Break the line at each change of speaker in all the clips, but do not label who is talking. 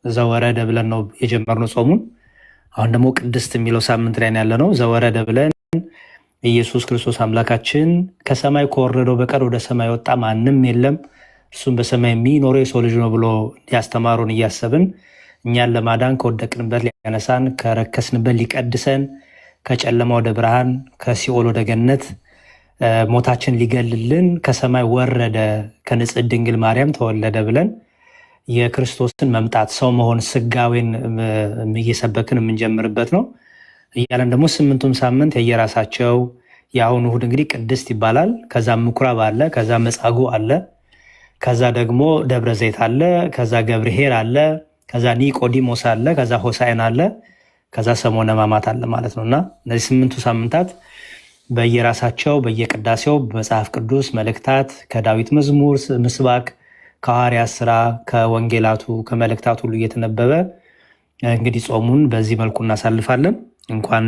ዘወረደ ብለን ነው የጀመርነው ጾሙን። አሁን ደግሞ ቅድስት የሚለው ሳምንት ላይ ያለ ነው። ዘወረደ ብለን ኢየሱስ ክርስቶስ አምላካችን ከሰማይ ከወረደው በቀር ወደ ሰማይ ወጣ ማንም የለም እርሱም በሰማይ የሚኖረው የሰው ልጅ ነው ብሎ ያስተማሩን እያሰብን እኛን ለማዳን ከወደቅንበት ሊያነሳን ከረከስንበት ሊቀድሰን ከጨለማ ወደ ብርሃን ከሲኦል ወደ ገነት ሞታችን ሊገልልን ከሰማይ ወረደ ከንጽሕት ድንግል ማርያም ተወለደ ብለን የክርስቶስን መምጣት ሰው መሆን ስጋዌን እየሰበክን የምንጀምርበት ነው። እያለን ደግሞ ስምንቱም ሳምንት የየራሳቸው የአሁኑ እሑድ እንግዲህ ቅድስት ይባላል። ከዛ ምኩራብ አለ፣ ከዛ መጻጉዕ አለ፣ ከዛ ደግሞ ደብረ ዘይት አለ፣ ከዛ ገብርኄር አለ፣ ከዛ ኒቆዲሞስ አለ፣ ከዛ ሆሳዕና አለ፣ ከዛ ሰሞነ ሕማማት አለ ማለት ነው። እና እነዚህ ስምንቱ ሳምንታት በየራሳቸው በየቅዳሴው በመጽሐፍ ቅዱስ መልእክታት ከዳዊት መዝሙር ምስባክ ከሐዋርያት ሥራ ከወንጌላቱ ከመልእክታት ሁሉ እየተነበበ እንግዲህ ጾሙን በዚህ መልኩ እናሳልፋለን። እንኳን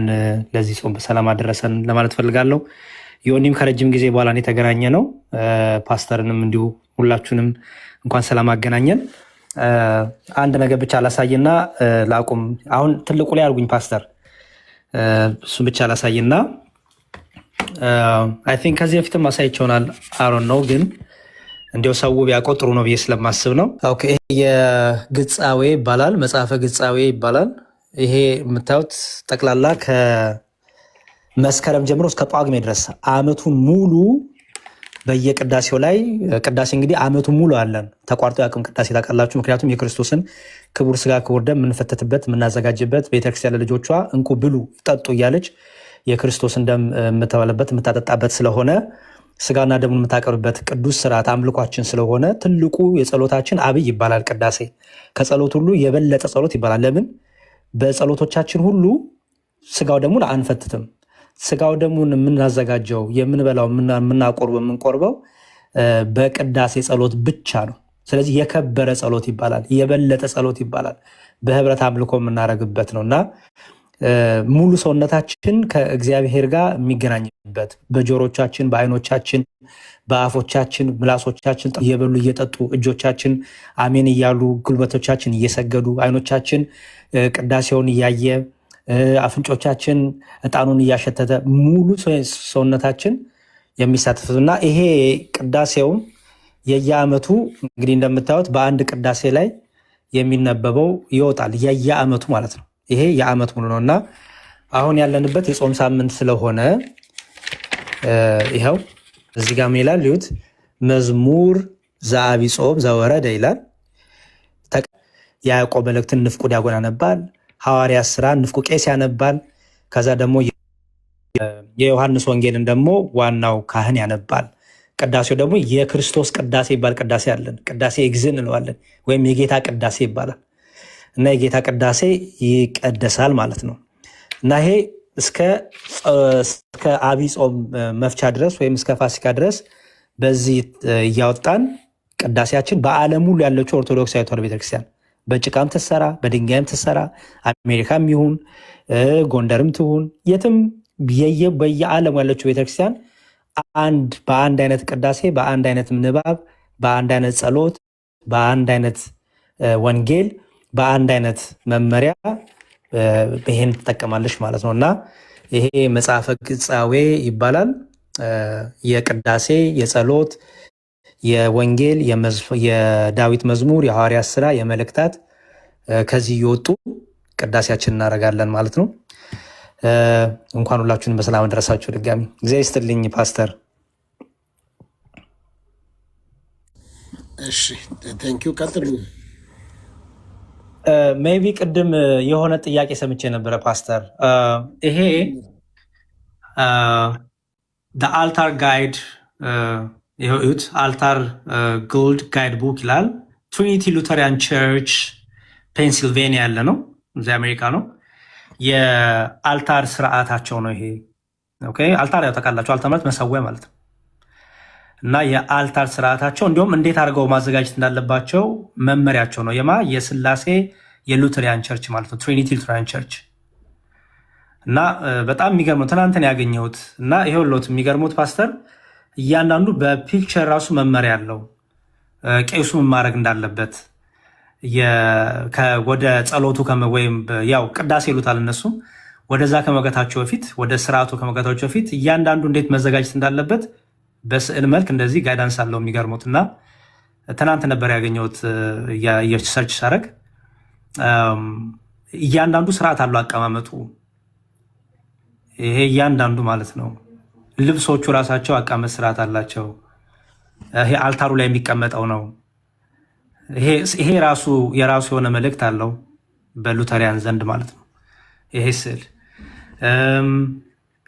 ለዚህ ጾም በሰላም አደረሰን ለማለት ፈልጋለሁ። ዮኒም ከረጅም ጊዜ በኋላ የተገናኘ ነው። ፓስተርንም እንዲሁ ሁላችሁንም እንኳን ሰላም አገናኘን። አንድ ነገር ብቻ ላሳይና ላቁም። አሁን ትልቁ ላይ አድርጉኝ ፓስተር፣ እሱን ብቻ ላሳይና አይ ቲንክ ከዚህ በፊትም አሳይቼውናል። አሮን ነው ግን እንዲያው ሰው ቢያውቀው ጥሩ ነው ብዬ ስለማስብ ነው። ኦኬ፣ የግጻዌ ይባላል፣ መጽሐፈ ግጻዌ ይባላል። ይሄ የምታዩት ጠቅላላ ከመስከረም ጀምሮ እስከ ጳጉሜ ድረስ አመቱን ሙሉ በየቅዳሴው ላይ ቅዳሴ እንግዲህ አመቱን ሙሉ አለን። ተቋርጦ ያቅም ቅዳሴ ታውቃላችሁ። ምክንያቱም የክርስቶስን ክቡር ስጋ ክቡር ደም የምንፈተትበት የምናዘጋጅበት ቤተክርስቲያን ለልጆቿ እንኩ ብሉ ጠጡ እያለች የክርስቶስን ደም የምትበላበት የምታጠጣበት ስለሆነ ስጋና ደሙን የምታቀርብበት ቅዱስ ስርዓት አምልኳችን ስለሆነ ትልቁ የጸሎታችን አብይ ይባላል። ቅዳሴ ከጸሎት ሁሉ የበለጠ ጸሎት ይባላል። ለምን? በጸሎቶቻችን ሁሉ ስጋው ደሙን አንፈትትም። ስጋው ደሙን የምናዘጋጀው የምንበላው የምንቆርበው በቅዳሴ ጸሎት ብቻ ነው። ስለዚህ የከበረ ጸሎት ይባላል፣ የበለጠ ጸሎት ይባላል። በህብረት አምልኮ የምናደርግበት ነው እና ሙሉ ሰውነታችን ከእግዚአብሔር ጋር የሚገናኝበት በጆሮቻችን፣ በአይኖቻችን፣ በአፎቻችን፣ ምላሶቻችን እየበሉ እየጠጡ እጆቻችን አሜን እያሉ ጉልበቶቻችን እየሰገዱ አይኖቻችን ቅዳሴውን እያየ አፍንጮቻችን ዕጣኑን እያሸተተ ሙሉ ሰውነታችን የሚሳተፍበት እና ይሄ ቅዳሴውም የየዓመቱ እንግዲህ እንደምታዩት በአንድ ቅዳሴ ላይ የሚነበበው ይወጣል። የየዓመቱ ማለት ነው። ይሄ የዓመት ሙሉ ነው እና አሁን ያለንበት የጾም ሳምንት ስለሆነ ይኸው እዚህ ጋር ይላል ይሁት መዝሙር ዘዐቢይ ጾም ዘወረደ ይላል። የያዕቆብ መልእክትን ንፍቁ ዲያቆን ያነባል። ሐዋርያት ሥራ ንፍቁ ቄስ ያነባል። ከዛ ደግሞ የዮሐንስ ወንጌልን ደግሞ ዋናው ካህን ያነባል። ቅዳሴው ደግሞ የክርስቶስ ቅዳሴ ይባል ቅዳሴ አለን። ቅዳሴ ኤግዝን እንለዋለን ወይም የጌታ ቅዳሴ ይባላል እና የጌታ ቅዳሴ ይቀደሳል ማለት ነው እና ይሄ እስከ ዐቢይ ጾም መፍቻ ድረስ ወይም እስከ ፋሲካ ድረስ በዚህ እያወጣን ቅዳሴያችን በዓለም ሁሉ ያለችው ኦርቶዶክሳዊ ተዋሕዶ ቤተክርስቲያን በጭቃም ትሰራ በድንጋይም ትሰራ አሜሪካም ይሁን ጎንደርም ትሁን የትም በየዓለሙ ያለችው ቤተክርስቲያን በአንድ አይነት ቅዳሴ፣ በአንድ አይነት ንባብ፣ በአንድ አይነት ጸሎት፣ በአንድ አይነት ወንጌል፣ በአንድ አይነት መመሪያ ይሄን ትጠቀማለች ማለት ነው እና ይሄ መጽሐፈ ግጻዌ ይባላል። የቅዳሴ የጸሎት የወንጌል የዳዊት መዝሙር የሐዋርያት ሥራ የመልእክታት ከዚህ እየወጡ ቅዳሴያችን እናደርጋለን ማለት ነው። እንኳን ሁላችሁንም በሰላም አደረሳችሁ። ድጋሚ እግዚአብሔር ይስጥልኝ ፓስተር።
እሺ ቴንኪው። ቀጥሉ።
ሜይ ቢ ቅድም የሆነ ጥያቄ ሰምቼ ነበረ ፓስተር። ይሄ አልታር ጋይድ ይሁት አልታር ጎልድ ጋይድ ቡክ ይላል። ትሪኒቲ ሉተሪያን ቸርች ፔንሲልቬኒያ ያለ ነው፣ እዚህ አሜሪካ ነው። የአልታር ስርዓታቸው ነው ይሄ። ኦኬ፣ አልታር ያው ታውቃላችሁ፣ አልታር ማለት መሰዊያ ማለት ነው እና የአልታር ስርዓታቸው እንዲሁም እንዴት አድርገው ማዘጋጀት እንዳለባቸው መመሪያቸው ነው። የስላሴ የሉተሪያን ቸርች ማለት ነው፣ ትሪኒቲ ሉተሪያን ቸርች እና በጣም የሚገርመው ትናንትን ያገኘሁት እና ይሄውሎት የሚገርሙት ፓስተር እያንዳንዱ በፒክቸር ራሱ መመሪያ አለው። ቄሱ ምን ማድረግ እንዳለበት ወደ ጸሎቱ ወይም ያው ቅዳሴ ይሉታል እነሱ ወደዛ ከመገታቸው በፊት ወደ ስርዓቱ ከመገታቸው በፊት እያንዳንዱ እንዴት መዘጋጀት እንዳለበት በስዕል መልክ እንደዚህ ጋይዳንስ አለው። የሚገርሙት እና ትናንት ነበር ያገኘሁት የሰርች ሳረግ እያንዳንዱ ስርዓት አለው አቀማመጡ። ይሄ እያንዳንዱ ማለት ነው። ልብሶቹ ራሳቸው አቀማመጥ ስርዓት አላቸው። ይሄ አልታሩ ላይ የሚቀመጠው ነው። ይሄ ራሱ የራሱ የሆነ መልእክት አለው በሉተሪያን ዘንድ ማለት ነው። ይሄ ስዕል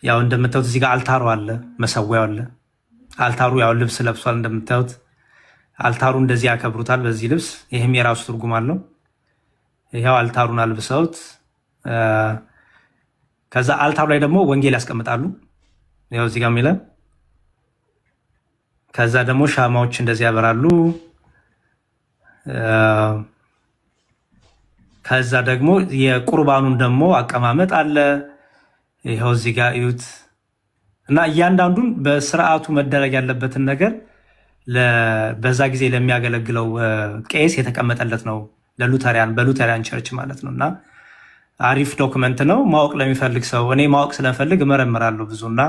ያው እንደምታዩት እዚህ ጋር አልታሩ አለ፣ መሰዊያው አለ። አልታሩ ያው ልብስ ለብሷል እንደምታዩት። አልታሩ እንደዚህ ያከብሩታል በዚህ ልብስ። ይህም የራሱ ትርጉም አለው። ይኸው አልታሩን አልብሰውት ከዛ አልታሩ ላይ ደግሞ ወንጌል ያስቀምጣሉ። ያው እዚህ ጋር የሚለ ከዛ ደግሞ ሻማዎች እንደዚህ ያበራሉ። ከዛ ደግሞ የቁርባኑን ደግሞ አቀማመጥ አለ። ይኸው እዚህ ጋር እዩት። እና እያንዳንዱን በስርዓቱ መደረግ ያለበትን ነገር በዛ ጊዜ ለሚያገለግለው ቄስ የተቀመጠለት ነው። በሉተሪያን ቸርች ማለት ነው። እና አሪፍ ዶክመንት ነው። ማወቅ ለሚፈልግ ሰው እኔ ማወቅ ስለፈልግ እመረምራለሁ ብዙ እና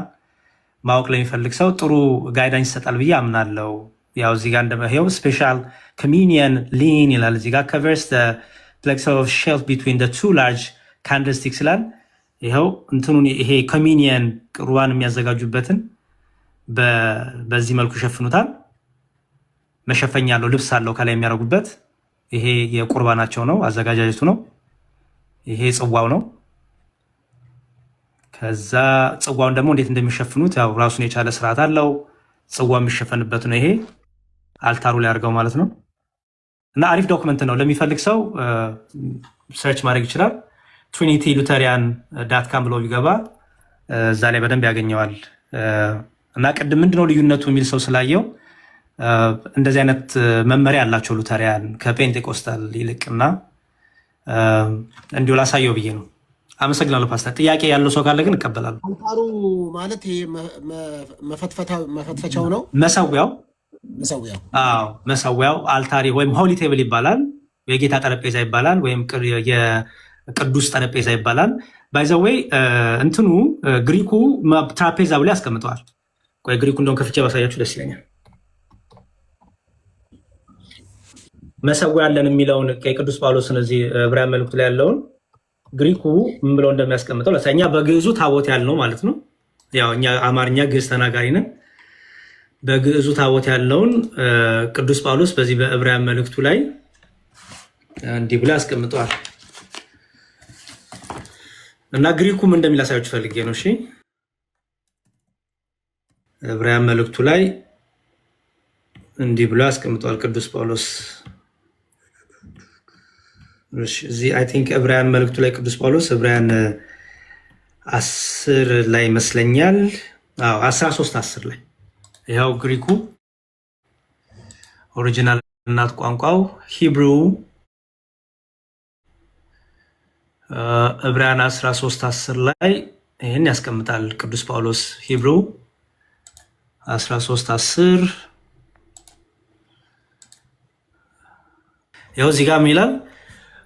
ማወቅ ለሚፈልግ ሰው ጥሩ ጋይዳንስ ይሰጣል ብዬ አምናለሁ። ያው እዚህ ጋር እንደመሄው ስፔሻል ኮሚኒየን ሊን ይላል። እዚህ ጋር ከቨርስ ፍሌክሰር ኦፍ ሼልፍ ቢትዊን ቱ ላርጅ ካንድልስቲክስ ይላል። ይኸው እንትኑን ይሄ ኮሚኒየን ቁርባን የሚያዘጋጁበትን በዚህ መልኩ ይሸፍኑታል። መሸፈኛ አለው፣ ልብስ አለው ከላይ የሚያደርጉበት። ይሄ የቁርባናቸው ነው፣ አዘጋጃጀቱ ነው። ይሄ ጽዋው ነው። ከዛ ጽዋውን ደግሞ እንዴት እንደሚሸፍኑት ያው ራሱን የቻለ ስርዓት አለው። ጽዋው የሚሸፈንበት ነው። ይሄ አልታሩ ላይ አድርገው ማለት ነው። እና አሪፍ ዶክመንት ነው። ለሚፈልግ ሰው ሰርች ማድረግ ይችላል። ትሪኒቲ ሉተሪያን ዳትካም ብሎ ቢገባ እዛ ላይ በደንብ ያገኘዋል። እና ቅድም ምንድነው ልዩነቱ የሚል ሰው ስላየው እንደዚህ አይነት መመሪያ አላቸው ሉተሪያን ከፔንቴኮስታል ይልቅ እና እንዲሁ ላሳየው ብዬ ነው። አመሰግናለሁ ፓስተር። ጥያቄ ያለው ሰው ካለ ግን እቀበላለሁ።
አልታሩ ማለት ይሄ መፈትፈቻው ነው፣
መሰዊያው። አዎ መሰዊያው አልታሪ ወይም ሆሊ ቴብል ይባላል። የጌታ ጠረጴዛ ይባላል፣ ወይም የቅዱስ ጠረጴዛ ይባላል። ባይዘዌይ እንትኑ ግሪኩ ትራፔዛ ብሎ ያስቀምጠዋል። ቆይ ግሪኩ እንደውም ከፍቼ ባሳያችሁ ደስ ይለኛል። መሰዊያ አለን የሚለውን የቅዱስ ጳውሎስን እዚህ ዕብራውያን መልእክቱ ላይ ያለውን ግሪኩ ምን ብለው እንደሚያስቀምጠው ለእኛ በግዕዙ ታቦት ያልነው ማለት ነው። ያው እኛ አማርኛ ግዕዝ ተናጋሪ ነን። በግዕዙ ታቦት ያለውን ቅዱስ ጳውሎስ በዚህ በዕብራውያን መልእክቱ ላይ እንዲህ ብሎ ያስቀምጠዋል። እና ግሪኩ ምን እንደሚል አሳያችሁ ፈልጌ ነው። እሺ ዕብራውያን መልእክቱ ላይ እንዲህ ብሎ ያስቀምጠዋል ቅዱስ ጳውሎስ። እዚህ አይ ቲንክ ዕብራውያን መልእክቱ ላይ ቅዱስ ጳውሎስ ዕብራውያን 10 ላይ ይመስለኛል። አዎ 13:10 ላይ ይኸው ግሪኩ ኦሪጂናል እናት ቋንቋው ሂብሩ ዕብራውያን 13:10 ላይ ይህን ያስቀምጣል ቅዱስ ጳውሎስ። ሂብሩ 13:10 ይኸው እዚህ ጋር ይላል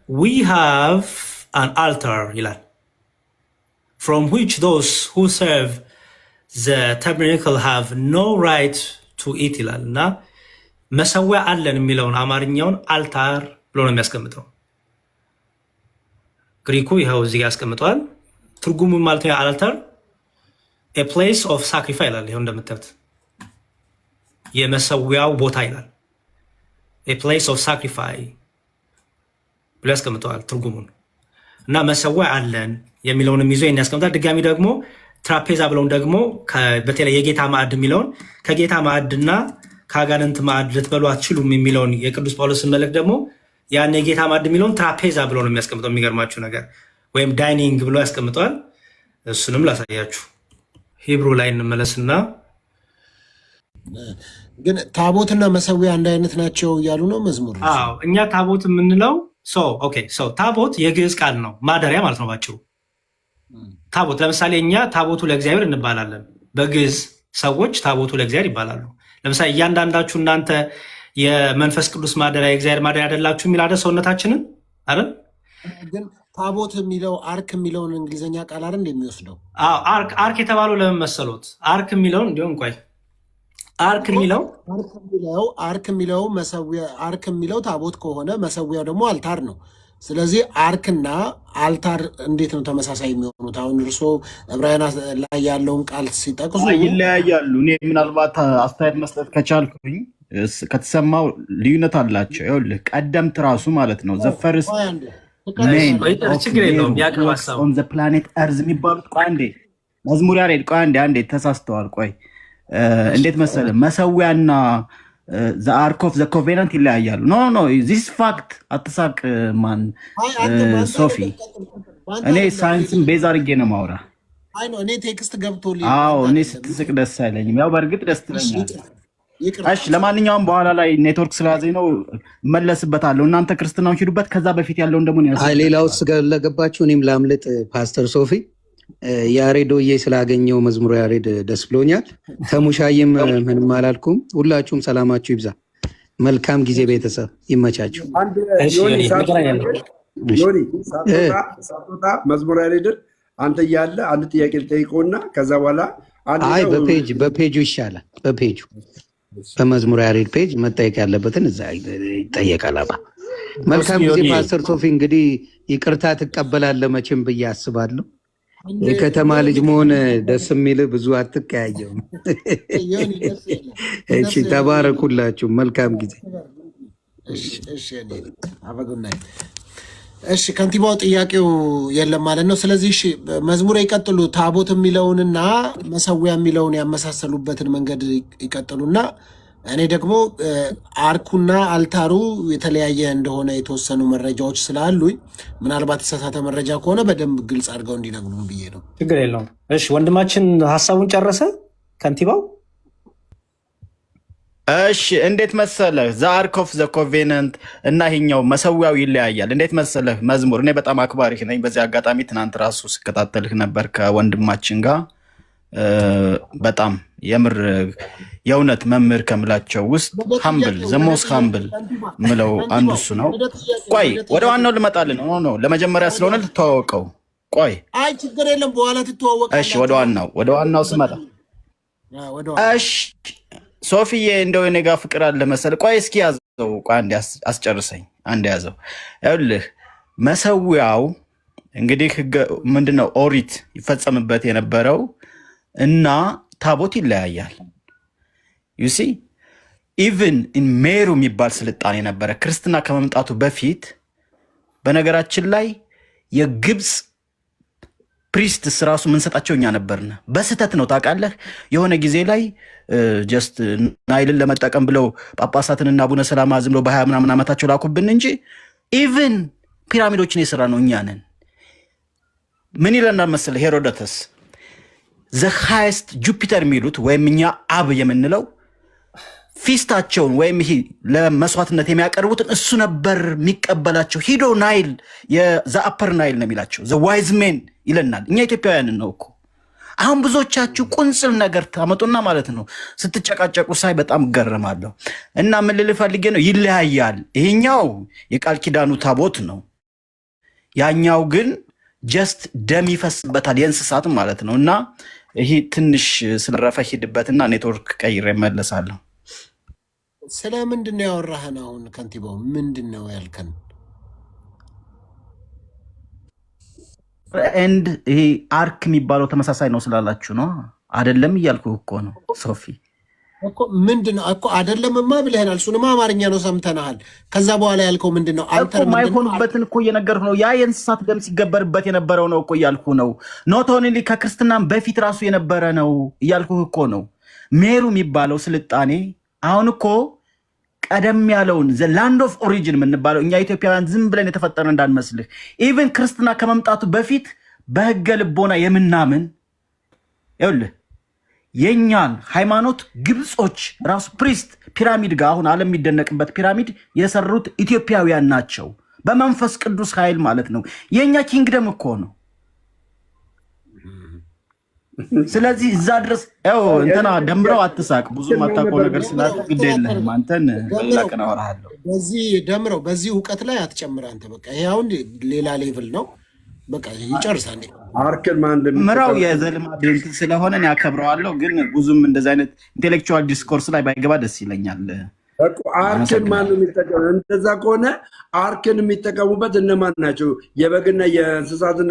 we have an altar ይላል from which those who serve the tabernacle have no right to eat ይላል። እና መሰዊያ አለን የሚለውን አማርኛውን አልታር ብሎ ነው የሚያስቀምጠው። ግሪኩ ይኸው እዚህ ጋር ያስቀምጠዋል። ትርጉሙ ማለት ነው አልታር a place of sacrifice ይላል። ይኸው እንደምታዩት የመሰዊያው ቦታ ይላል። a place of sacrifice ብሎ ያስቀምጠዋል ትርጉሙን። እና መሰዊያ አለን የሚለውንም ይዞ ይሄን ያስቀምጣል። ድጋሚ ደግሞ ትራፔዛ ብለውን ደግሞ በተለይ የጌታ ማዕድ የሚለውን ከጌታ ማዕድና ከአጋንንት ማዕድ ልትበሉ አትችሉም የሚለውን የቅዱስ ጳውሎስን መልእክት ደግሞ ያን የጌታ ማዕድ የሚለውን ትራፔዛ ብሎ ነው የሚያስቀምጠው። የሚገርማችሁ ነገር ወይም ዳይኒንግ ብሎ ያስቀምጠዋል። እሱንም ላሳያችሁ። ሂብሩ ላይ እንመለስና
ግን ታቦትና መሰዊያ አንድ አይነት ናቸው እያሉ ነው መዝሙር።
አዎ እኛ ታቦት የምንለው ታቦት የግዕዝ ቃል ነው፣ ማደሪያ ማለት ነው ባጭሩ። ታቦት ለምሳሌ እኛ ታቦቱ ለእግዚአብሔር እንባላለን። በግዕዝ ሰዎች ታቦቱ ለእግዚአብሔር ይባላሉ። ለምሳሌ እያንዳንዳችሁ እናንተ የመንፈስ ቅዱስ ማደሪያ የእግዚአብሔር ማደሪያ አይደላችሁ የሚል አይደል? ሰውነታችንን አይደል?
ግን ታቦት የሚለው አርክ የሚለውን እንግሊዝኛ ቃል አይደል የሚወስደው?
አርክ የተባለው ለምን መሰሎት? አርክ የሚለውን እንዲሁም ቆይ አርክ የሚለው መሰዊያ፣ አርክ የሚለው ታቦት ከሆነ መሰዊያው ደግሞ አልታር ነው። ስለዚህ አርክና አልታር እንዴት ነው ተመሳሳይ የሚሆኑት? አሁን እርሶ ዕብራውያን ላይ ያለውን ቃል ሲጠቅሱ
ይለያያሉ። እኔ ምናልባት አስተያየት መስጠት ከቻልኩኝ ከተሰማው ልዩነት አላቸው። ይኸውልህ ቀደምት ራሱ ማለት ነው ዘፈርስ ኦን ዘ ፕላኔት እርዝ የሚባሉት ቆይ አንዴ መዝሙር ያሬድ ቆይ አንዴ ተሳስተዋል። ቆይ እንዴት መሰለህ መሰዊያና ዘ አርክ ኦፍ ዘ ኮቬናንት ይለያያሉ። ኖ ዚስ ፋክት አትሳቅ ማን ሶፊ፣ እኔ ሳይንስን ቤዝ አድርጌ ነው ማውራ።
እኔ ቴክስት ገብቶልኝ
እኔ ስትስቅ ደስ አይለኝም። ያው በእርግጥ ደስ ትለኛል። እሺ ለማንኛውም በኋላ ላይ ኔትወርክ ስለያዘኝ ነው መለስበታለሁ። እናንተ ክርስትናውን ሂዱበት። ከዛ በፊት ያለውን ደግሞ
ሌላው ስለገባችሁ እኔም ላምልጥ። ፓስተር ሶፊ ያሬዶዬ ስላገኘው መዝሙሩ ያሬድ ደስ ብሎኛል። ተሙሻይም ምንም አላልኩም። ሁላችሁም ሰላማችሁ ይብዛ። መልካም ጊዜ ቤተሰብ፣ ይመቻችሁ።
ሳትወጣ መዝሙር ያሬድን አንተ እያለ አንድ ጥያቄ ልጠይቀውና ከዛ በኋላ
በፔጁ ይሻላል። በፔጁ በመዝሙር ያሬድ ፔጅ መጠየቅ ያለበትን እዛ ይጠየቃል። መልካም ጊዜ ፓስተር ሶፊ። እንግዲህ ይቅርታ ትቀበላለህ መቼም ብዬ አስባለሁ። የከተማ ልጅ መሆን ደስ የሚል ብዙ አትቀያየውም። እሺ ተባረኩላችሁ። መልካም ጊዜ።
እሺ ከንቲባው ጥያቄው የለም ማለት ነው። ስለዚህ እሺ መዝሙር ይቀጥሉ። ታቦት የሚለውንና መሰዊያ የሚለውን ያመሳሰሉበትን መንገድ ይቀጥሉና እኔ ደግሞ አርኩና አልታሩ የተለያየ እንደሆነ የተወሰኑ መረጃዎች ስላሉኝ ምናልባት የተሳሳተ መረጃ ከሆነ በደንብ ግልጽ አድርገው እንዲነግሩን ብዬ ነው።
ችግር የለውም። እሺ ወንድማችን ሀሳቡን ጨረሰ ከንቲባው።
እሺ እንዴት መሰለህ ዘ አርክ ኦፍ ዘ ኮቬናንት እና ይሄኛው መሰዊያው ይለያያል። እንዴት መሰለህ መዝሙር፣ እኔ በጣም አክባሪህ ነኝ። በዚህ አጋጣሚ ትናንት ራሱ ስከታተልህ ነበር ከወንድማችን ጋር። በጣም የምር የእውነት መምህር ከምላቸው ውስጥ ሀምብል ዘሞስ ሀምብል ምለው አንዱ እሱ ነው። ቆይ ወደ ዋናው ልመጣልን ነው። ለመጀመሪያ ስለሆነ ልተዋወቀው። ቆይ
አይ ችግር የለም በኋላ ትተዋወቃለህ።
እሺ ወደ ዋናው ስመጣ እሺ ሶፊዬ እንደው እኔ ጋር ፍቅር አለ መሰለህ። ቆይ እስኪ ያዘው፣ ቆይ አንዴ አስጨርሰኝ። አንዴ ያዘው። ይኸውልህ መሰዊያው እንግዲህ ምንድነው ኦሪት ይፈጸምበት የነበረው እና ታቦት ይለያያል። ዩሲ ኢቭን ሜሩ የሚባል ስልጣኔ ነበረ ክርስትና ከመምጣቱ በፊት። በነገራችን ላይ የግብፅ ፕሪስትስ ራሱ ምንሰጣቸው እኛ ነበርና በስህተት ነው ታውቃለህ። የሆነ ጊዜ ላይ ጀስት ናይልን ለመጠቀም ብለው ጳጳሳትንና አቡነ ሰላማ ዝም ብለው በ20 ምናምን ዓመታቸው ላኩብን እንጂ ኢቭን ፒራሚዶችን የሰራ ነው እኛ ነን። ምን ይለናል መሰለህ ሄሮዶተስ ዘ ሃይስት ጁፒተር የሚሉት ወይም እኛ አብ የምንለው ፊስታቸውን ወይም ይሄ ለመስዋዕትነት የሚያቀርቡትን እሱ ነበር የሚቀበላቸው። ሂዶ ናይል የዘአፐር ናይል ነው የሚላቸው ዘ ዋይዝ ሜን ይለናል። እኛ ኢትዮጵያውያንን ነው እኮ። አሁን ብዙዎቻችሁ ቁንጽል ነገር ታመጡና ማለት ነው ስትጨቃጨቁ ሳይ በጣም እገረማለሁ። እና ምን ልል ፈልጌ ነው ይለያያል። ይሄኛው የቃል ኪዳኑ ታቦት ነው፣ ያኛው ግን ጀስት ደም ይፈስበታል የእንስሳት ማለት ነው። እና ይሄ ትንሽ ስለረፈ ሂድበትና ኔትወርክ ቀይሬ እመለሳለሁ።
ስለ ምንድን ነው ያወራህን? አሁን ከንቲባው ምንድን ነው ያልከን?
ኤንድ ይሄ አርክ የሚባለው ተመሳሳይ ነው ስላላችሁ ነው አይደለም እያልኩ እኮ ነው ሶፊ
እኮ። ምንድን ነው እኮ አይደለምማ ብለህናል። እሱንማ አማርኛ ነው ሰምተናል። ከዛ በኋላ ያልከው ምንድን ነው?
አልተር ማይሆንበትን እኮ እየነገርኩ ነው። ያ የእንስሳት ደም ሲገበርበት የነበረው ነው እኮ እያልኩ ነው። ኖት ኦንሊ ከክርስትናም በፊት ራሱ የነበረ ነው እያልኩ እኮ ነው። ሜሩ የሚባለው ስልጣኔ አሁን እኮ ቀደም ያለውን ዘ ላንድ ኦፍ ኦሪጂን የምንባለው እኛ ኢትዮጵያውያን ዝም ብለን የተፈጠረ እንዳንመስልህ። ኢቨን ክርስትና ከመምጣቱ በፊት በህገ ልቦና የምናምን ይኸውልህ የኛን ሃይማኖት ግብጾች ራሱ ፕሪስት ፒራሚድ ጋር አሁን ዓለም የሚደነቅበት ፒራሚድ የሰሩት ኢትዮጵያውያን ናቸው፣ በመንፈስ ቅዱስ ኃይል ማለት ነው። የኛ ኪንግደም እኮ ነው። ስለዚህ እዛ ድረስ ያው እንትና ደምረው አትሳቅ። ብዙ ማታውቀው ነገር ስላለ ግድ የለህም አንተን በሌላ ቀን አወራሃለሁ።
በዚህ እውቀት ላይ አትጨምር አንተ። በቃ ይሄ አሁን ሌላ ሌቭል ነው። በቃ ይጨርሳል።
አርክን ማን
ምራው የዘልማድ እንትን ስለሆነ እኔ አከብረዋለሁ፣ ግን ብዙም እንደዚህ አይነት ኢንቴሌክቹዋል ዲስኮርስ ላይ ባይገባ ደስ ይለኛል።
አርክን ማን ነው የሚጠቀሙ? እንደዛ ከሆነ አርክን የሚጠቀሙበት እነማን ናቸው? የበግና የእንስሳትን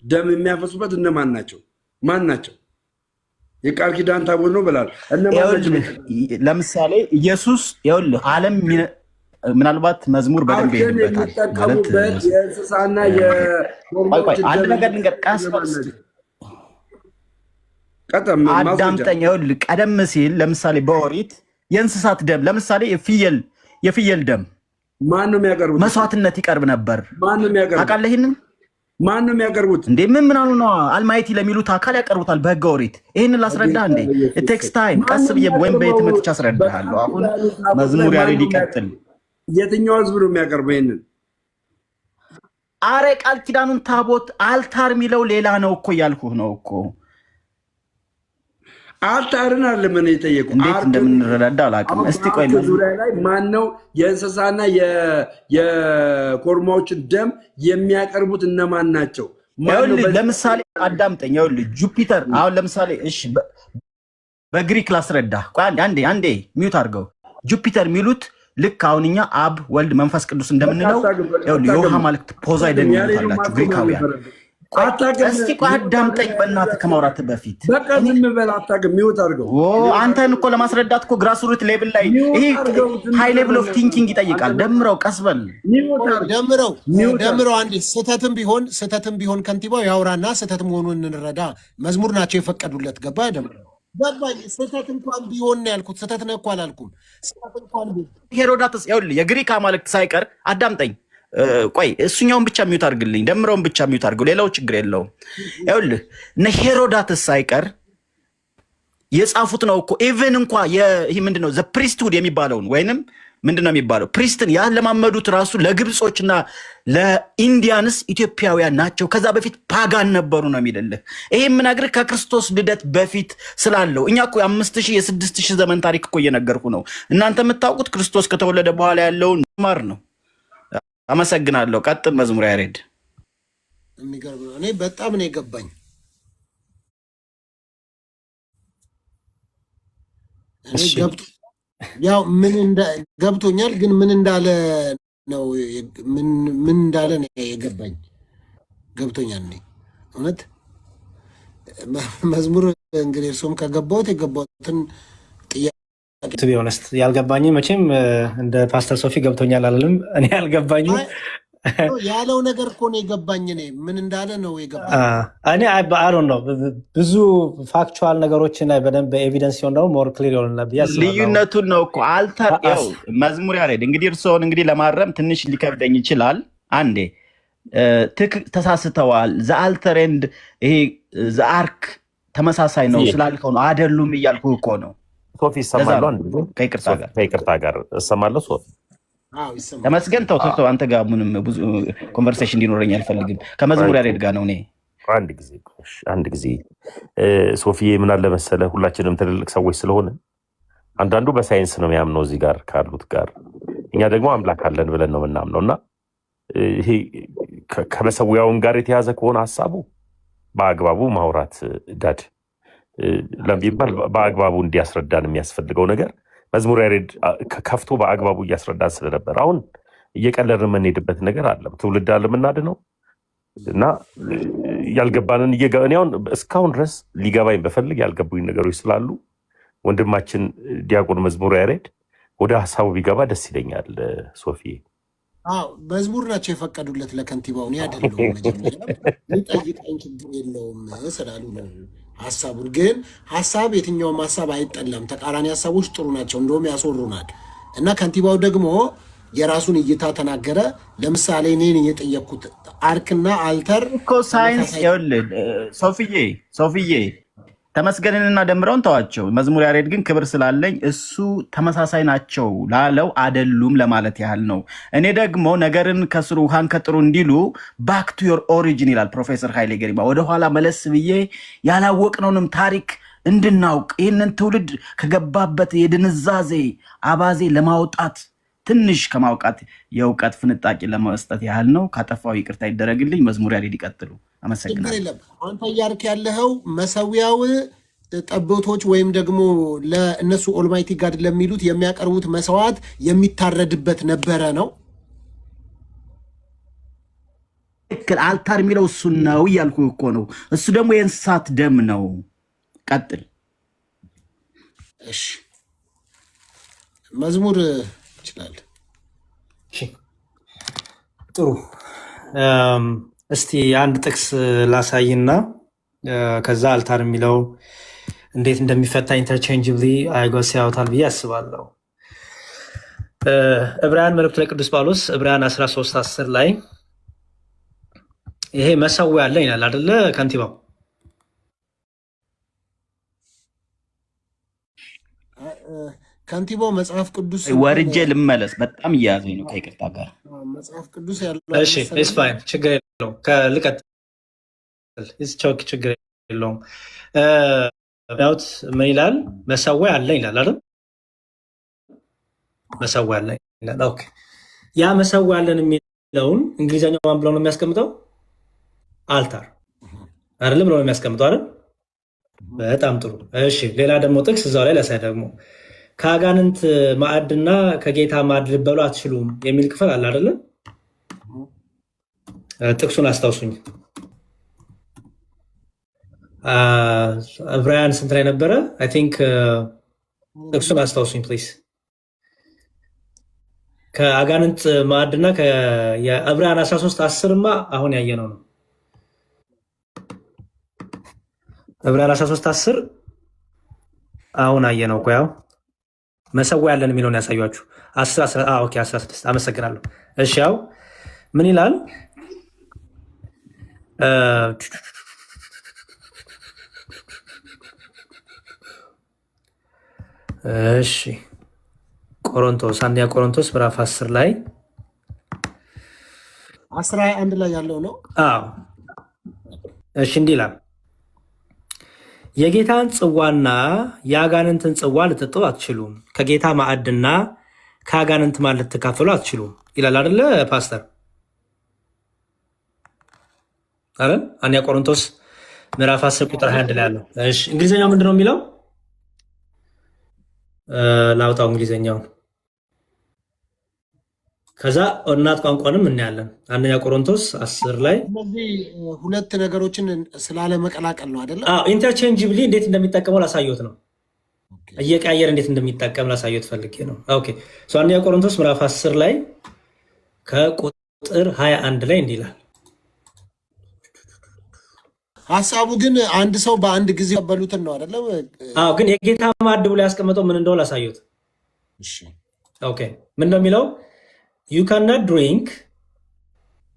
ደም የሚያፈሱበት እነማን ናቸው? ማን ናቸው? የቃል ኪዳን ታቦት ነው ብላል።
ለምሳሌ ኢየሱስ ይኸውልህ ዓለም ምናልባት መዝሙር በደንብ ይሄድበታል ማለት
የእንስሳና
አንድ ነገር ልንገር፣ ቀስ አዳምጠኝ። ይኸውልህ ቀደም ሲል ለምሳሌ በኦሪት የእንስሳት ደም ለምሳሌ የፍየል ደም
ማን ነው የሚያቀርቡት?
መስዋዕትነት ይቀርብ ነበር።
ማን ነው የሚያቀርቡት?
ታውቃለህ? ይሄንን
ማን ነው የሚያቀርቡት?
እንዴ ምናሉ ነው አልማይቲ ለሚሉት አካል ያቀርቡታል በሕገ ኦሪት። ይሄንን ላስረዳ እንዴ ቴክስ ታይም ቀስ ብዬ ወይም በየትምህርት አስረዳሃለሁ። አሁን መዝሙር ያሬድ ይቀጥል።
የትኛው ህዝብ ነው የሚያቀርበው ይሄንን?
አረ ቃል ኪዳኑን ታቦት አልታር የሚለው ሌላ ነው እኮ እያልኩህ ነው እኮ።
አልታርን አለ ምን የጠየቁ
እንዴት እንደምንረዳዳ አላውቅም። እስቲ ቆይ
ዙሪያ ላይ ማን ነው የእንስሳና የኮርማዎችን ደም የሚያቀርቡት እነማን ናቸው?
ለምሳሌ አዳምጠኝ። ይኸውልህ ጁፒተር አሁን ለምሳሌ እሺ፣ በግሪክ ላስረዳ። ቆይ አንዴ ሚዩት አድርገው። ጁፒተር የሚሉት ልክ አሁን እኛ አብ ወልድ መንፈስ ቅዱስ እንደምንለው የውሃ ማልክት ፖዛይደን ይሉታላችሁ ግሪካውያን። እስቲ ቆይ አዳምጠኝ በእናትህ ከማውራትህ በፊት።
በቃ ዝም በል አታውቅም። ሚውት አድርገው።
አንተን እኮ ለማስረዳት እኮ ግራስሩት ሌቭል ላይ ይሄ ሃይ ሌቭል ኦፍ ቲንኪንግ ይጠይቃል። ደምረው ቀስ በል
ደምረው። አንዴ ስህተትም ቢሆን ከንቲባው ያውራና ስህተት መሆኑን እንረዳ። መዝሙር ናቸው የፈቀዱለት። ገባ? ደምረው ገባኝ። ስህተት እንኳን ቢሆን ያልኩት ስህተት ነው እኮ አላልኩም። ስህተት እንኳን ቢሆን
ሄሮዳትስ ይኸውልህ የግሪክ አማልክት ሳይቀር አዳምጠኝ። ቆይ እሱኛውን ብቻ ሚዩት አድርግልኝ፣ ደምረውን ብቻ ሚዩት አድርገው፣ ሌላው ችግር የለውም። ይኸውልህ እነ ሄሮዳትስ ሳይቀር የጻፉት ነው እኮ። ኢቨን እንኳ ይህ ምንድን ነው ዘ ፕሪስትሁድ የሚባለውን ወይንም ምንድን ነው የሚባለው ፕሪስትን ያለማመዱት ራሱ ለግብጾችና ለኢንዲያንስ ኢትዮጵያውያን ናቸው። ከዛ በፊት ፓጋን ነበሩ ነው የሚልልህ። ይሄ የምነግርህ ከክርስቶስ ልደት በፊት ስላለው። እኛ እኮ 5000 የ6000 ዘመን ታሪክ እኮ እየነገርኩ ነው። እናንተ የምታውቁት ክርስቶስ ከተወለደ በኋላ ያለውን ማር ነው። አመሰግናለሁ። ቀጥል መዝሙር ያሬድ።
የሚገርም ነው። እኔ በጣም ነው የገባኝ። ያው ገብቶኛል፣ ግን ምን እንዳለ ነው የገባኝ። ገብቶኛል። እኔ እውነት መዝሙር እንግዲህ እርሱም የገባሁትን
ቱ ቢ ኦነስት ያልገባኝ መቼም እንደ ፓስተር ሶፊ ገብቶኛል አላለም። እኔ ያልገባኝ
ያለው ነገር እኮ ነው የገባኝ። እኔ ምን እንዳለ ነው የገባኝ።
እኔ አሮን ነው ብዙ ፋክቹዋል ነገሮችን በደንብ በኤቪደንስ ሲሆን ደግሞ ሞር ክሊር ይሆንና ብዬ አስባለሁ።
ልዩነቱን ነው እኮ አልተር ያው መዝሙር ያሬድ እንግዲህ እርስዎን እንግዲህ ለማረም ትንሽ ሊከብደኝ ይችላል። አንዴ ተሳስተዋል። ዘአልተር ኤንድ ይሄ ዘአርክ ተመሳሳይ ነው ስላልከው ነው አይደሉም እያልኩ እኮ ነው።
ሶፊ ይሰማሉ? ከይቅርታ ጋር እሰማለሁ። ሶፊ
ተመስገን። ተው አንተ ጋር ምንም ብዙ ኮንቨርሴሽን እንዲኖረኝ አልፈልግም። ከመዝሙር ያሬድ ጋር ነው። እኔ
አንድ ጊዜ ሶፊዬ ምን አለ መሰለህ፣ ሁላችንም ትልልቅ ሰዎች ስለሆነ አንዳንዱ በሳይንስ ነው የሚያምነው እዚህ ጋር ካሉት ጋር፣ እኛ ደግሞ አምላክ አለን ብለን ነው የምናምነው። እና ይሄ ከመሰዊያውን ጋር የተያዘ ከሆነ ሀሳቡ በአግባቡ ማውራት ዳድ ለሚባል በአግባቡ እንዲያስረዳን የሚያስፈልገው ነገር መዝሙር ያሬድ ከፍቶ በአግባቡ እያስረዳን ስለነበር አሁን እየቀለድን የምንሄድበት ነገር አለም። ትውልድ አለምናድነው እና ያልገባንን እኔ አሁን እስካሁን ድረስ ሊገባኝ በፈልግ ያልገቡኝ ነገሮች ስላሉ ወንድማችን ዲያቆን መዝሙር ያሬድ ወደ ሀሳቡ ቢገባ ደስ ይለኛል። ሶፊዬ
መዝሙር ናቸው የፈቀዱለት ለከንቲባው። እኔ አይደለሁም። መጀመሪያ ጠይቀኝ ችግር የለውም ስላሉ ነው ሀሳቡን። ግን ሀሳብ የትኛውም ሀሳብ አይጠላም። ተቃራኒ ሀሳቦች ጥሩ ናቸው፣ እንደውም ያስወሩናል። እና ከንቲባው ደግሞ የራሱን እይታ ተናገረ። ለምሳሌ እኔን የጠየቅኩት አርክና አልተር
እኮ ሳይንስ ይኸውልህ ሶፊዬ ተመስገንንና ደምረውን ተዋቸው። መዝሙር ያሬድ ግን ክብር ስላለኝ እሱ ተመሳሳይ ናቸው ላለው አደሉም ለማለት ያህል ነው። እኔ ደግሞ ነገርን ከስሩ ውሃን ከጥሩ እንዲሉ ባክ ቱ ዮር ኦሪጂን ይላል ፕሮፌሰር ኃይሌ ገሪማ። ወደኋላ መለስ ብዬ ያላወቅነውንም ታሪክ እንድናውቅ ይህንን ትውልድ ከገባበት የድንዛዜ አባዜ ለማውጣት ትንሽ ከማውቃት የእውቀት ፍንጣቂ ለመስጠት ያህል ነው። ካጠፋው ይቅርታ ይደረግልኝ። መዝሙር ያሬድ ይቀጥሉ። አመሰግናለሁ።
አንተ እያልክ ያለኸው መሰዊያው ጠቦቶች ወይም ደግሞ ለእነሱ ኦልማይቲ ጋድ ለሚሉት የሚያቀርቡት መስዋዕት የሚታረድበት ነበረ ነው።
ትክክል። አልታር የሚለው እሱን ነው እያልኩ እኮ ነው። እሱ ደግሞ የእንስሳት ደም ነው። ቀጥል።
እሺ መዝሙር ይችላል።
ጥሩ። እስቲ አንድ ጥቅስ ላሳይና ከዛ አልታር የሚለው እንዴት እንደሚፈታ ኢንተርቼንጅብሊ አይጎስ ያወታል ብዬ አስባለሁ። ዕብራውያን መልእክቱ ለቅዱስ ጳውሎስ ዕብራውያን 13:10 ላይ ይሄ መሰዊያ አለ ይላል አይደለ? ከንቲባው
ከንቲባው መጽሐፍ ቅዱስ
ወርጄ ልመለስ። በጣም እያያዘኝ ነው ከይቅርታ ጋር
መጽሐፍ ቅዱስ ያለው
ችግር የለውም። ልቀጥል። ችግር የለውም። ዳዊት ምን ይላል? መሰዊያ አለ ይላል አይደል? መሰዊያ አለ ይላል። ኦኬ፣ ያ መሰዊያ አለን የሚለውን እንግሊዝኛው ማን ብሎ ነው የሚያስቀምጠው? አልታር አይደለም ብሎ ነው የሚያስቀምጠው አይደል? በጣም ጥሩ። እሺ፣ ሌላ ደግሞ ጥቅስ እዛው ላይ ላሳይ ደግሞ ከአጋንንት ማዕድና ከጌታ ማዕድ ልትበሉ አትችሉም የሚል ክፍል አለ አይደለም? ጥቅሱን አስታውሱኝ። ዕብራውያን ስንት ላይ ነበረ? አይ ቲንክ ጥቅሱን አስታውሱኝ ፕሊዝ። ከአጋንንት ማዕድና የዕብራውያን 13:10ማ አሁን ያየነው ነው። ዕብራውያን 13:10 አሁን አየነው እኮ ያው መሰዊያ ያለን የሚለውን ያሳያችሁ 16 አመሰግናለሁ። እሺ ያው ምን ይላል? እሺ ቆሮንቶስ አንደኛ ቆሮንቶስ ምዕራፍ 10 ላይ
11 ላይ ያለው ነው።
አዎ እሺ እንዲህ ይላል የጌታን ጽዋና የአጋንንትን ጽዋ ልትጠጡ አትችሉም፣ ከጌታ ማዕድና ከአጋንንት ማዕድ ልትካፈሉ አትችሉም ይላል አይደለ ፓስተር? አረ አንደኛ ቆሮንቶስ ምዕራፍ 10 ቁጥር 21 ላይ ያለው። እሺ እንግሊዝኛው ምንድነው የሚለው? ላውጣው እንግሊዝኛውን፣ ከዛ እናት ቋንቋንም እናያለን። አንደኛ ቆሮንቶስ 10 ላይ
እነዚህ ሁለት ነገሮችን ስላለመቀላቀል ነው አይደለም?
ኢንተርቼንጅብሊ እንዴት እንደሚጠቀመው ላሳየት ነው። እየቀያየር እንዴት እንደሚጠቀም ላሳየት ፈልጌ ነው። ኦኬ አንደኛ ቆሮንቶስ ምዕራፍ 10 ላይ ከቁጥር 21 ላይ እንዲህ ይላል።
ሀሳቡ ግን አንድ ሰው በአንድ ጊዜ ያበሉትን ነው አይደለም?
ግን የጌታ ማዕድ ብሎ ያስቀመጠው ምን እንደሆነ ላሳየት። ኦኬ ምን ነው የሚለው? You cannot drink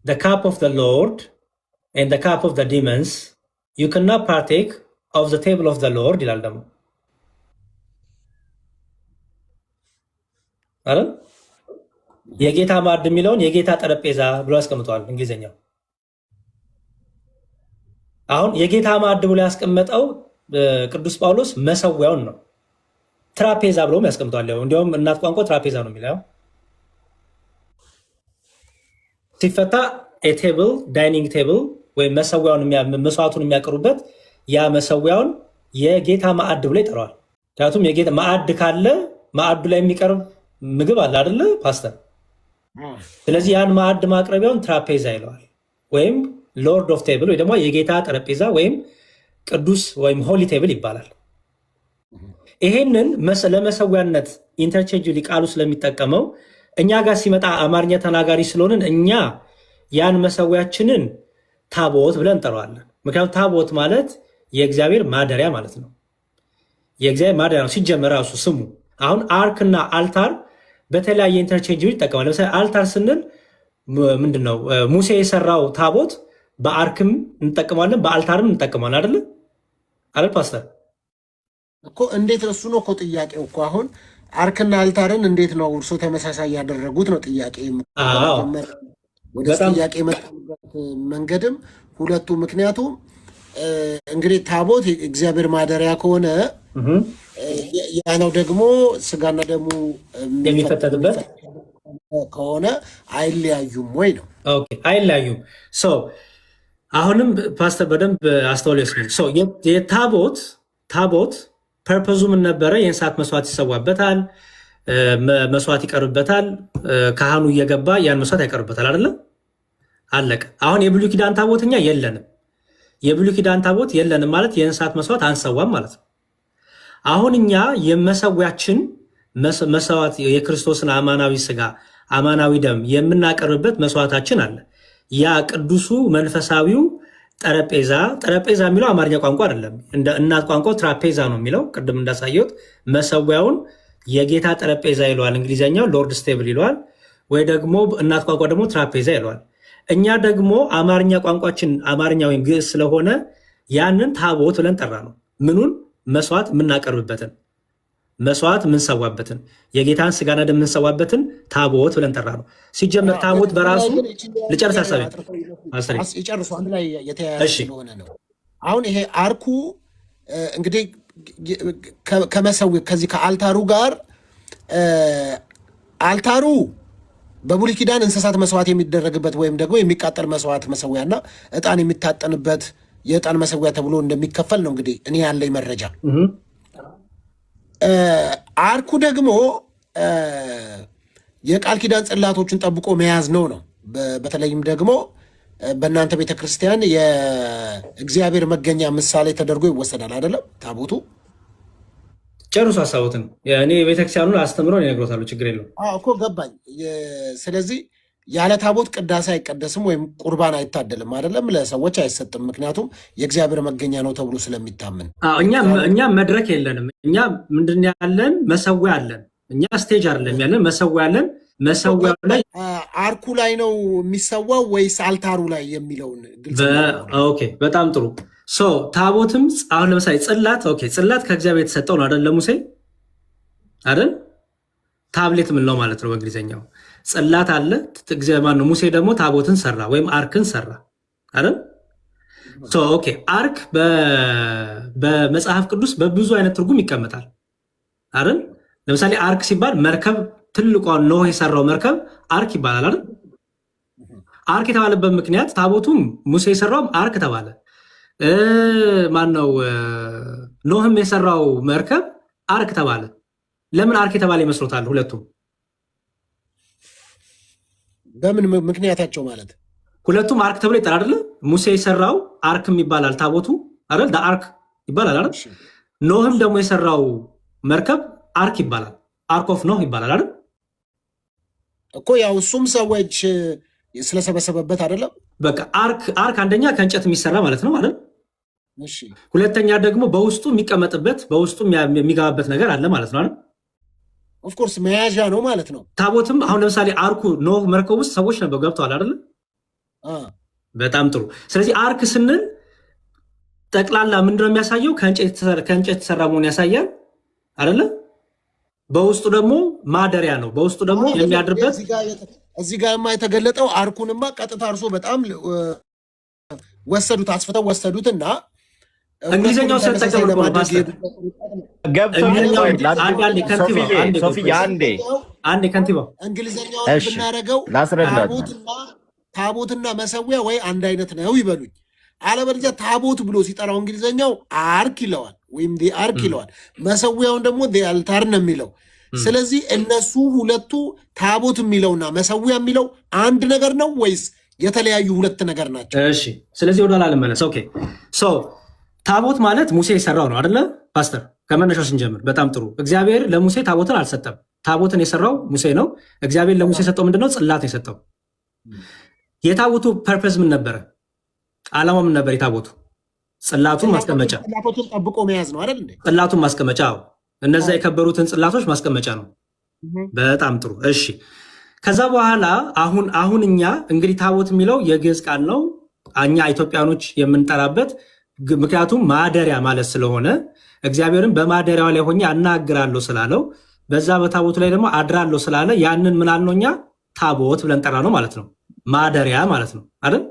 the cup of the Lord and the cup of the demons. You cannot partake of the table of the Lord ይላል ደግሞ አይደል? የጌታ ማዕድ የሚለውን የጌታ ጠረጴዛ ብሎ ያስቀምጠዋል እንግሊዝኛው። አሁን የጌታ ማዕድ ብሎ ያስቀመጠው ቅዱስ ጳውሎስ መሰዊያውን ነው። ትራፔዛ ብሎም ያስቀምጠዋል። እንዲያውም እናት ቋንቋ ትራፔዛ ነው የሚለው ሲፈታ ቴብል ዳይኒንግ ቴብል ወይም መሰዊያውን መስዋዕቱን የሚያቀርቡበት ያ መሰዊያውን የጌታ ማዕድ ብሎ ይጠራዋል። ምክንያቱም የጌታ ማዕድ ካለ ማዕዱ ላይ የሚቀርብ ምግብ አለ አይደለ ፓስተር? ስለዚህ ያን ማዕድ ማቅረቢያውን ትራፔዛ ይለዋል፣ ወይም ሎርድ ኦፍ ቴብል ወይ ደግሞ የጌታ ጠረጴዛ ወይም ቅዱስ ወይም ሆሊ ቴብል ይባላል። ይሄንን ለመሰዊያነት ኢንተርቼንጅሊ ቃሉ ስለሚጠቀመው እኛ ጋር ሲመጣ አማርኛ ተናጋሪ ስለሆንን እኛ ያን መሰዊያችንን ታቦት ብለን እንጠራዋለን። ምክንያቱም ታቦት ማለት የእግዚአብሔር ማደሪያ ማለት ነው። የእግዚአብሔር ማደሪያ ነው ሲጀመር ራሱ ስሙ። አሁን አርክና አልታር በተለያየ ኢንተርቼንጅ ይጠቀማል። ለምሳሌ አልታር ስንል ምንድነው? ሙሴ የሰራው ታቦት በአርክም እንጠቀማለን በአልታርም እንጠቀማለን አይደለ ፓስተር?
እኮ እንዴት እሱ ነው እኮ ጥያቄው እኮ አሁን አርክና አልታርን እንዴት ነው እርሶ ተመሳሳይ ያደረጉት ነው ጥያቄ። ወደ ጥያቄ መጣበት መንገድም ሁለቱ ምክንያቱም እንግዲህ ታቦት እግዚአብሔር ማደሪያ ከሆነ ያ ነው ደግሞ ስጋና ደሙ
የሚፈተትበት
ከሆነ አይለያዩም ወይ ነው?
ኦኬ አይለያዩም። ሶ አሁንም ፓስተር በደንብ አስተውሎ ይስሙ። የታቦት ፐርፐዙ ምን ነበረ? የእንስሳት መስዋዕት ይሰዋበታል፣ መስዋዕት ይቀርብበታል። ካህኑ እየገባ ያን መስዋዕት ያቀርብበታል አይደለም? አለቀ። አሁን የብሉይ ኪዳን ታቦት እኛ የለንም። የብሉይ ኪዳን ታቦት የለንም ማለት የእንስሳት መስዋዕት አንሰዋም ማለት ነው። አሁን እኛ የመሰዊያችን መስዋዕት የክርስቶስን አማናዊ ስጋ አማናዊ ደም የምናቀርብበት መስዋዕታችን አለ። ያ ቅዱሱ መንፈሳዊው ጠረጴዛ የሚለው አማርኛ ቋንቋ አይደለም። እንደ እናት ቋንቋው ትራፔዛ ነው የሚለው። ቅድም እንዳሳየሁት መሰዊያውን የጌታ ጠረጴዛ ይለዋል። እንግሊዝኛው ሎርድ ስቴብል ይለዋል፣ ወይ ደግሞ እናት ቋንቋ ደግሞ ትራፔዛ ይለዋል። እኛ ደግሞ አማርኛ ቋንቋችን አማርኛ ወይም ግዕዝ ስለሆነ ያንን ታቦት ብለን ጠራ ነው። ምኑን? መስዋዕት የምናቀርብበትን መስዋዕት የምንሰዋበትን የጌታን ስጋና ደም የምንሰዋበትን ታቦት ብለን ጠራ ነው። ሲጀመር ታቦት በራሱ ልጨርስ
ይጨርሱ አንድ ላይ የተያያዘ ስለሆነ ነው። አሁን ይሄ አርኩ እንግዲህ ከመሰዊ ከዚህ ከአልታሩ ጋር አልታሩ በብሉይ ኪዳን እንስሳት መስዋዕት የሚደረግበት ወይም ደግሞ የሚቃጠል መስዋዕት መሰዊያና ዕጣን የሚታጠንበት የዕጣን መሰዊያ ተብሎ እንደሚከፈል ነው እንግዲህ እኔ ያለኝ መረጃ። አርኩ ደግሞ የቃል ኪዳን ጽላቶችን ጠብቆ መያዝ ነው። በተለይም ደግሞ በእናንተ ቤተክርስቲያን የእግዚአብሔር መገኛ ምሳሌ ተደርጎ ይወሰዳል አይደለም? ታቦቱ
ጨርሶ ሀሳቦትን እኔ ቤተክርስቲያኑን አስተምሮ ይነግሮታሉ። ችግር የለው
እኮ ገባኝ። ስለዚህ ያለ ታቦት ቅዳሴ አይቀደስም ወይም ቁርባን አይታደልም አይደለም? ለሰዎች አይሰጥም። ምክንያቱም የእግዚአብሔር መገኛ ነው ተብሎ ስለሚታመን።
እኛ መድረክ የለንም። እኛ ምንድን ያለን? መሰዊያ አለን። እኛ ስቴጅ አይደለም ያለን፣ መሰዊያ አለን። መሰዊያው ላይ
አርኩ ላይ ነው የሚሰዋው ወይስ አልታሩ ላይ የሚለውን ግልጽ።
ኦኬ በጣም ጥሩ። ታቦትም አሁን ለምሳሌ ጽላት ከእግዚአብሔር የተሰጠው ነው አይደል? ለሙሴ አይደል? ታብሌት ምንለው ማለት ነው በእንግሊዝኛው። ጽላት አለ። ማነው? ሙሴ ደግሞ ታቦትን ሰራ ወይም አርክን ሰራ አይደል? ኦኬ አርክ በመጽሐፍ ቅዱስ በብዙ አይነት ትርጉም ይቀመጣል አይደል? ለምሳሌ አርክ ሲባል መርከብ፣ ትልቋ ኖህ የሰራው መርከብ አርክ ይባላል አይደል? አርክ የተባለበት ምክንያት ታቦቱም ሙሴ የሰራውም አርክ ተባለ። ማነው? ኖህም የሰራው መርከብ አርክ ተባለ። ለምን አርክ የተባለ ይመስሎታል? ሁለቱም
በምን ምክንያታቸው ማለት?
ሁለቱም አርክ ተብሎ ይጠራል አይደል? ሙሴ የሰራው አርክም ይባላል ታቦቱ አይደል? አርክ ይባላል አይደል? ኖህም ደግሞ የሰራው መርከብ አርክ ይባላል። አርክ ኦፍ ኖህ ይባላል አይደል?
እኮ ያው እሱም ሰዎች ስለሰበሰበበት አይደለም።
በቃ አርክ አንደኛ ከእንጨት የሚሰራ ማለት ነው አይደል? ሁለተኛ ደግሞ በውስጡ የሚቀመጥበት በውስጡ የሚገባበት ነገር አለ ማለት ነው አይደል?
ኦፍኮርስ መያዣ ነው ማለት ነው።
ታቦትም አሁን ለምሳሌ አርኩ ኖህ መርከብ ውስጥ ሰዎች ነበሩ፣ ገብተዋል አይደል? በጣም ጥሩ። ስለዚህ አርክ ስንል ጠቅላላ ምንድነው የሚያሳየው? ከእንጨት የተሰራ መሆኑን ያሳያል አይደለ? በውስጡ ደግሞ ማደሪያ ነው። በውስጡ ደግሞ የሚያድርበት
እዚህ ጋር የተገለጠው አርኩንማ ቀጥታ እርሶ በጣም ወሰዱት፣ አስፍተው ወሰዱትና
እንግሊዝኛው ስለተጠቀሙ ነው። ከንቲባው
እንግሊዝኛውን ብናደርገው ታቦትና መሰዊያ ወይ አንድ አይነት ነው ይበሉኝ። አለበለዚያ ታቦት ብሎ ሲጠራው እንግሊዝኛው አርክ ይለዋል ወይም አርክ ይለዋል። መሰዊያውን ደግሞ አልታር ነው የሚለው። ስለዚህ እነሱ ሁለቱ ታቦት የሚለውና መሰዊያ የሚለው አንድ ነገር ነው ወይስ የተለያዩ ሁለት ነገር ናቸው?
እሺ፣ ስለዚህ ወደ ኋላ ልመለስ። ኦኬ ታቦት ማለት ሙሴ የሰራው ነው አይደለ ፓስተር? ከመነሻው ስንጀምር በጣም ጥሩ። እግዚአብሔር ለሙሴ ታቦትን አልሰጠም። ታቦትን የሰራው ሙሴ ነው። እግዚአብሔር ለሙሴ የሰጠው ምንድነው? ጽላት ነው የሰጠው። የታቦቱ ፐርፐዝ ምን ነበረ? ዓላማ ምን ነበር? የታቦቱ ጽላቱን ማስቀመጫ፣
ጽላቶችን ጠብቆ መያዝ ነው አይደል?
ጽላቱን ማስቀመጫ፣ እነዛ የከበሩትን ጽላቶች ማስቀመጫ ነው። በጣም ጥሩ። እሺ፣ ከዛ በኋላ አሁን እኛ እንግዲህ ታቦት የሚለው የግዕዝ ቃል ነው። እኛ ኢትዮጵያኖች የምንጠራበት ምክንያቱም ማደሪያ ማለት ስለሆነ እግዚአብሔርን በማደሪያው ላይ ሆኜ አናግራለሁ ስላለው በዛ በታቦቱ ላይ ደግሞ አድራለሁ ስላለ ያንን ምን አልነው እኛ ታቦት ብለን ጠራ ነው ማለት ነው። ማደሪያ ማለት ነው አይደል?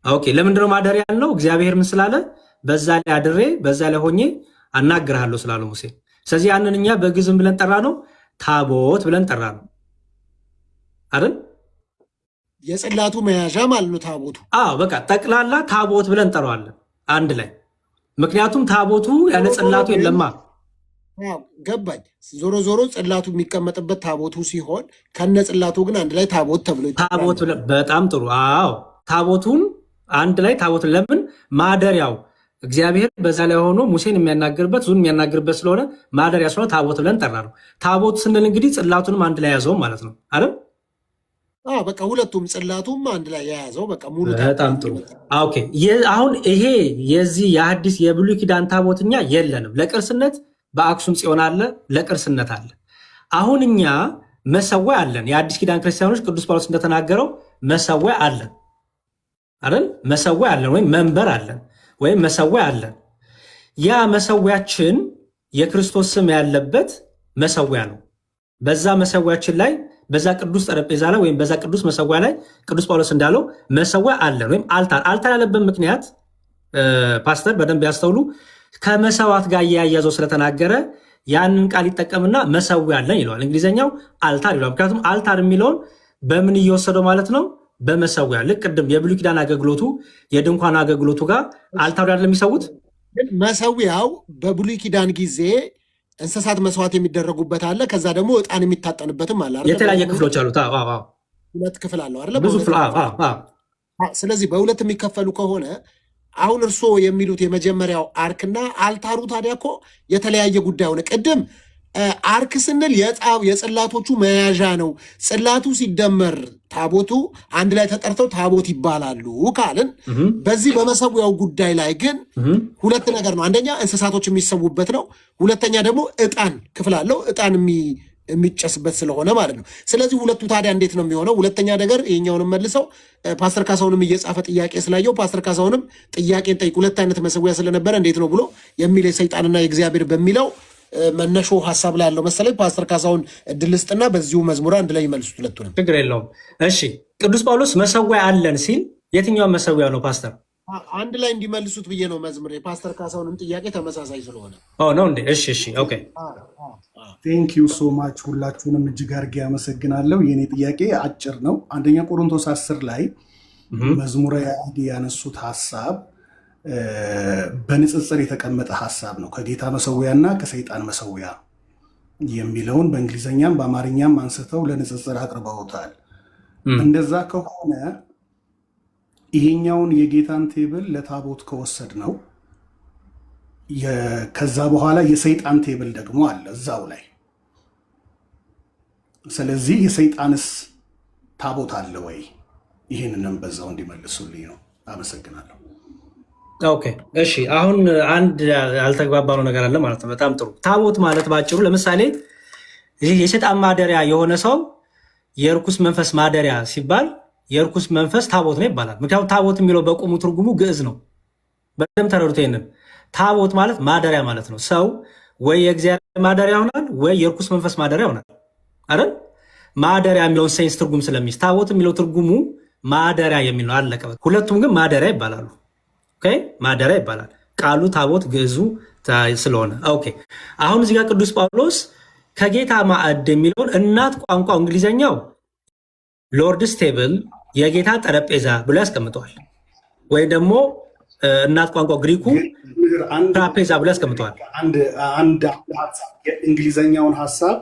ኦኬ። ለምንድነው ማደሪያ ያልነው? እግዚአብሔር ምን ስላለ በዛ ላይ አድሬ በዛ ላይ ሆኜ አናግርሃለሁ ስላለው ሙሴ። ስለዚህ ያንን እኛ በግዕዝም ብለን ጠራ ነው ታቦት ብለን ጠራ ነው አይደል?
የጽላቱ መያዣ ማለት ነው ታቦቱ።
በቃ ጠቅላላ ታቦት ብለን ጠራዋለን አንድ ላይ። ምክንያቱም ታቦቱ ያለ ጽላቱ የለማ።
ገባኝ። ዞሮ ዞሮ ጽላቱ የሚቀመጥበት ታቦቱ ሲሆን ከነ ጽላቱ ግን አንድ ላይ ታቦት ተብሎ
ታቦት። በጣም ጥሩ። ታቦቱን አንድ ላይ ታቦት። ለምን ማደሪያው እግዚአብሔር በዛ ላይ ሆኖ ሙሴን የሚያናግርበት ዙን የሚያናግርበት ስለሆነ ማደሪያ ስለሆነ ታቦት ብለን ጠራ ነው። ታቦት ስንል እንግዲህ ጽላቱንም አንድ ላይ ያዘው ማለት ነው አይደል?
በቃ ሁለቱም ጽላቱም አንድ ላይ የያዘው በቃ ሙሉ።
በጣም ጥሩ። ኦኬ። አሁን ይሄ የዚህ የሐዲስ የብሉይ ኪዳን ታቦትኛ የለንም። ለቅርስነት በአክሱም ጽዮን አለ፣ ለቅርስነት አለ። አሁን እኛ መሰዊያ አለን። የአዲስ ኪዳን ክርስቲያኖች ቅዱስ ጳውሎስ እንደተናገረው መሰዊያ አለን አይደል? መሰዊያ አለን ወይም መንበር አለን ወይም መሰዊያ አለን። ያ መሰዊያችን የክርስቶስ ስም ያለበት መሰዊያ ነው። በዛ መሰዊያችን ላይ በዛ ቅዱስ ጠረጴዛ ላይ ወይም በዛ ቅዱስ መሰዊያ ላይ ቅዱስ ጳውሎስ እንዳለው መሰዊያ አለን ወይም አልታር ያለበት ምክንያት ፓስተር በደንብ ያስተውሉ። ከመሰዋት ጋር እያያዘው ስለተናገረ ያንን ቃል ይጠቀምና መሰዊያ አለን ይለዋል። እንግሊዝኛው አልታር ይለዋል። ምክንያቱም አልታር የሚለውን በምን እየወሰደው ማለት ነው? በመሰዊያ። ልክ ቅድም የብሉይ ኪዳን አገልግሎቱ የድንኳን አገልግሎቱ ጋር አልታሩ ያለ የሚሰዉት
መሰዊያው በብሉይ ኪዳን ጊዜ እንስሳት መስዋዕት የሚደረጉበት አለ። ከዛ ደግሞ ዕጣን የሚታጠንበትም አለ።
የተለያየ ክፍሎች አሉት።
ሁለት ክፍል አለው አይደለ?
ብዙ ክፍል።
ስለዚህ በሁለት የሚከፈሉ ከሆነ አሁን እርስዎ የሚሉት የመጀመሪያው አርክና አልታሩ ታዲያ እኮ የተለያየ ጉዳይ ሆነ። ቅድም አርክ ስንል የጽላቶቹ መያዣ ነው። ጽላቱ ሲደመር ታቦቱ አንድ ላይ ተጠርተው ታቦት ይባላሉ ካልን፣ በዚህ በመሰዊያው ጉዳይ ላይ ግን ሁለት ነገር ነው። አንደኛ እንስሳቶች የሚሰዉበት ነው። ሁለተኛ ደግሞ ዕጣን ክፍል አለው። ዕጣን የሚጨስበት ስለሆነ ማለት ነው። ስለዚህ ሁለቱ ታዲያ እንዴት ነው የሚሆነው? ሁለተኛ ነገር ይሄኛውንም መልሰው ፓስተር ካሳውንም እየጻፈ ጥያቄ ስላየው ፓስተር ካሳውንም ጥያቄን ጠይቅ፣ ሁለት አይነት መሰዊያ ስለነበረ እንዴት ነው ብሎ የሚል የሰይጣንና የእግዚአብሔር በሚለው መነሾ ሀሳብ ላይ ያለው መሰለኝ። ፓስተር ካሳውን እድል ስጥና በዚሁ መዝሙር አንድ ላይ ይመልሱት ሁለቱንም።
ችግር የለውም። እሺ፣ ቅዱስ ጳውሎስ መሰዊያ አለን ሲል የትኛውን መሰዊያ ነው ፓስተር?
አንድ ላይ እንዲመልሱት ብዬ ነው መዝሙር። የፓስተር ካሳውንም ጥያቄ ተመሳሳይ ስለሆነ
ነው እንዴ? እሺ፣ ኦኬ።
ቴንክ ዩ ሶ ማች። ሁላችሁንም እጅግ አድርጌ አመሰግናለሁ። የእኔ ጥያቄ አጭር ነው። አንደኛ ቆሮንቶስ 10 ላይ መዝሙረ ያሬድ ያነሱት ሀሳብ በንጽጽር የተቀመጠ ሀሳብ ነው። ከጌታ መሰዊያና ከሰይጣን መሰዊያ የሚለውን በእንግሊዝኛም በአማርኛም አንስተው ለንጽጽር አቅርበውታል። እንደዛ ከሆነ ይሄኛውን የጌታን ቴብል ለታቦት ከወሰድ ነው ከዛ በኋላ የሰይጣን ቴብል ደግሞ አለ እዛው ላይ። ስለዚህ የሰይጣንስ ታቦት አለ ወይ? ይህንንም በዛው እንዲመልሱልኝ ነው። አመሰግናለሁ።
ኦኬ፣ እሺ። አሁን አንድ ያልተግባባነው ነገር አለ ማለት ነው። በጣም ጥሩ። ታቦት ማለት ባጭሩ ለምሳሌ ይህ የሰይጣን ማደሪያ የሆነ ሰው የርኩስ መንፈስ ማደሪያ ሲባል የርኩስ መንፈስ ታቦት ነው ይባላል። ምክንያቱም ታቦት የሚለው በቁሙ ትርጉሙ ግዕዝ ነው። በደንብ ተረዱት ይሄንን። ታቦት ማለት ማደሪያ ማለት ነው። ሰው ወይ የእግዚአብሔር ማደሪያ ይሆናል ወይ የርኩስ መንፈስ ማደሪያ ይሆናል አይደል? ማደሪያ የሚለውን ሴንስ ትርጉም ስለሚይዝ ታቦት የሚለው ትርጉሙ ማደሪያ የሚል ነው። አለቀ። ሁለቱም ግን ማደሪያ ይባላሉ። ኦኬ፣ ማደሪያ ይባላል ቃሉ ታቦት ግዕዙ ስለሆነ። ኦኬ፣ አሁን እዚህ ጋር ቅዱስ ጳውሎስ ከጌታ ማዕድ የሚለውን እናት ቋንቋ እንግሊዘኛው ሎርድስ ቴብል የጌታ ጠረጴዛ ብሎ ያስቀምጠዋል። ወይም ደግሞ እናት ቋንቋ ግሪኩ ትራፔዛ ብሎ ያስቀምጠዋል።
አንድ የእንግሊዘኛውን ሀሳብ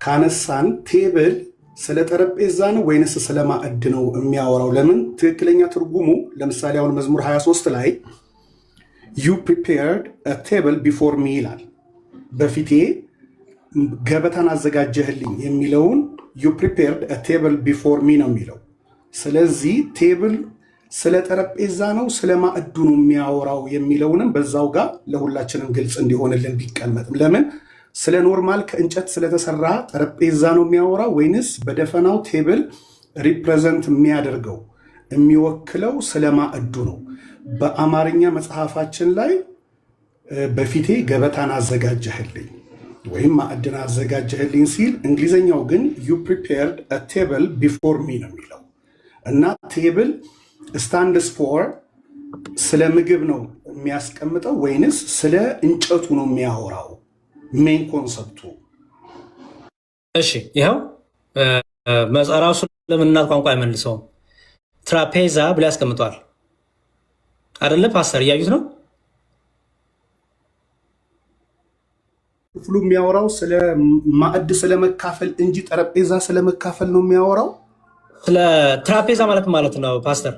ካነሳን ቴብል ስለ ጠረጴዛ ነው ወይንስ ስለ ማዕድ ነው የሚያወራው? ለምን ትክክለኛ ትርጉሙ ለምሳሌ አሁን መዝሙር 23 ላይ ዩ ፕሪፔርድ ቴብል ቢፎር ሚ ይላል። በፊቴ ገበታን አዘጋጀህልኝ የሚለውን ዩ ፕሪፔርድ ቴብል ቢፎር ሚ ነው የሚለው። ስለዚህ ቴብል ስለ ጠረጴዛ ነው ስለ ማዕዱ ነው የሚያወራው የሚለውንም በዛው ጋር ለሁላችንም ግልጽ እንዲሆንልን ቢቀመጥም፣ ለምን ስለ ኖርማል ከእንጨት ስለተሰራ ጠረጴዛ ነው የሚያወራው ወይንስ በደፈናው ቴብል ሪፕሬዘንት የሚያደርገው የሚወክለው ስለ ማዕዱ ነው። በአማርኛ መጽሐፋችን ላይ በፊቴ ገበታን አዘጋጀህልኝ ወይም ማዕድን አዘጋጀህልኝ ሲል፣ እንግሊዝኛው ግን ዩ ፕሪፔርድ አ ቴብል ቢፎር ሚ ነው የሚለው እና ቴብል ስታንድስ ፎር ስለ ምግብ ነው የሚያስቀምጠው ወይንስ ስለ እንጨቱ ነው የሚያወራው? ሜን ኮንሰፕቱ።
እሺ ይኸው ራሱ ለምናት ቋንቋ አይመልሰውም። ትራፔዛ ብሎ ያስቀምጧል አይደለ? ፓስተር እያዩት ነው።
ክፍሉ የሚያወራው ስለ ማዕድ ስለመካፈል እንጂ ጠረጴዛ ስለመካፈል ነው የሚያወራው።
ስለ ትራፔዛ ማለት ነው ፓስተር።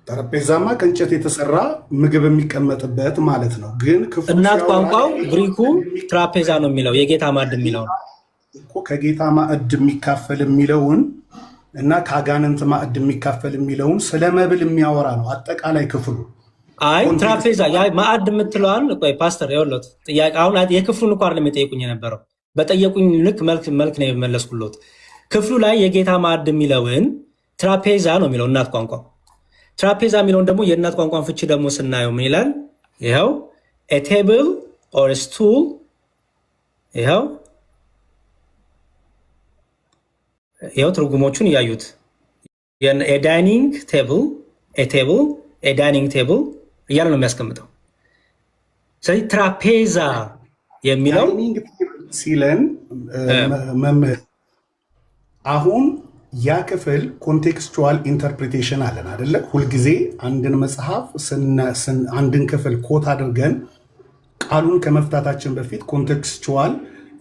ጠረጴዛማ ከእንጨት የተሰራ ምግብ የሚቀመጥበት ማለት ነው። ግን
እናት ቋንቋው ግሪኩ ትራፔዛ ነው የሚለው የጌታ ማዕድ የሚለው
እኮ ከጌታ ማዕድ የሚካፈል የሚለውን እና ከአጋንንት ማዕድ የሚካፈል የሚለውን ስለ መብል የሚያወራ ነው አጠቃላይ ክፍሉ።
አይ ትራፔዛ ማዕድ የምትለዋል። ቆይ ፓስተር ያውለት ጥያቄ አሁን የክፍሉን እንኳን አይደለም የጠየቁኝ የነበረው፣ በጠየቁኝ ልክ መልክ ነው የመለስኩሎት። ክፍሉ ላይ የጌታ ማዕድ የሚለውን ትራፔዛ ነው የሚለው እናት ቋንቋ። ትራፔዛ የሚለውን ደግሞ የእናት ቋንቋን ፍቺ ደግሞ ስናየው ምን ይላል? ይኸው ኤ ቴብል ኦር ስቱል፣ ይኸው ትርጉሞቹን እያዩት ዳይኒንግ ቴብል፣ ዳይኒንግ ቴብል እያለ ነው የሚያስቀምጠው። ስለዚህ ትራፔዛ የሚለው
ሲለን መምህር አሁን ያ ክፍል ኮንቴክስቹዋል ኢንተርፕሪቴሽን አለን አደለ? ሁልጊዜ አንድን መጽሐፍ አንድን ክፍል ኮት አድርገን ቃሉን ከመፍታታችን በፊት ኮንቴክስቹዋል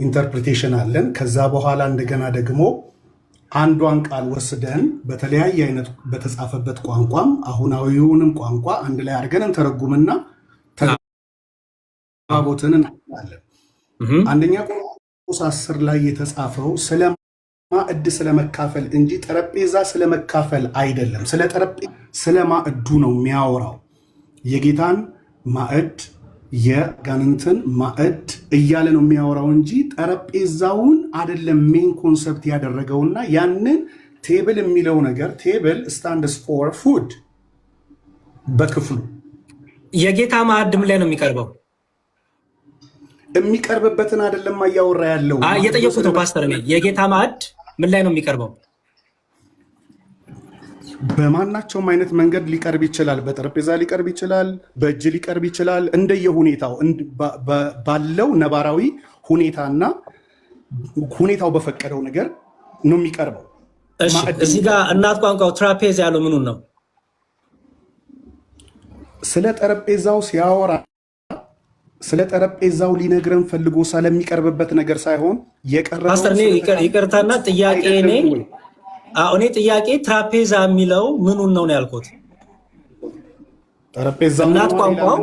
ኢንተርፕሪቴሽን አለን። ከዛ በኋላ እንደገና ደግሞ አንዷን ቃል ወስደን በተለያየ አይነት በተጻፈበት ቋንቋም አሁናዊውንም ቋንቋ አንድ ላይ አድርገን እንተረጉምና ተግባቦትን እናለን። አንደኛ ቆሮንቶስ 10 ላይ የተጻፈው ስለ ማዕድ ስለመካፈል እንጂ ጠረጴዛ ስለመካፈል አይደለም። ስለ ማዕዱ ነው የሚያወራው። የጌታን ማዕድ የጋንንትን ማዕድ እያለ ነው የሚያወራው እንጂ ጠረጴዛውን አይደለም ሜን ኮንሰፕት ያደረገውና ያንን ቴብል የሚለው ነገር ቴብል ስታንድስ ፎር ፉድ በክፍሉ
የጌታ ማዕድ ምን ላይ ነው የሚቀርበው?
የሚቀርብበትን አይደለም እያወራ ያለው።
የጠየቁት ፓስተር የጌታ ማዕድ ምን ላይ ነው የሚቀርበው?
በማናቸውም አይነት መንገድ ሊቀርብ ይችላል። በጠረጴዛ ሊቀርብ ይችላል፣ በእጅ ሊቀርብ ይችላል። እንደየሁኔታው ባለው ነባራዊ ሁኔታና ሁኔታው በፈቀደው ነገር ነው የሚቀርበው።
እዚህ ጋር እናት ቋንቋው ትራፔዝ ያለው ምኑን ነው?
ስለ ጠረጴዛው ሲያወራ ስለ ጠረጴዛው ሊነግረን ፈልጎ ስለሚቀርብበት ነገር ሳይሆን የቀረበው
ይቅርታና ጥያቄ እኔ ጥያቄ ትራፔዛ የሚለው ምኑን ነው ያልኩት?
ጠረጴዛ
እናት ቋንቋው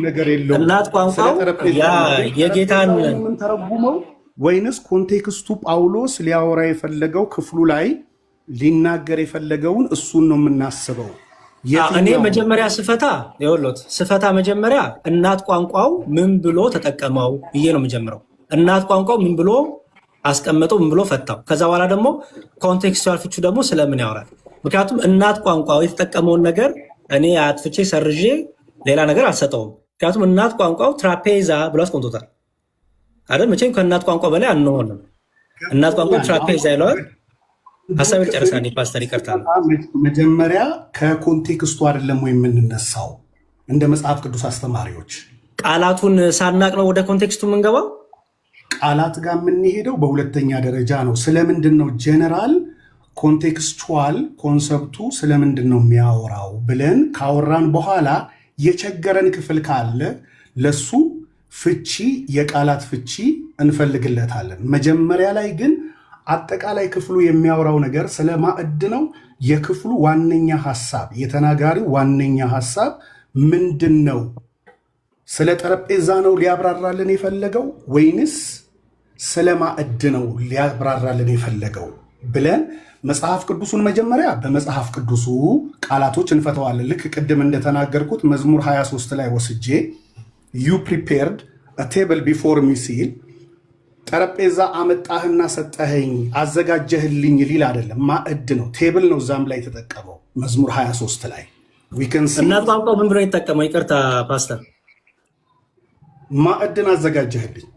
ነገር የለውም።
እናት ቋንቋው የጌታን
ተረጉመው ወይንስ ኮንቴክስቱ ጳውሎስ ሊያወራ የፈለገው ክፍሉ ላይ ሊናገር የፈለገውን እሱን ነው የምናስበው።
እኔ መጀመሪያ ስፈታ መጀመሪያ እናት ቋንቋው ምን ብሎ ተጠቀመው ብዬ ነው የምጀምረው። እናት ቋንቋው ምን ብሎ አስቀመጠው፣ ምን ብሎ ፈታው። ከዛ በኋላ ደግሞ ኮንቴክስቹዋል ፍቹ ደግሞ ስለምን ያወራል። ምክንያቱም እናት ቋንቋው የተጠቀመውን ነገር እኔ አጥፍቼ ሰርዤ ሌላ ነገር አልሰጠውም። ምክንያቱም እናት ቋንቋው ትራፔዛ ብሎ አስቀምጦታል አይደል? መቼም ከእናት ቋንቋ በላይ አንሆንም። እናት ቋንቋው ትራፔዛ ይለዋል። ሀሳብ ጨርሳ ፓስተር ይቀርታል።
መጀመሪያ ከኮንቴክስቱ አይደለም ወይ የምንነሳው? እንደ መጽሐፍ ቅዱስ አስተማሪዎች
ቃላቱን ሳናቅ ነው ወደ ኮንቴክስቱ የምንገባው።
ቃላት ጋር የምንሄደው በሁለተኛ ደረጃ ነው። ስለምንድን ነው ጀነራል ኮንቴክስቹዋል ኮንሰፕቱ ስለምንድን ነው የሚያወራው ብለን ካወራን በኋላ የቸገረን ክፍል ካለ ለሱ ፍቺ የቃላት ፍቺ እንፈልግለታለን። መጀመሪያ ላይ ግን አጠቃላይ ክፍሉ የሚያወራው ነገር ስለ ማዕድ ነው። የክፍሉ ዋነኛ ሐሳብ የተናጋሪው ዋነኛ ሐሳብ ምንድን ነው? ስለ ጠረጴዛ ነው ሊያብራራልን የፈለገው ወይንስ ስለ ማዕድ ነው ሊያብራራልን የፈለገው ብለን መጽሐፍ ቅዱሱን መጀመሪያ በመጽሐፍ ቅዱሱ ቃላቶች እንፈተዋለን። ልክ ቅድም እንደተናገርኩት መዝሙር 23 ላይ ወስጄ ዩ ፕሪፔርድ አ ቴብል ቢፎር ሚ ሲል ጠረጴዛ አመጣህና ሰጠኸኝ አዘጋጀህልኝ ሊል አይደለም። ማዕድ ነው፣ ቴብል ነው። እዛም ላይ የተጠቀመው መዝሙር 23 ላይ
እናት ቋንቋ ምን ብሎ የተጠቀመው? ይቅርታ ፓስተር፣
ማዕድን አዘጋጀህልኝ።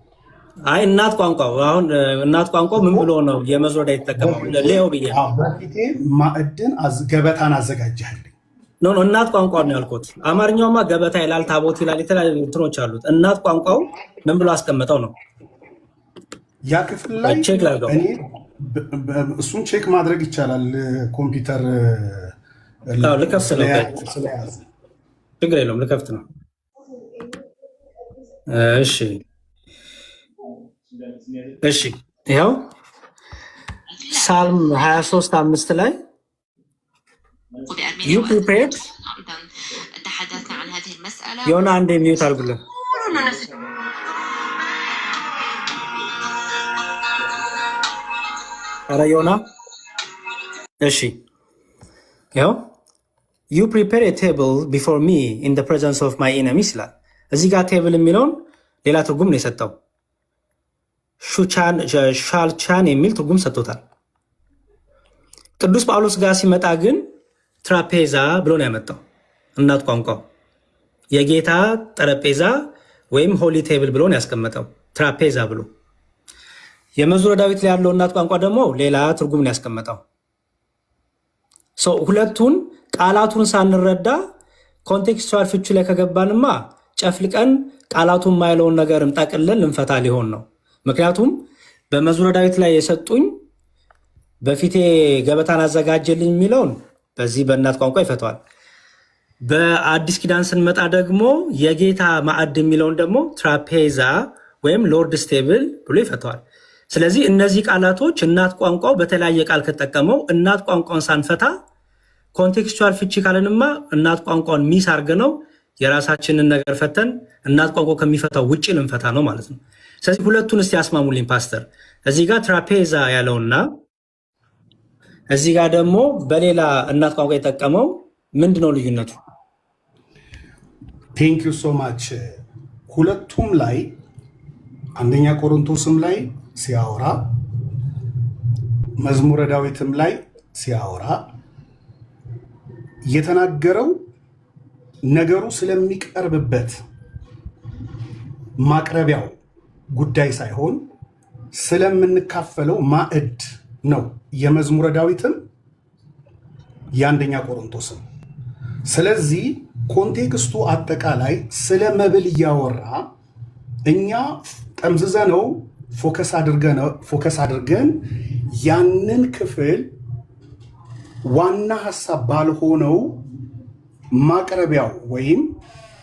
አይ እናት ቋንቋው አሁን እናት ቋንቋው ምን ብሎ ነው የመዝሙር ላይ የተጠቀመው? ሌው ብዬ
በፊቴ ማዕድን ገበታን አዘጋጀህልኝ።
ኖ እናት ቋንቋ ነው ያልኩት። አማርኛውማ ገበታ ይላል፣ ታቦት ይላል፣ የተለያዩ እንትኖች አሉት። እናት ቋንቋው ምን ብሎ አስቀምጠው ነው?
ያ ክፍል ላይ
ቼክ ላድርገው።
እሱን ቼክ ማድረግ ይቻላል። ኮምፒውተር
ልከፍት ነው። ችግር የለውም ልከፍት ነው። እሺ ይኸው ሳልም 23:5 ላይ you prepared የሆነ አንድ የሚዩት አድርጉልን። ኧረ ዮና እሺ ይኸው you prepare a table before me in the presence of my enemies ይላል። እዚህ ጋር ቴብል የሚለውን ሌላ ትርጉም ነው የሰጠው። ሻልቻን የሚል ትርጉም ሰጥቶታል። ቅዱስ ጳውሎስ ጋር ሲመጣ ግን ትራፔዛ ብሎ ነው ያመጣው። እናት ቋንቋው የጌታ ጠረጴዛ ወይም ሆሊ ቴብል ብሎ ነው ያስቀመጠው፣ ትራፔዛ ብሎ። የመዝሙረ ዳዊት ላይ ያለው እናት ቋንቋ ደግሞ ሌላ ትርጉም ነው ያስቀመጠው። ሁለቱን ቃላቱን ሳንረዳ ኮንቴክስቹዋል ፍቹ ላይ ከገባንማ ጨፍልቀን ቃላቱን ማይለውን ነገርም ጠቅልለን ልንፈታ ሊሆን ነው። ምክንያቱም በመዝሙረ ዳዊት ላይ የሰጡኝ በፊቴ ገበታን አዘጋጀልኝ የሚለውን በዚህ በእናት ቋንቋ ይፈተዋል። በአዲስ ኪዳን ስንመጣ ደግሞ የጌታ ማዕድ የሚለውን ደግሞ ትራፔዛ ወይም ሎርድስ ቴብል ብሎ ይፈተዋል። ስለዚህ እነዚህ ቃላቶች እናት ቋንቋው በተለያየ ቃል ከተጠቀመው እናት ቋንቋን ሳንፈታ ኮንቴክስቹዋል ፍቺ ካለንማ እናት ቋንቋን ሚስ አድርገነው የራሳችንን ነገር ፈተን እናት ቋንቋ ከሚፈታው ውጭ ልንፈታ ነው ማለት ነው። ስለዚህ ሁለቱን እስቲ ያስማሙልኝ ፓስተር። እዚህ ጋር ትራፔዛ ያለውና እዚህ ጋር ደግሞ በሌላ እናት ቋንቋ የጠቀመው ምንድነው ልዩነቱ?
ቴንክ ዩ ሶ ማች። ሁለቱም ላይ አንደኛ ቆሮንቶስም ላይ ሲያወራ መዝሙረ ዳዊትም ላይ ሲያወራ የተናገረው ነገሩ ስለሚቀርብበት ማቅረቢያው ጉዳይ ሳይሆን ስለምንካፈለው ማዕድ ነው። የመዝሙረ ዳዊትም የአንደኛ ቆሮንቶስም። ስለዚህ ኮንቴክስቱ አጠቃላይ ስለ መብል እያወራ እኛ ጠምዝዘ ነው ፎከስ አድርገን ያንን ክፍል ዋና ሀሳብ ባልሆነው ማቅረቢያው ወይም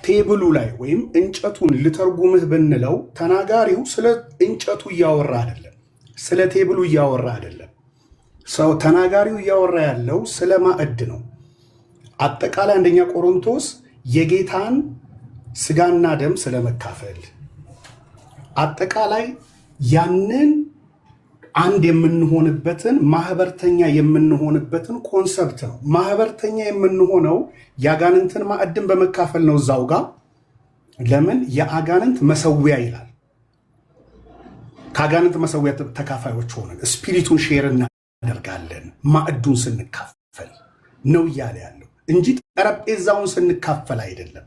ቴብሉ ላይ ወይም እንጨቱን ልተርጉምህ ብንለው ተናጋሪው ስለ እንጨቱ እያወራ አይደለም፣ ስለ ቴብሉ እያወራ አይደለም። ሰው ተናጋሪው እያወራ ያለው ስለ ማዕድ ነው። አጠቃላይ አንደኛ ቆሮንቶስ የጌታን ስጋና ደም ስለመካፈል አጠቃላይ ያንን አንድ የምንሆንበትን ማህበርተኛ የምንሆንበትን ኮንሰፕት ነው። ማህበርተኛ የምንሆነው የአጋንንትን ማዕድን በመካፈል ነው። እዛው ጋር ለምን የአጋንንት መሰዊያ ይላል? ከአጋንንት መሰዊያ ተካፋዮች ሆነን ስፒሪቱን ሼር እናደርጋለን ማዕዱን ስንካፈል ነው እያለ ያለው እንጂ ጠረጴዛውን ስንካፈል አይደለም።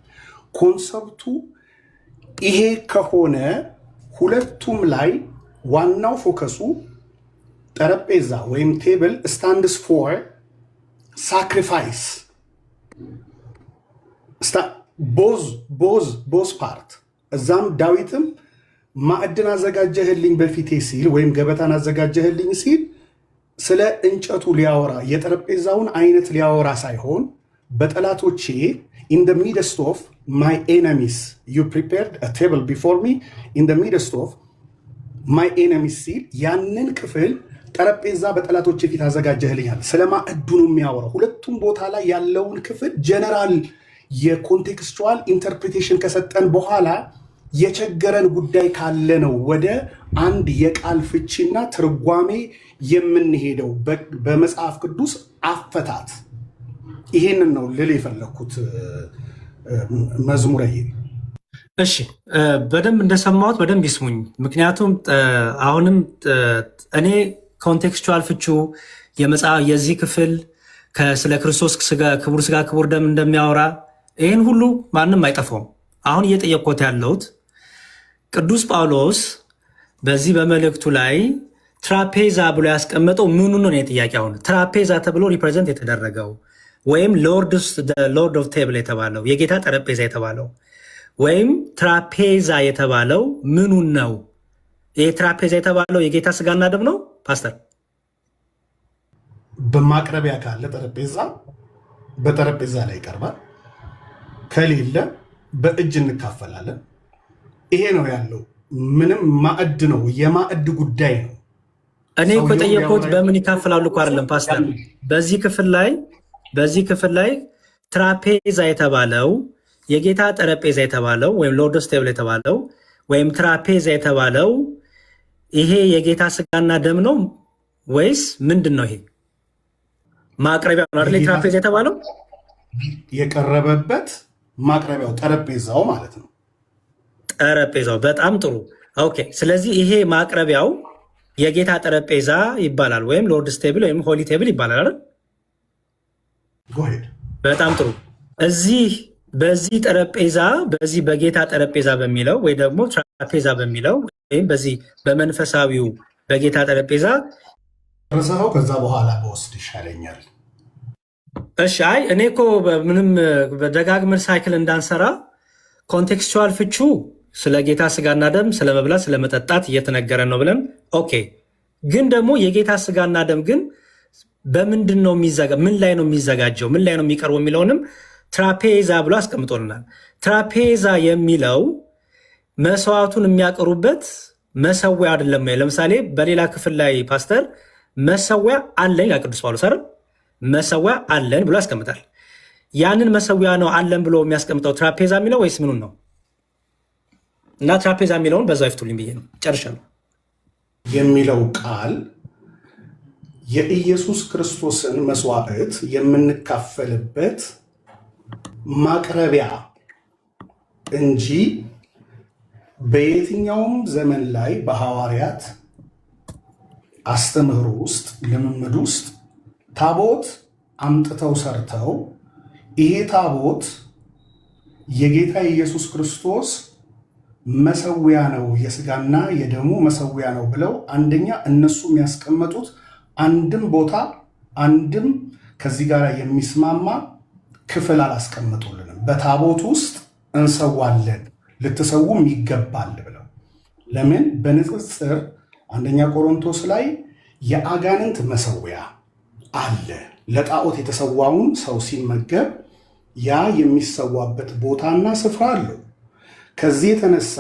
ኮንሰፕቱ ይሄ ከሆነ ሁለቱም ላይ ዋናው ፎከሱ ጠረጴዛ ወይም ቴብል ስታንድስ ፎር ሳክሪፋይስ ቦዝ ፓርት። እዛም ዳዊትም ማዕድን አዘጋጀህልኝ በፊቴ ሲል ወይም ገበታን አዘጋጀህልኝ ሲል ስለ እንጨቱ ሊያወራ የጠረጴዛውን አይነት ሊያወራ ሳይሆን በጠላቶቼ in the midst of my enemies you prepared a table before me in the midst of my enemies ሲል ያንን ክፍል ጠረጴዛ በጠላቶቼ ፊት አዘጋጀህልኛል። ስለ ማዕዱ ነው የሚያወራው። ሁለቱም ቦታ ላይ ያለውን ክፍል ጀነራል የኮንቴክስቹዋል ኢንተርፕሪቴሽን ከሰጠን በኋላ የቸገረን ጉዳይ ካለ ነው ወደ አንድ የቃል ፍቺና ትርጓሜ የምንሄደው በመጽሐፍ ቅዱስ አፈታት። ይሄንን ነው ልል የፈለኩት። መዝሙረ
እሺ በደንብ እንደሰማሁት በደንብ ይስሙኝ። ምክንያቱም አሁንም እኔ ኮንቴክስቹዋል ፍቹ የዚህ ክፍል ስለ ክርስቶስ ክቡር ስጋ ክቡር ደም እንደሚያወራ ይህን ሁሉ ማንም አይጠፋውም። አሁን እየጠየቅኩት ያለሁት ቅዱስ ጳውሎስ በዚህ በመልእክቱ ላይ ትራፔዛ ብሎ ያስቀመጠው ምኑ ነው? ጥያቄ አሁን ትራፔዛ ተብሎ ሪፕሬዘንት የተደረገው ወይም ሎርድ ኦፍ ቴብል የተባለው የጌታ ጠረጴዛ የተባለው ወይም ትራፔዛ የተባለው ምኑን ነው? ይህ ትራፔዛ የተባለው የጌታ ስጋና ደም ነው ፓስተር?
በማቅረቢያ ካለ ጠረጴዛ በጠረጴዛ ላይ ይቀርባል፣ ከሌለ በእጅ እንካፈላለን። ይሄ ነው ያለው። ምንም ማዕድ ነው፣ የማዕድ ጉዳይ ነው።
እኔ እኮ የጠየኩት በምን ይካፈላሉ እኮ አይደለም ፓስተር። በዚህ ክፍል ላይ ትራፔዛ የተባለው የጌታ ጠረጴዛ የተባለው ወይም ሎርድስ ቴብል የተባለው ወይም ትራፔዛ የተባለው ይሄ የጌታ ስጋና ደም ነው ወይስ ምንድን ነው? ይሄ ማቅረቢያው ነው አይደል? ትራፔዛ የተባለው
የቀረበበት ማቅረቢያው ጠረጴዛው ማለት ነው።
ጠረጴዛው በጣም ጥሩ ኦኬ። ስለዚህ ይሄ ማቅረቢያው የጌታ ጠረጴዛ ይባላል ወይም ሎርድስ ቴብል ወይም ሆሊ ቴብል ይባላል አይደል? በጣም ጥሩ። በዚህ ጠረጴዛ በዚህ በጌታ ጠረጴዛ በሚለው ወይ ደግሞ ትራፔዛ በሚለው ወይም በዚህ በመንፈሳዊው በጌታ ጠረጴዛ
ርሰኸው ከዛ በኋላ በወስድ ይሻለኛል።
እሺ አይ እኔ እኮ ምንም ደጋግመን ሳይክል እንዳንሰራ ኮንቴክስቹዋል ፍቹ ስለ ጌታ ስጋና ደም ስለ መብላት ስለ መጠጣት እየተነገረ ነው ብለን ኦኬ። ግን ደግሞ የጌታ ስጋና ደም ግን በምንድን ነው ምን ላይ ነው የሚዘጋጀው ምን ላይ ነው የሚቀርበው የሚለውንም ትራፔዛ ብሎ አስቀምጦልናል። ትራፔዛ የሚለው መስዋዕቱን የሚያቀሩበት መሰዊያ አይደለም። ለምሳሌ በሌላ ክፍል ላይ ፓስተር መሰዊያ አለን ይላል ቅዱስ ጳውሎስ አይደል? መሰዊያ አለን ብሎ ያስቀምጣል። ያንን መሰዊያ ነው አለን ብሎ የሚያስቀምጠው ትራፔዛ የሚለው ወይስ ምኑን ነው? እና ትራፔዛ የሚለውን በዛው ይፍቱልኝ ብዬ ነው። ጨርሻለሁ።
የሚለው ቃል የኢየሱስ ክርስቶስን መስዋዕት የምንካፈልበት ማቅረቢያ እንጂ በየትኛውም ዘመን ላይ በሐዋርያት አስተምህሮ ውስጥ ልምምድ ውስጥ ታቦት አምጥተው ሰርተው ይሄ ታቦት የጌታ ኢየሱስ ክርስቶስ መሰዊያ ነው፣ የስጋና የደሙ መሰዊያ ነው ብለው አንደኛ እነሱ የሚያስቀመጡት አንድም ቦታ አንድም ከዚህ ጋር የሚስማማ ክፍል አላስቀመጡልንም። በታቦት ውስጥ እንሰዋለን ልትሰውም ይገባል ብለው ለምን በንጽጽር አንደኛ ቆሮንቶስ ላይ የአጋንንት መሰዊያ አለ። ለጣዖት የተሰዋውን ሰው ሲመገብ ያ የሚሰዋበት ቦታና ስፍራ አለው። ከዚህ የተነሳ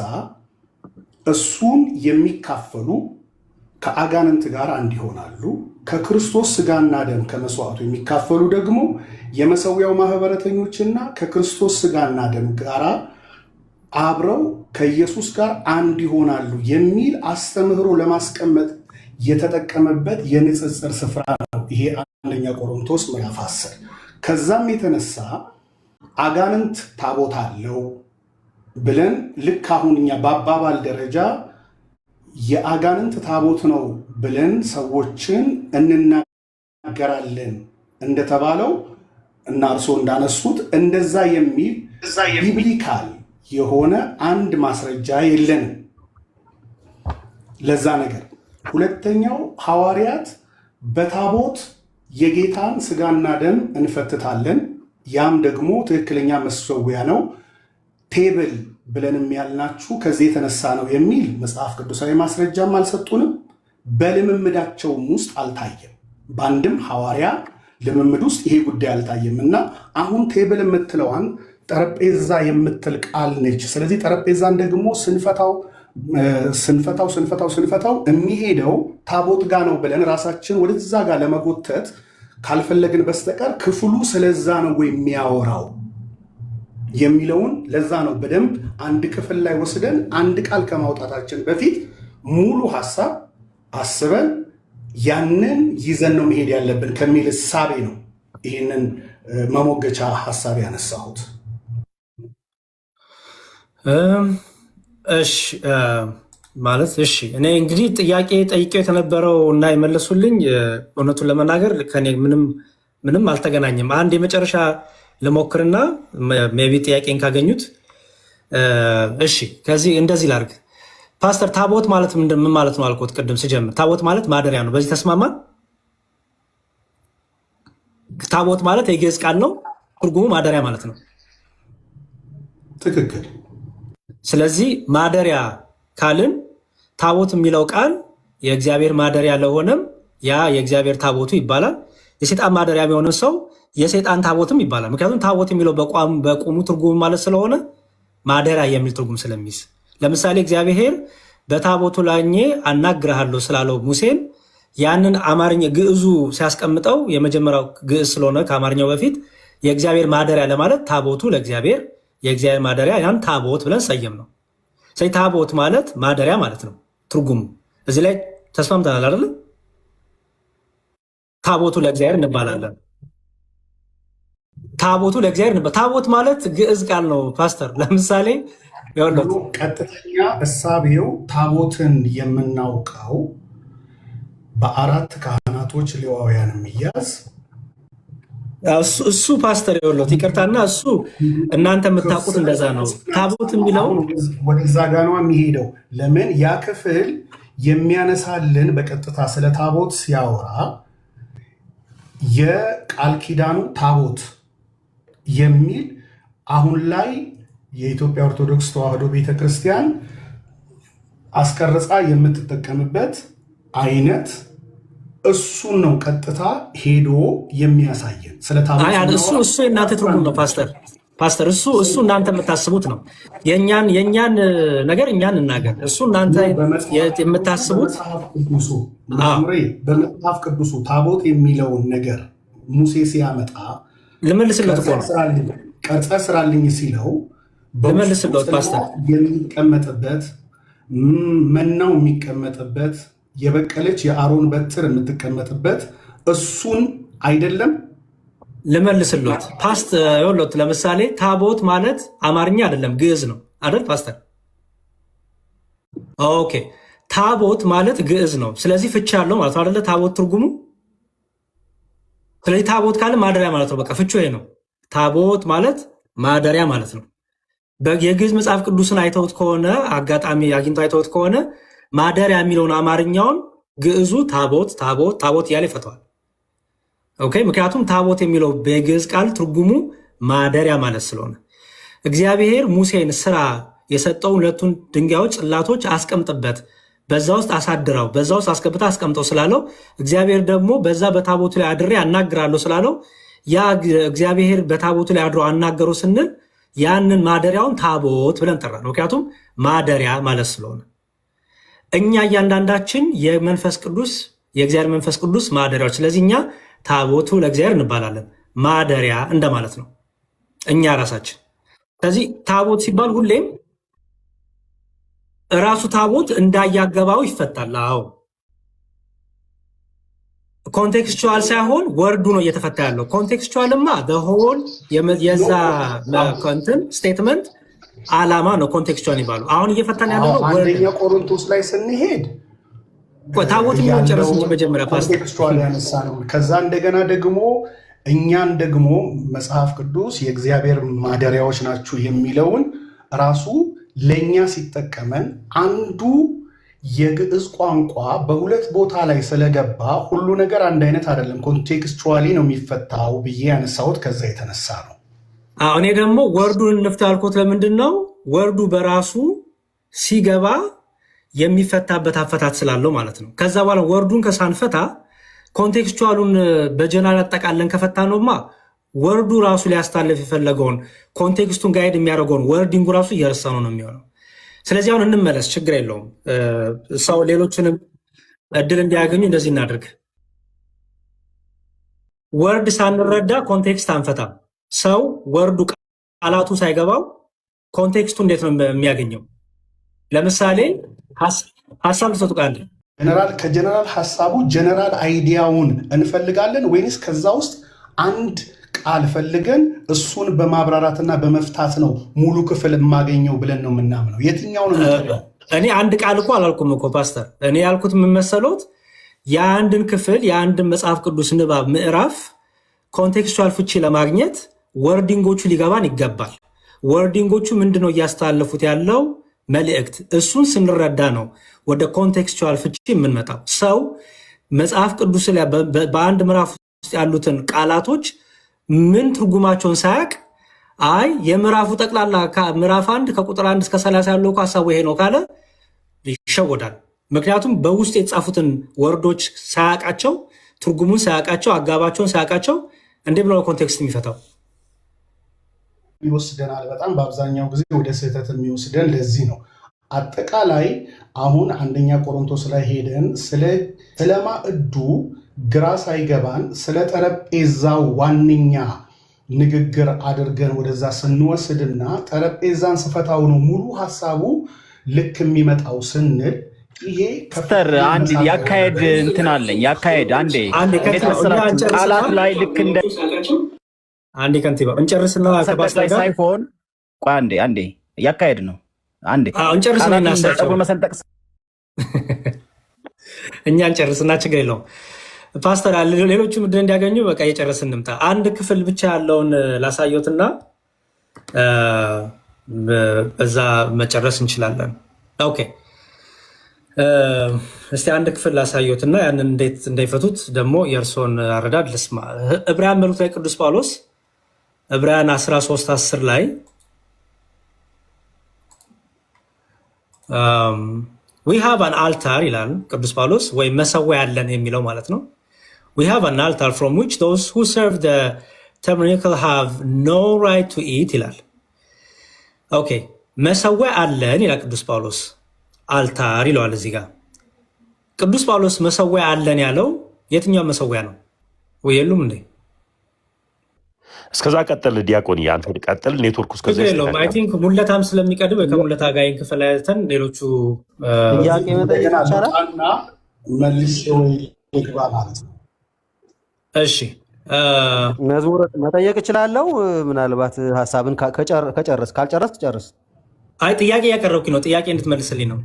እሱን የሚካፈሉ ከአጋንንት ጋር አንድ ይሆናሉ። ከክርስቶስ ስጋና ደም ከመስዋዕቱ የሚካፈሉ ደግሞ የመሰዊያው ማህበረተኞችና ከክርስቶስ ስጋና ደም ጋር አብረው ከኢየሱስ ጋር አንድ ይሆናሉ የሚል አስተምህሮ ለማስቀመጥ የተጠቀመበት የንጽጽር ስፍራ ነው ይሄ አንደኛ ቆሮንቶስ ምዕራፍ 10። ከዛም የተነሳ አጋንንት ታቦት አለው ብለን ልክ አሁን እኛ በአባባል ደረጃ የአጋንንት ታቦት ነው ብለን ሰዎችን እንናገራለን እንደተባለው እና እርስዎ እንዳነሱት እንደዛ የሚል ቢብሊካል የሆነ አንድ ማስረጃ የለንም ለዛ ነገር። ሁለተኛው ሐዋርያት በታቦት የጌታን ስጋና ደም እንፈትታለን፣ ያም ደግሞ ትክክለኛ መሰዊያ ነው ቴብል ብለንም ያልናችሁ ከዚህ የተነሳ ነው የሚል መጽሐፍ ቅዱሳዊ ማስረጃም አልሰጡንም። በልምምዳቸውም ውስጥ አልታየም። በአንድም ሐዋርያ ልምምድ ውስጥ ይሄ ጉዳይ አልታየም እና አሁን ቴብል የምትለዋን ጠረጴዛ የምትል ቃል ነች። ስለዚህ ጠረጴዛን ደግሞ ስንፈታው የሚሄደው ታቦት ጋ ነው ብለን ራሳችን ወደዛ ጋር ለመጎተት ካልፈለግን በስተቀር ክፍሉ ስለዛ ነው የሚያወራው የሚለውን ለዛ ነው በደንብ አንድ ክፍል ላይ ወስደን አንድ ቃል ከማውጣታችን በፊት ሙሉ ሐሳብ አስበን ያንን ይዘን ነው መሄድ ያለብን ከሚል እሳቤ ነው ይህንን መሞገቻ ሐሳብ ያነሳሁት።
እሺ ማለት እሺ፣ እኔ እንግዲህ ጥያቄ ጠይቄው የተነበረው እና የመለሱልኝ እውነቱን ለመናገር ከኔ ምንም አልተገናኘም። አንድ የመጨረሻ ልሞክርና ሜይ ቢ ጥያቄን ካገኙት እሺ። ከዚህ እንደዚህ ላድርግ። ፓስተር ታቦት ማለት ምን ማለት ነው አልኩት ቅድም ስጀምር። ታቦት ማለት ማደሪያ ነው። በዚህ ተስማማን? ታቦት ማለት የግዕዝ ቃል ነው። ትርጉሙ ማደሪያ ማለት ነው።
ትክክል።
ስለዚህ ማደሪያ ካልን ታቦት የሚለው ቃል የእግዚአብሔር ማደሪያ ለሆነም ያ የእግዚአብሔር ታቦቱ ይባላል። የሴጣን ማደሪያ የሆነ ሰው የሴጣን ታቦትም ይባላል። ምክንያቱም ታቦት የሚለው በቁሙ ትርጉም ማለት ስለሆነ ማደሪያ የሚል ትርጉም ስለሚይዝ፣ ለምሳሌ እግዚአብሔር በታቦቱ ላይ አናግርሃለሁ ስላለው ሙሴን ያንን አማርኛ ግዕዙ ሲያስቀምጠው የመጀመሪያው ግዕዝ ስለሆነ ከአማርኛው በፊት የእግዚአብሔር ማደሪያ ለማለት ታቦቱ ለእግዚአብሔር የእግዚአብሔር ማደሪያ ያን ታቦት ብለን ሰየም ነው። ስለዚህ ታቦት ማለት ማደሪያ ማለት ነው ትርጉሙ። እዚህ ላይ ተስማምተናል አይደል? ታቦቱ ለእግዚአብሔር እንባላለን። ታቦቱ ለእግዚአብሔር ታቦት ማለት ግዕዝ ቃል ነው ፓስተር። ለምሳሌ
ቀጥተኛ እሳቤው ታቦትን የምናውቀው በአራት ካህናቶች ሌዋውያን የሚያዝ
እሱ ፓስተር የወለት ይቅርታና፣ እሱ እናንተ የምታውቁት እንደዛ ነው። ታቦት የሚለው
ወደዛ ጋ ነው የሚሄደው። ለምን ያ ክፍል የሚያነሳልን በቀጥታ ስለ ታቦት ሲያወራ የቃል ኪዳኑ ታቦት የሚል አሁን ላይ የኢትዮጵያ ኦርቶዶክስ ተዋሕዶ ቤተክርስቲያን አስቀርጻ የምትጠቀምበት አይነት እሱን ነው ቀጥታ ሄዶ የሚያሳየን። ስለ ታቦት
እሱ የእናንተ ትርጉም ነው ፓስተር። እሱ እናንተ የምታስቡት ነው። የእኛን ነገር እኛን እናገር። እሱ እናንተ የምታስቡት
በመጽሐፍ ቅዱሱ ታቦት የሚለውን ነገር ሙሴ ሲያመጣ
ልመልስለት እኮ ነው።
ቀርጸ ስራልኝ ሲለው
ልመልስለት ፓስተር
የሚቀመጥበት መናው የሚቀመጥበት የበቀለች የአሮን በትር የምትቀመጥበት እሱን አይደለም።
ልመልስሎት ፓስተር። ለምሳሌ ታቦት ማለት አማርኛ አይደለም ግዕዝ ነው አይደል ፓስተር? ኦኬ፣ ታቦት ማለት ግዕዝ ነው። ስለዚህ ፍቻ ያለው ማለት አይደለ ታቦት ትርጉሙ። ስለዚህ ታቦት ካለ ማደሪያ ማለት ነው። በቃ ፍቹ ይሄ ነው። ታቦት ማለት ማደሪያ ማለት ነው። የግዕዝ መጽሐፍ ቅዱስን አይተውት ከሆነ አጋጣሚ አግኝተው አይተውት ከሆነ ማደሪያ የሚለውን አማርኛውን ግዕዙ ታቦት ታቦት ታቦት እያለ ይፈተዋል። ኦኬ፣ ምክንያቱም ታቦት የሚለው በግዕዝ ቃል ትርጉሙ ማደሪያ ማለት ስለሆነ እግዚአብሔር ሙሴን ስራ የሰጠውን ሁለቱን ድንጋዮች ጽላቶች አስቀምጥበት፣ በዛ ውስጥ አሳድረው፣ በዛ ውስጥ አስገብታ አስቀምጠው ስላለው እግዚአብሔር ደግሞ በዛ በታቦቱ ላይ አድሬ አናግራለሁ ስላለው ያ እግዚአብሔር በታቦቱ ላይ አድሮ አናገረው ስንል ያንን ማደሪያውን ታቦት ብለን ጠራን። ምክንያቱም ማደሪያ ማለት ስለሆነ እኛ እያንዳንዳችን የመንፈስ ቅዱስ የእግዚአብሔር መንፈስ ቅዱስ ማደሪያዎች። ስለዚህ እኛ ታቦቱ ለእግዚአብሔር እንባላለን። ማደሪያ እንደማለት ነው እኛ ራሳችን። ስለዚህ ታቦት ሲባል ሁሌም እራሱ ታቦት እንዳያገባው ይፈታል። አዎ ኮንቴክስቹዋል ሳይሆን ወርዱ ነው እየተፈታ ያለው። ኮንቴክስቹዋልማ ሆል የዛ እንትን ስቴትመንት አላማ ነው ኮንቴክስቹዋል ይባሉ። አሁን እየፈታን ያለው
አንደኛ ቆሮንቶስ ላይ ስንሄድ
ታቦት የሚሆን ጨረስ እንጂ መጀመሪያ
ኮንቴክስቹዋል ያነሳ ነው። ከዛ እንደገና ደግሞ እኛን ደግሞ መጽሐፍ ቅዱስ የእግዚአብሔር ማደሪያዎች ናችሁ የሚለውን ራሱ ለእኛ ሲጠቀመን አንዱ የግዕዝ ቋንቋ በሁለት ቦታ ላይ ስለገባ ሁሉ ነገር አንድ አይነት አይደለም፣ ኮንቴክስቹዋሊ ነው የሚፈታው ብዬ ያነሳሁት ከዛ የተነሳ ነው።
እኔ ደግሞ ወርዱን እንፍታ ያልኩት ለምንድን ነው? ወርዱ በራሱ ሲገባ የሚፈታበት አፈታት ስላለው ማለት ነው። ከዛ በኋላ ወርዱን ከሳንፈታ ኮንቴክስቹዋሉን በጀነራል አጠቃለን ከፈታ ነውማ ወርዱ ራሱ ሊያስታልፍ የፈለገውን ኮንቴክስቱን ጋይድ የሚያደርገውን ወርዲንጉ ራሱ እየረሳ ነው የሚሆነው። ስለዚህ አሁን እንመለስ፣ ችግር የለውም። ሰው ሌሎችንም እድል እንዲያገኙ እንደዚህ እናድርግ። ወርድ ሳንረዳ ኮንቴክስት አንፈታም። ሰው ወርዱ ቃላቱ ሳይገባው ኮንቴክስቱ እንዴት ነው የሚያገኘው? ለምሳሌ ሀሳብ ልሰጡ ቃል
ከጀነራል ሀሳቡ ጀነራል አይዲያውን እንፈልጋለን ወይንስ ከዛ ውስጥ አንድ ቃል ፈልገን እሱን በማብራራትና በመፍታት ነው ሙሉ ክፍል የማገኘው ብለን ነው የምናምነው። የትኛው ነው?
እኔ አንድ ቃል እኮ አላልኩም እኮ ፓስተር። እኔ ያልኩት የምመሰሎት የአንድን ክፍል የአንድን መጽሐፍ ቅዱስ ንባብ ምዕራፍ ኮንቴክስቹዋል ፍቺ ለማግኘት ወርዲንጎቹ ሊገባን ይገባል። ወርዲንጎቹ ምንድነው እያስተላለፉት ያለው መልእክት፣ እሱን ስንረዳ ነው ወደ ኮንቴክስቹዋል ፍቺ የምንመጣው። ሰው መጽሐፍ ቅዱስ ላይ በአንድ ምዕራፍ ውስጥ ያሉትን ቃላቶች ምን ትርጉማቸውን ሳያቅ አይ የምዕራፉ ጠቅላላ ምዕራፍ 1 ከቁጥር 1 እስከ 30 ያለው ሀሳቡ ይሄ ነው ካለ ይሸወዳል። ምክንያቱም በውስጥ የተጻፉትን ወርዶች ሳያቃቸው፣ ትርጉሙን ሳያቃቸው፣ አጋባቸውን ሳያቃቸው እንዴ ብሎ ኮንቴክስት የሚፈታው
ይወስደናል። በጣም በአብዛኛው ጊዜ ወደ ስህተት የሚወስደን ለዚህ ነው። አጠቃላይ አሁን አንደኛ ቆሮንቶስ ላይ ሄደን ስለ ማዕዱ ግራ ሳይገባን ስለ ጠረጴዛው ዋነኛ ንግግር አድርገን ወደዛ ስንወስድና ጠረጴዛን ስፈታው ነው ሙሉ ሀሳቡ ልክ የሚመጣው ስንል ይሄ
ከፍተር አንድ ያካሄድ እንትን አለኝ። ያካሄድ አንዴ ቃላት ላይ ልክ እንደ
አንዴ ከንቲባ እንጨርስና
ላይ ሳይሆን አንዴ ያካሄድ ነው። አንዴ
እንጨርስና እናሳቸው
መሰንጠቅ
እኛ እንጨርስና ችግር የለውም። ፓስተር ሌሎቹ ምንድን እንዲያገኙ በቃ እየጨረስን እንምጣ። አንድ ክፍል ብቻ ያለውን ላሳየትና በዛ መጨረስ እንችላለን። ኦኬ እስቲ አንድ ክፍል ላሳየትና ያንን እንዴት እንዳይፈቱት ደግሞ የእርሶን አረዳድ ልስማ። ዕብራውያን መልእክት ላይ ቅዱስ ጳውሎስ ዕብራውያን 13:10 ላይ we have an altar ይላል ቅዱስ ጳውሎስ፣ ወይም መሰዊያ ያለን የሚለው ማለት ነው። we have an altar from which those who serve the tabernacle have no right to eat ይላል። ኦኬ መሰዊያ አለን ይላል ቅዱስ ጳውሎስ፣ አልታር ይለዋል እዚህ ጋር። ቅዱስ ጳውሎስ መሰዊያ አለን ያለው የትኛው መሰዊያ ነው? ወይ የሉም እንዴ?
እስከዛ ቀጥል ዲያቆን፣ አንተ ቀጥል። ኔትወርክ እስከዛ
የለውም። አይ ቲንክ ሙለታም ስለሚቀድም ከሙለታ ጋር ክፍል አይተን ሌሎቹ
ጥያቄ መጠየቅ ይቻላል
እና መልስ ወይ ይግባ ማለት ነው።
እሺ
መዝሙር መጠየቅ እችላለሁ። ምናልባት ሀሳብን ከጨረስ ካልጨረስ ትጨርስ።
አይ ጥያቄ ያቀረብኩኝ ነው። ጥያቄ እንድትመልስልኝ ነው።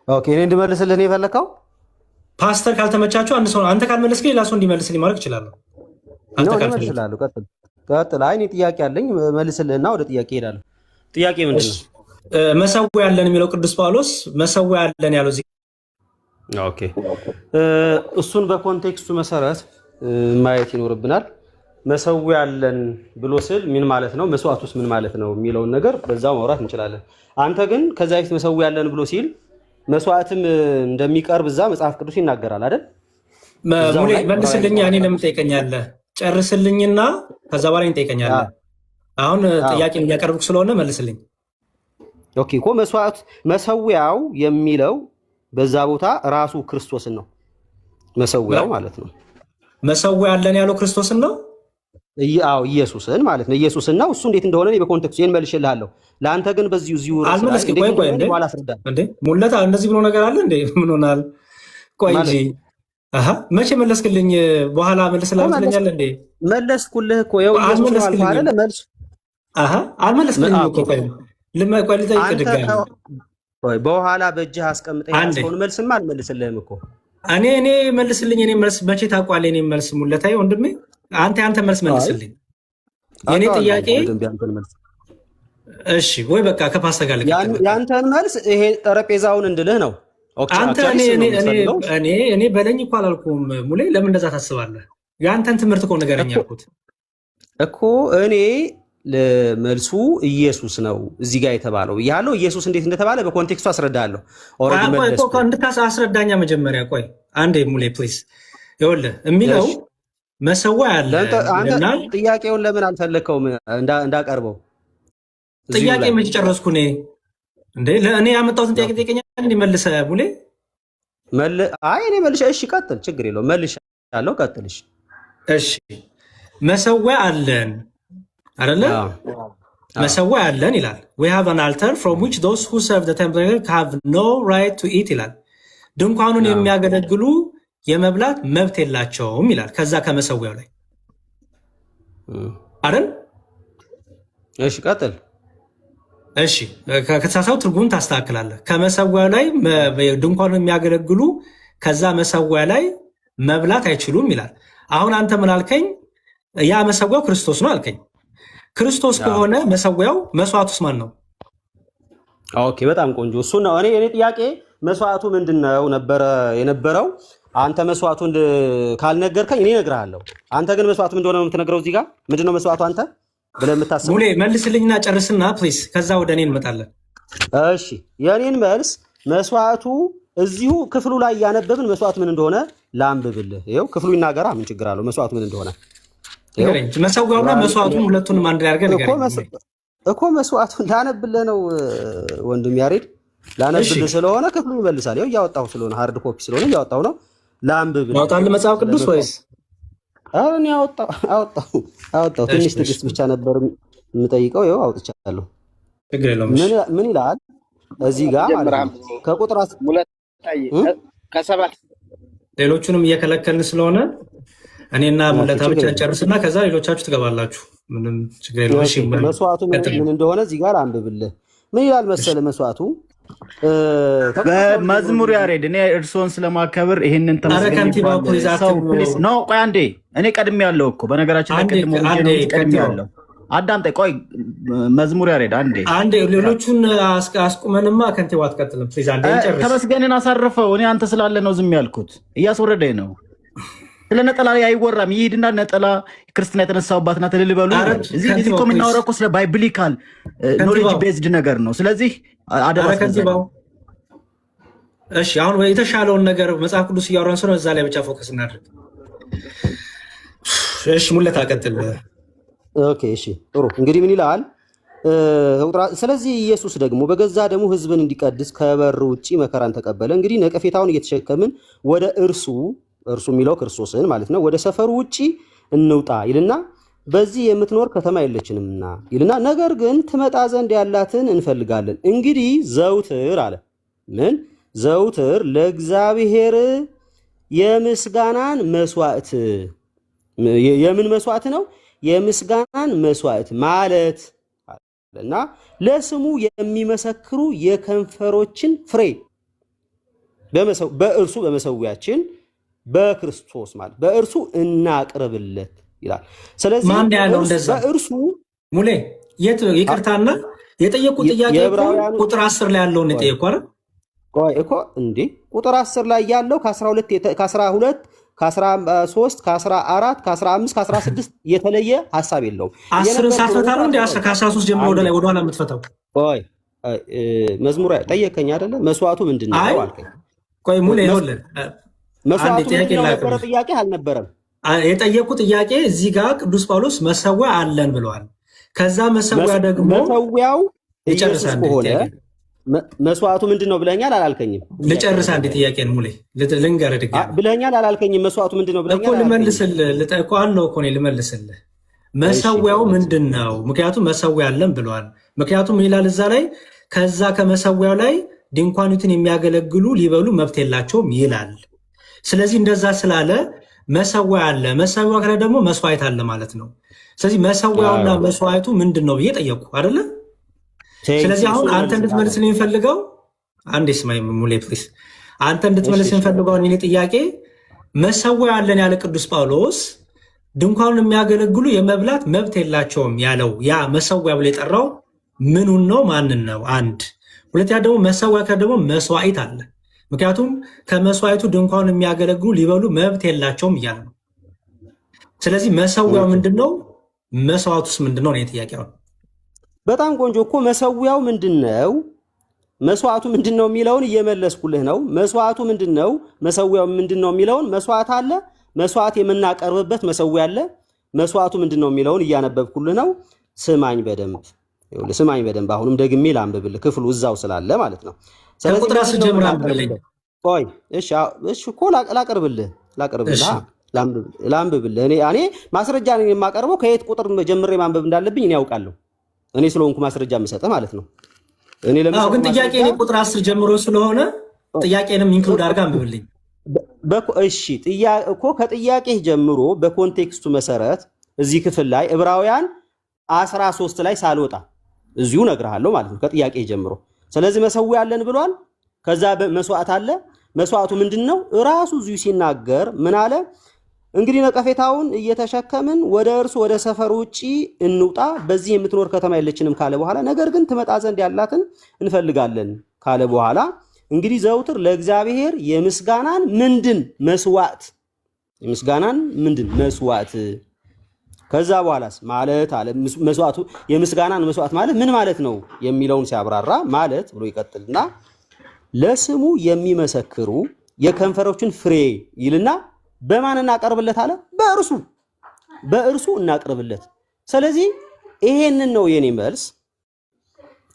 ኦኬ እኔ እንድመልስልህ ነው የፈለከው?
ፓስተር ካልተመቻቸው አንድ ሰው አንተ ካልመለስክ ሌላ ሰው እንዲመልስልኝ ማድረግ እችላለሁ።
እችላለሁ። ቀጥል። አይ እኔ ጥያቄ አለኝ መልስልህና ወደ ጥያቄ እሄዳለሁ። ጥያቄ ምንድን ነው?
መሰዊያ ያለን የሚለው ቅዱስ ጳውሎስ መሰዊያ ያለን ያለው እዚህ።
ኦኬ እሱን በኮንቴክስቱ መሰረት ማየት ይኖርብናል። መሰዊያ ያለን ብሎ ስል ምን ማለት ነው፣ መስዋዕቱስ ምን ማለት ነው የሚለውን ነገር በዛው ማውራት እንችላለን። አንተ ግን ከዛ በፊት መሰዊያ ያለን ብሎ ሲል መስዋዕትም እንደሚቀርብ እዛ መጽሐፍ ቅዱስ ይናገራል አይደል?
መልስልኛ። እኔ ለምን ትጠይቀኛለህ? ጨርስልኝና ከዛ በኋላ እንጠይቀኛለህ። አሁን ጥያቄን እያቀረብኩ ስለሆነ መልስልኝ።
ኦኬ እኮ መሰዊያው የሚለው በዛ ቦታ ራሱ ክርስቶስን ነው መሰዊያው ማለት ነው።
መሰዊያ ያለን ያለው ክርስቶስን ነው።
አዎ ኢየሱስን ማለት ነው። ኢየሱስን ነው። እሱ እንዴት እንደሆነ እኔ በኮንቴክስቱ ይሄን መልሽልሃለሁ። ለአንተ ግን በዚሁ
አልመለስክ። ቆይ እንዴ ሙለታ እንደዚህ ብሎ ነገር አለ እንዴ? ምን ሆናል? ቆይ እንጂ መቼ መለስክልኝ? በኋላ መልስልሃለሁ ትለኛለህ እንዴ?
መለስኩልህ እኮ ይኸው ኢየሱስ ማለት መልስ
አልመለስክልኝ እኮ። ቆይ ልጠይቅ ድጋሚ።
ቆይ በኋላ በእጅህ አስቀምጠህ ያስከውን መልስማ አልመልስልህም እኮ
እኔ መልስልኝ። እኔ መልስ መቼ ታውቋለህ? እኔ መልስ ሙለታዬ ወንድሜ አንተ መልስ መልስልኝ። የኔ ጥያቄ እሺ ወይ በቃ ከፓስታ ጋር
ያንተን መልስ ይሄ ጠረጴዛውን እንድልህ ነው።
አንተ እኔ በለኝ እኮ አላልኩም ሙሌ። ለምን እንደዛ ታስባለህ? የአንተን ትምህርት እኮ ንገረኝ አልኩት
እኮ። እኔ መልሱ ኢየሱስ ነው እዚህ ጋር የተባለው ያለው። ኢየሱስ እንዴት እንደተባለ በኮንቴክስቱ አስረዳለሁ።
አስረዳኛ መጀመሪያ። ቆይ አንዴ ሙሌ ፕሊዝ። ይኸውልህ የሚለው መሰዊያ አለ።
ጥያቄውን ለምን አልፈለግከውም እንዳቀርበው?
ጥያቄ መች ጨረስኩ እኔ እንዴ? ለእኔ ያመጣሁትን ጥያቄ ጠይቀኛል እንዲመልሰ ሙሌ።
አይ እኔ መልሼ እሺ ቀጥል፣ ችግር የለውም መልሼአለሁ፣ ቀጥል።
እሺ መሰዊያ አለን አይደለ? መሰዊያ አለን ይላል። we have an altar from which those who serve the temple have no right to eat ይላል። ድንኳኑን የሚያገለግሉ የመብላት መብት የላቸውም ይላል። ከዛ ከመሰዊያው ላይ አይደል?
እሺ ቀጥል።
እሺ ከተሳሳው ትርጉም ታስተካክላለህ። ከመሰዊያው ላይ ድንኳኑ የሚያገለግሉ ከዛ መሰዊያ ላይ መብላት አይችሉም ይላል። አሁን አንተ ምን አልከኝ? ያ መሰዊያው ክርስቶስ ነው አልከኝ። ክርስቶስ ከሆነ መሰዊያው መስዋዕቱስ ማን ነው?
ኦኬ በጣም ቆንጆ። እሱ ነው እኔ ጥያቄ መስዋዕቱ ምንድነው ነበረ የነበረው። አንተ መስዋዕቱን ካልነገርከኝ እኔ እነግርሃለሁ። አንተ ግን መስዋዕቱ ምን እንደሆነ ነው የምትነግረው። እዚህ ጋር ምንድነው መስዋዕቱ አንተ ብለህ የምታስበው?
ሙሌ መልስልኝና ጨርስና ፕሊዝ፣ ከዛ ወደ እኔ እንመጣለን።
እሺ የኔን መልስ መስዋዕቱ እዚሁ ክፍሉ ላይ ያነበብን መስዋዕቱ ምን እንደሆነ ላንብብልህ። ይኸው ክፍሉ ይናገራ። ምን ችግር አለው? መስዋዕቱ ምን እንደሆነ
መሰዊያውና መስዋዕቱን ሁለቱንም አንድ ላይ አድርገን
እኮ መስዋዕቱን ላነብልህ ነው ወንድም ያሬድ፣ ላነብልህ ስለሆነ ክፍሉ ይመልሳል። ይኸው እያወጣሁ ስለሆነ ሃርድ ኮፒ ስለሆነ እያወጣሁ ነው። ላንብብልህ።
ማውጣልህ መጽሐፍ ቅዱስ ወይስ?
እኔ አወጣሁ። ትንሽ ትዕግስት ብቻ ነበር የምጠይቀው። ይኸው አውጥቻለሁ።
ችግር የለውም።
ምን ይላል እዚህ ጋር ማለት ነው ከቁጥር
ከሰባት
ሌሎቹንም እየከለከልን ስለሆነ እኔና ሙለታ ብቻ ጨርስና ከዛ ሌሎቻችሁ ትገባላችሁ። ምንም ችግር የለውም።
መስዋዕቱ ምን እንደሆነ እዚህ ጋር አንብብልህ። ምን ይላል መሰለ መስዋዕቱ
በመዝሙር ያሬድ። እኔ እርስዎን ስለማከብር ይህንን ነው። ቆይ አንዴ እኔ ቀድሜ ያለው እኮ በነገራችን ላይ ቀድሜ ያለው አዳምጠኝ። ቆይ መዝሙር ያሬድ አንዴ
ሌሎቹን አስቁመንማ ከንቲባ አትቀጥልም።
ተመስገንን አሳርፈው። እኔ አንተ ስላለ ነው ዝም ያልኩት። እያስወረደኝ ነው። ስለ ነጠላ አይወራም። ይሄድና ነጠላ ክርስትና የተነሳውባት ናት እልል በሉ። እዚህ እኮ የምናወራው እኮ ስለ ባይብሊካል ኖሌጅ ቤዝድ ነገር ነው። ስለዚህ
ከንቲባው እሺ፣ አሁን የተሻለውን ነገር መጽሐፍ ቅዱስ እያወራን ስለሆነ እዛ ላይ ብቻ ፎከስ እናድርግ። እሺ ሙለት አቀጥል።
ኦኬ እሺ ጥሩ። እንግዲህ ምን ይላል? ስለዚህ ኢየሱስ ደግሞ በገዛ ደሙ ሕዝብን እንዲቀድስ ከበር ውጭ መከራን ተቀበለ። እንግዲህ ነቀፌታውን እየተሸከምን ወደ እርሱ የሚለው ክርስቶስን ማለት ነው፣ ወደ ሰፈሩ ውጭ እንውጣ ይልና በዚህ የምትኖር ከተማ የለችንምና ይልና ነገር ግን ትመጣ ዘንድ ያላትን እንፈልጋለን። እንግዲህ ዘውትር አለ ምን ዘውትር ለእግዚአብሔር የምስጋናን መስዋዕት የምን መስዋዕት ነው? የምስጋናን መስዋዕት ማለት እና ለስሙ የሚመሰክሩ የከንፈሮችን ፍሬ በእርሱ በመሰዊያችን በክርስቶስ ማለት በእርሱ እናቅርብለት ይላል። ስለዚህ
ማን ያለው እንደዛ?
በእርሱ
ሙሌ ይቅርታና የጠየቁ ጥያቄ ቁጥር 10 ላይ ያለውን የጠየቁ አይደል?
ቆይ እኮ እንዴ ቁጥር 10 ላይ ያለው ከ12 ከ13 ከ14 ከ15 ከ16 የተለየ ሐሳብ የለውም።
10 ሳትፈታ ነው እንዴ ከ13 ጀምሮ ወደ ላይ ወደ ኋላ የምትፈታው?
ቆይ መዝሙር ጠየቀኝ አይደለ? መስዋዕቱ ምንድነው አልከኝ።
ቆይ ሙሌ ይኸውልህ
መስዋዕቱ ነበረ ጥያቄ አልነበረም።
የጠየቁ ጥያቄ እዚህ ጋር ቅዱስ ጳውሎስ መሰዊያ አለን ብለዋል። ከዛ መሰዊያ ደግሞ
መሰዊያው ኢየሱስ ከሆነ መስዋዕቱ ምንድነው ብለኛል አላልከኝም?
ልጨርስ አንዴ ጥያቄን ሙሌ ልንገርህ ድጋሚ
ብለኛል አላልከኝም? መስዋዕቱ ምንድነው ብለኛል
እኮ ልመልስልህ እኮ አለው እኮ እኔ ልመልስልህ። መሰዊያው ምንድነው? ምክንያቱም መሰዊያ አለን ብለዋል። ምክንያቱም ይላል እዛ ላይ ከዛ ከመሰዊያው ላይ ድንኳኒቱን የሚያገለግሉ ሊበሉ መብት የላቸውም ይላል። ስለዚህ እንደዛ ስላለ መሰዊያ አለ፣ መሰዊያ ካለ ደግሞ መስዋዕት አለ ማለት ነው። ስለዚህ መሰዊያውና መስዋዕቱ ምንድን ነው ብዬ ጠየቁ አይደለ? ስለዚህ አሁን አንተ እንድትመልስልኝ የሚፈልገው አንዴ ስማኝ ሙሌ ፕሊስ፣ አንተ እንድትመልስ የሚፈልገው እኔ ጥያቄ መሰዊያ አለን ያለ ቅዱስ ጳውሎስ ድንኳኑን የሚያገለግሉ የመብላት መብት የላቸውም ያለው ያ መሰዊያ ብሎ የጠራው ምኑን ነው? ማንን ነው? አንድ ሁለተኛ ደግሞ መሰዊያ ካለ ደግሞ መስዋዕት አለ። ምክንያቱም ከመስዋዕቱ ድንኳኑን የሚያገለግሉ ሊበሉ መብት የላቸውም እያለ ነው። ስለዚህ መሰዊያው ምንድነው? መስዋዕቱስ ምንድነው ነው ጥያቄው።
በጣም ቆንጆ እኮ መሰዊያው ምንድነው? መስዋዕቱ ምንድነው የሚለውን እየመለስኩልህ ነው። መስዋዕቱ ምንድነው? መሰዊያው ምንድነው የሚለውን መስዋዕት አለ፣ መስዋዕት የምናቀርብበት መሰዊያ አለ። መስዋዕቱ ምንድነው የሚለውን እያነበብኩልህ ነው። ስማኝ በደንብ ስማኝ በደንብ። አሁንም ደግሜ ላንብብልህ ክፍሉ እዛው ስላለ ማለት ነው።
ከቁጥር 10 ጀምሮ አንብብልኝ።
ቆይ እሺ እኮ ላቀርብልህ ላንብብልህ። እኔ ማስረጃ ነኝ የማቀርበው። ከየት ቁጥር ጀምሬ ማንበብ እንዳለብኝ እኔ ያውቃለሁ። እኔ ስለሆንኩ ማስረጃ የምሰጥህ ማለት ነው። እኔ ለምሳሌ
ግን ጥያቄ እኔ ቁጥር 10 ጀምሮ ስለሆነ ጥያቄንም ኢንክሉድ አድርጋ አንብብልኝ።
እሺ እኮ ከጥያቄህ ጀምሮ በኮንቴክስቱ መሰረት እዚህ ክፍል ላይ ዕብራውያን 13 ላይ ሳልወጣ እዚሁ እነግርሃለሁ ማለት ነው ከጥያቄ ጀምሮ። ስለዚህ መሰዊያ አለን ብሏል። ከዛ መስዋዕት አለ። መስዋዕቱ ምንድነው? ራሱ እዚሁ ሲናገር ምን አለ? እንግዲህ ነቀፌታውን እየተሸከምን ወደ እርሱ ወደ ሰፈር ውጪ እንውጣ፣ በዚህ የምትኖር ከተማ የለችንም ካለ በኋላ ነገር ግን ትመጣ ዘንድ ያላትን እንፈልጋለን ካለ በኋላ እንግዲህ ዘውትር ለእግዚአብሔር የምስጋናን ምንድን መስዋዕት የምስጋናን ምንድን መስዋዕት ከዛ በኋላስ ማለት አለ መስዋዕቱ የምስጋናን መስዋዕት ማለት ምን ማለት ነው የሚለውን ሲያብራራ ማለት ብሎ ይቀጥልና ለስሙ የሚመሰክሩ የከንፈሮችን ፍሬ ይልና በማን እናቀርብለት አለ? በእርሱ እናቀርብለት። ስለዚህ ይሄንን ነው የኔ መልስ።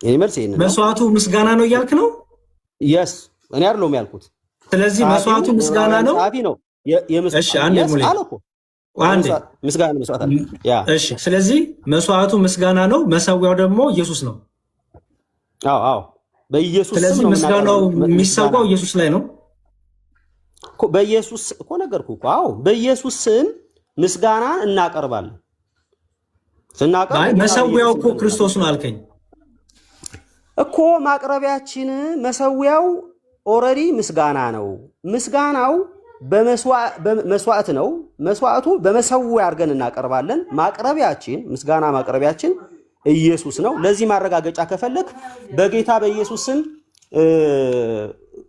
ይሄንን
መስዋዕቱ ምስጋና ነው እያልክ ነው?
የስ እኔ አይደለሁም ያልኩት።
ስለዚህ መስዋዕቱ ምስጋና ነው።
እሺ አንዴ ሙሌ ምስጋና መስዋዕት አለ። ያ
እሺ። ስለዚህ መስዋዕቱ ምስጋና ነው፣ መሰዊያው ደግሞ ኢየሱስ ነው።
አዎ በኢየሱስ።
ስለዚህ ምስጋናው የሚሰዋው ኢየሱስ ላይ ነው።
በኢየሱስ እኮ ነገርኩህ እኮ። አዎ በኢየሱስ ስም ምስጋና እናቀርባለን።
መሰዊያው እኮ ክርስቶስ ነው አልከኝ
እኮ። ማቅረቢያችን መሰዊያው ኦልሬዲ ምስጋና ነው። ምስጋናው በመስዋዕት ነው። መስዋዕቱ በመሰዊያ አድርገን እናቀርባለን። ማቅረቢያችን ምስጋና ማቅረቢያችን ኢየሱስ ነው። ለዚህ ማረጋገጫ ከፈለክ በጌታ በኢየሱስ ስም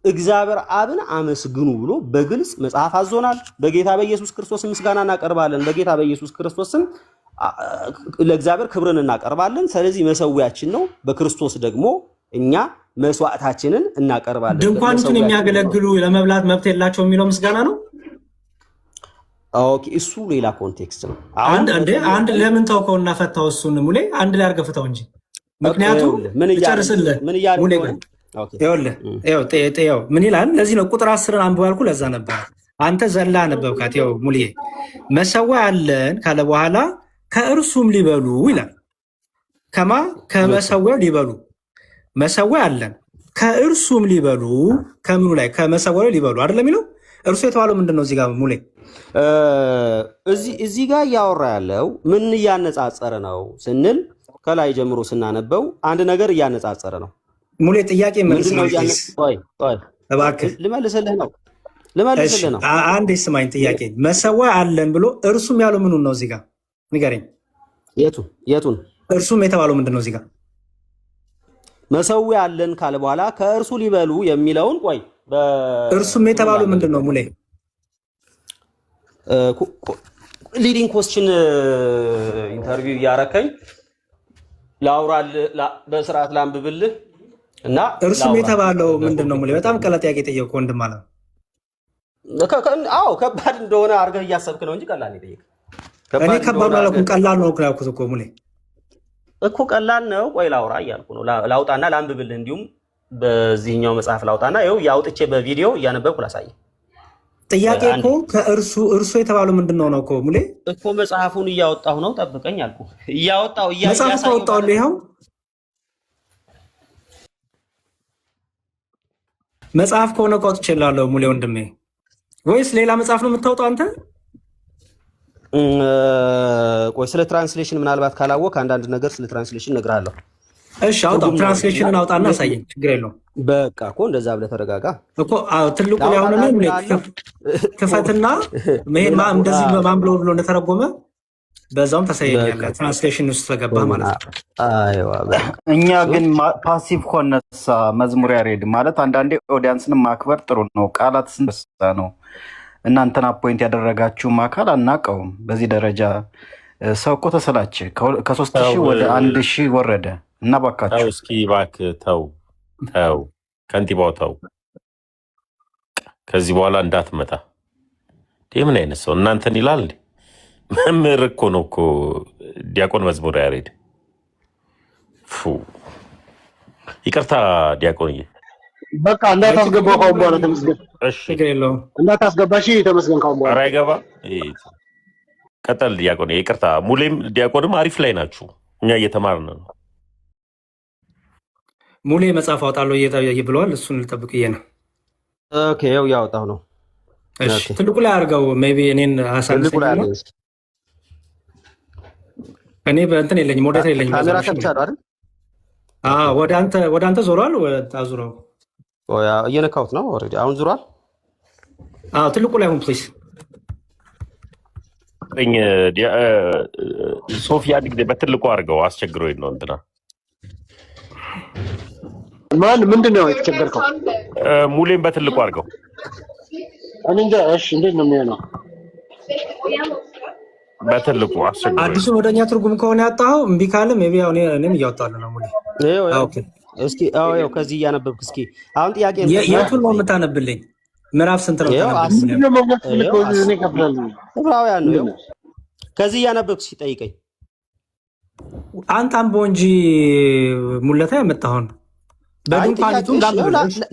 እግዚአብሔር አብን አመስግኑ ብሎ በግልጽ መጽሐፍ አዞናል። በጌታ በኢየሱስ ክርስቶስ ምስጋና እናቀርባለን። በጌታ በኢየሱስ ክርስቶስ ስም ለእግዚአብሔር ክብርን እናቀርባለን። ስለዚህ መሰዊያችን ነው። በክርስቶስ ደግሞ እኛ መስዋዕታችንን እናቀርባለን።
ድንኳኑን የሚያገለግሉ ለመብላት መብት የላቸው የሚለው ምስጋና ነው።
ኦኬ፣ እሱ ሌላ ኮንቴክስት ነው።
አንድ ለምን ተውከውና ፈታው? እሱን ሙሌ አንድ ላይ አድርገህ ፍታው እንጂ ምክንያቱም ጨርስልህ ሙሌ ምን ይላል? ለዚህ ነው ቁጥር 10 አንብብ ያልኩህ። ለዛ ነበር አንተ ዘላ ነበብካት። ይኸው ሙልዬ መሰዊያ አለን ካለ በኋላ ከእርሱም ሊበሉ ይላል። ከመሰዊያው ሊበሉ መሰዊያ አለን ከእርሱም ሊበሉ። ከምኑ ላይ? ከመሰዊያው ሊበሉ አይደለም የሚለው። እርሱ የተባለው ምንድን ነው? እዚህ ጋር ሙሌ
እዚህ ጋር እያወራ ያለው ምን እያነጻጸረ ነው ስንል ከላይ ጀምሮ ስናነበው አንድ ነገር እያነጻጸረ ነው።
ሙሌ ጥያቄ
ልመልስልህ ነው።
አንዴ ስማኝ። ጥያቄ መሰዊያ አለን ብሎ እርሱም ያለው ምኑን ነው? እዚህ ጋር ንገረኝ።
የቱን?
እርሱም የተባለው ምንድን ነው? እዚህ ጋር
መሰዊያ አለን ካለ በኋላ ከእርሱ ሊበሉ የሚለውን ቆይ፣
እርሱም የተባለው ምንድን ነው? ሙሌ
ሊዲንግ ኮስችን ኢንተርቪው እያረከኝ ላውራል፣ በስርዓት ላንብብልህ እና
እርሱም የተባለው ምንድን ነው? ሙሌ በጣም ቀላል ጥያቄ ጠየቅኩህ ወንድም አለ።
አዎ ከባድ እንደሆነ አድርገህ እያሰብክ ነው እንጂ ቀላል ነው።
እኔ ከባድ አላልኩም፣ ቀላል ነው ያልኩት እኮ ሙሌ
እኮ ቀላል ነው። ቆይ ላውራ እያልኩ ነው። ላውጣና ላንብብልህ፣ እንዲሁም በዚህኛው መጽሐፍ ላውጣና ይኸው ያውጥቼ በቪዲዮ እያነበብኩ ላሳየህ።
ጥያቄ እኮ እርሱ የተባለው ምንድን ነው እኮ ሙሌ
እኮ መጽሐፉን እያወጣሁ ነው። ጠብቀኝ አልኩህ። እያወጣሁ
መጽሐፍ ካወጣሁልህ ይኸው መጽሐፍ ከሆነ እኮ አውጥቼልሃለሁ ሙሌ ወንድሜ። ወይስ ሌላ መጽሐፍ ነው የምታወጣው አንተ?
ቆይ ስለ ትራንስሌሽን ምናልባት ካላወቅ አንዳንድ ነገር ስለ ትራንስሌሽን እነግርሃለሁ።
እሺ አውጣው፣ ትራንስሌሽንን አውጣና አሳየኝ። ችግር የለውም።
በቃ እኮ እንደዛ ብለህ ተረጋጋ
እኮ። ትልቁ ላይ ሆነ ክፈትና መሄድ እንደዚህ ማን ብሎ እንደተረጎመ በዛውም ታሳየኛለህ። ትራንስሌሽን ውስጥ ተገባ ማለት ነው።
እኛ ግን ፓሲቭ ሆነሳ መዝሙር ያሬድ ማለት አንዳንዴ ኦዲያንስን ማክበር ጥሩ ነው። ቃላት ስንበሳ ነው። እናንተን አፖይንት ያደረጋችሁም አካል አናውቀውም። በዚህ ደረጃ ሰው እኮ ተሰላቸ። ከ3000 ወደ 1000 ወረደ እና ባካችሁ
እስኪ እባክህ ተው፣ ከንቲባው ተው። ከዚህ በኋላ እንዳትመጣ። ምን አይነት ሰው እናንተን ይላል? መምህር እኮ ነው እኮ ዲያቆን መዝሙር ያሬድ። ይቅርታ ዲያቆንዬ፣
በቃ እንዳታስገባው ካሁን በኋላ ተመስገን። እንዳታስገባ እሺ፣ ተመስገን ካሁን በኋላ
አይገባ። ቀጠል ዲያቆን። ይቅርታ ሙሌም ዲያቆንም አሪፍ ላይ ናችሁ። እኛ እየተማርን ነው።
ሙሌ መጽሐፍ አውጣለሁ ብለዋል። እሱን ልጠብቅዬ ነው።
ኦኬ ያው ያወጣው ነው።
እሺ ትልቁ ላይ አድርገው። ሜይ ቢ እኔን እኔ በእንትን የለኝም ሞዴሬተር የለኝም።
ካሜራ ከፍቻለሁ አይደል?
ወደ አንተ ዞሯል። አዙረው
እየነካሁት ነው። ኦልሬዲ አሁን ዙሯል።
ትልቁ ላይ ሁን ፕሊዝ።
ሶፊ አንድ ጊዜ በትልቁ አድርገው አስቸግሮኝ ነው እንትና
ማን ምንድን ነው የተቸገርከው?
ሙሌን በትልቁ አድርገው።
እኔ እንጃ። እሺ እንዴት ነው የሚሆነው?
በትልቁ አስቸግሮኝ።
አዲሱን ወደኛ ትርጉም ከሆነ ያጣኸው እምቢ ካለ ሜቢ አሁን እኔም እያወጣለሁ ነው ሙሌ።
እስኪ ከዚህ እያነበብክ እስኪ አሁን ጥያቄ
የቱን ነው የምታነብልኝ? ምዕራፍ ስንት ነው?
ዕብራውያን ነው። ከዚህ እያነበብክ ሲጠይቀኝ
አንተ አንቦ እንጂ ሙለታ ያመጣኸውን በድንኳኒቱም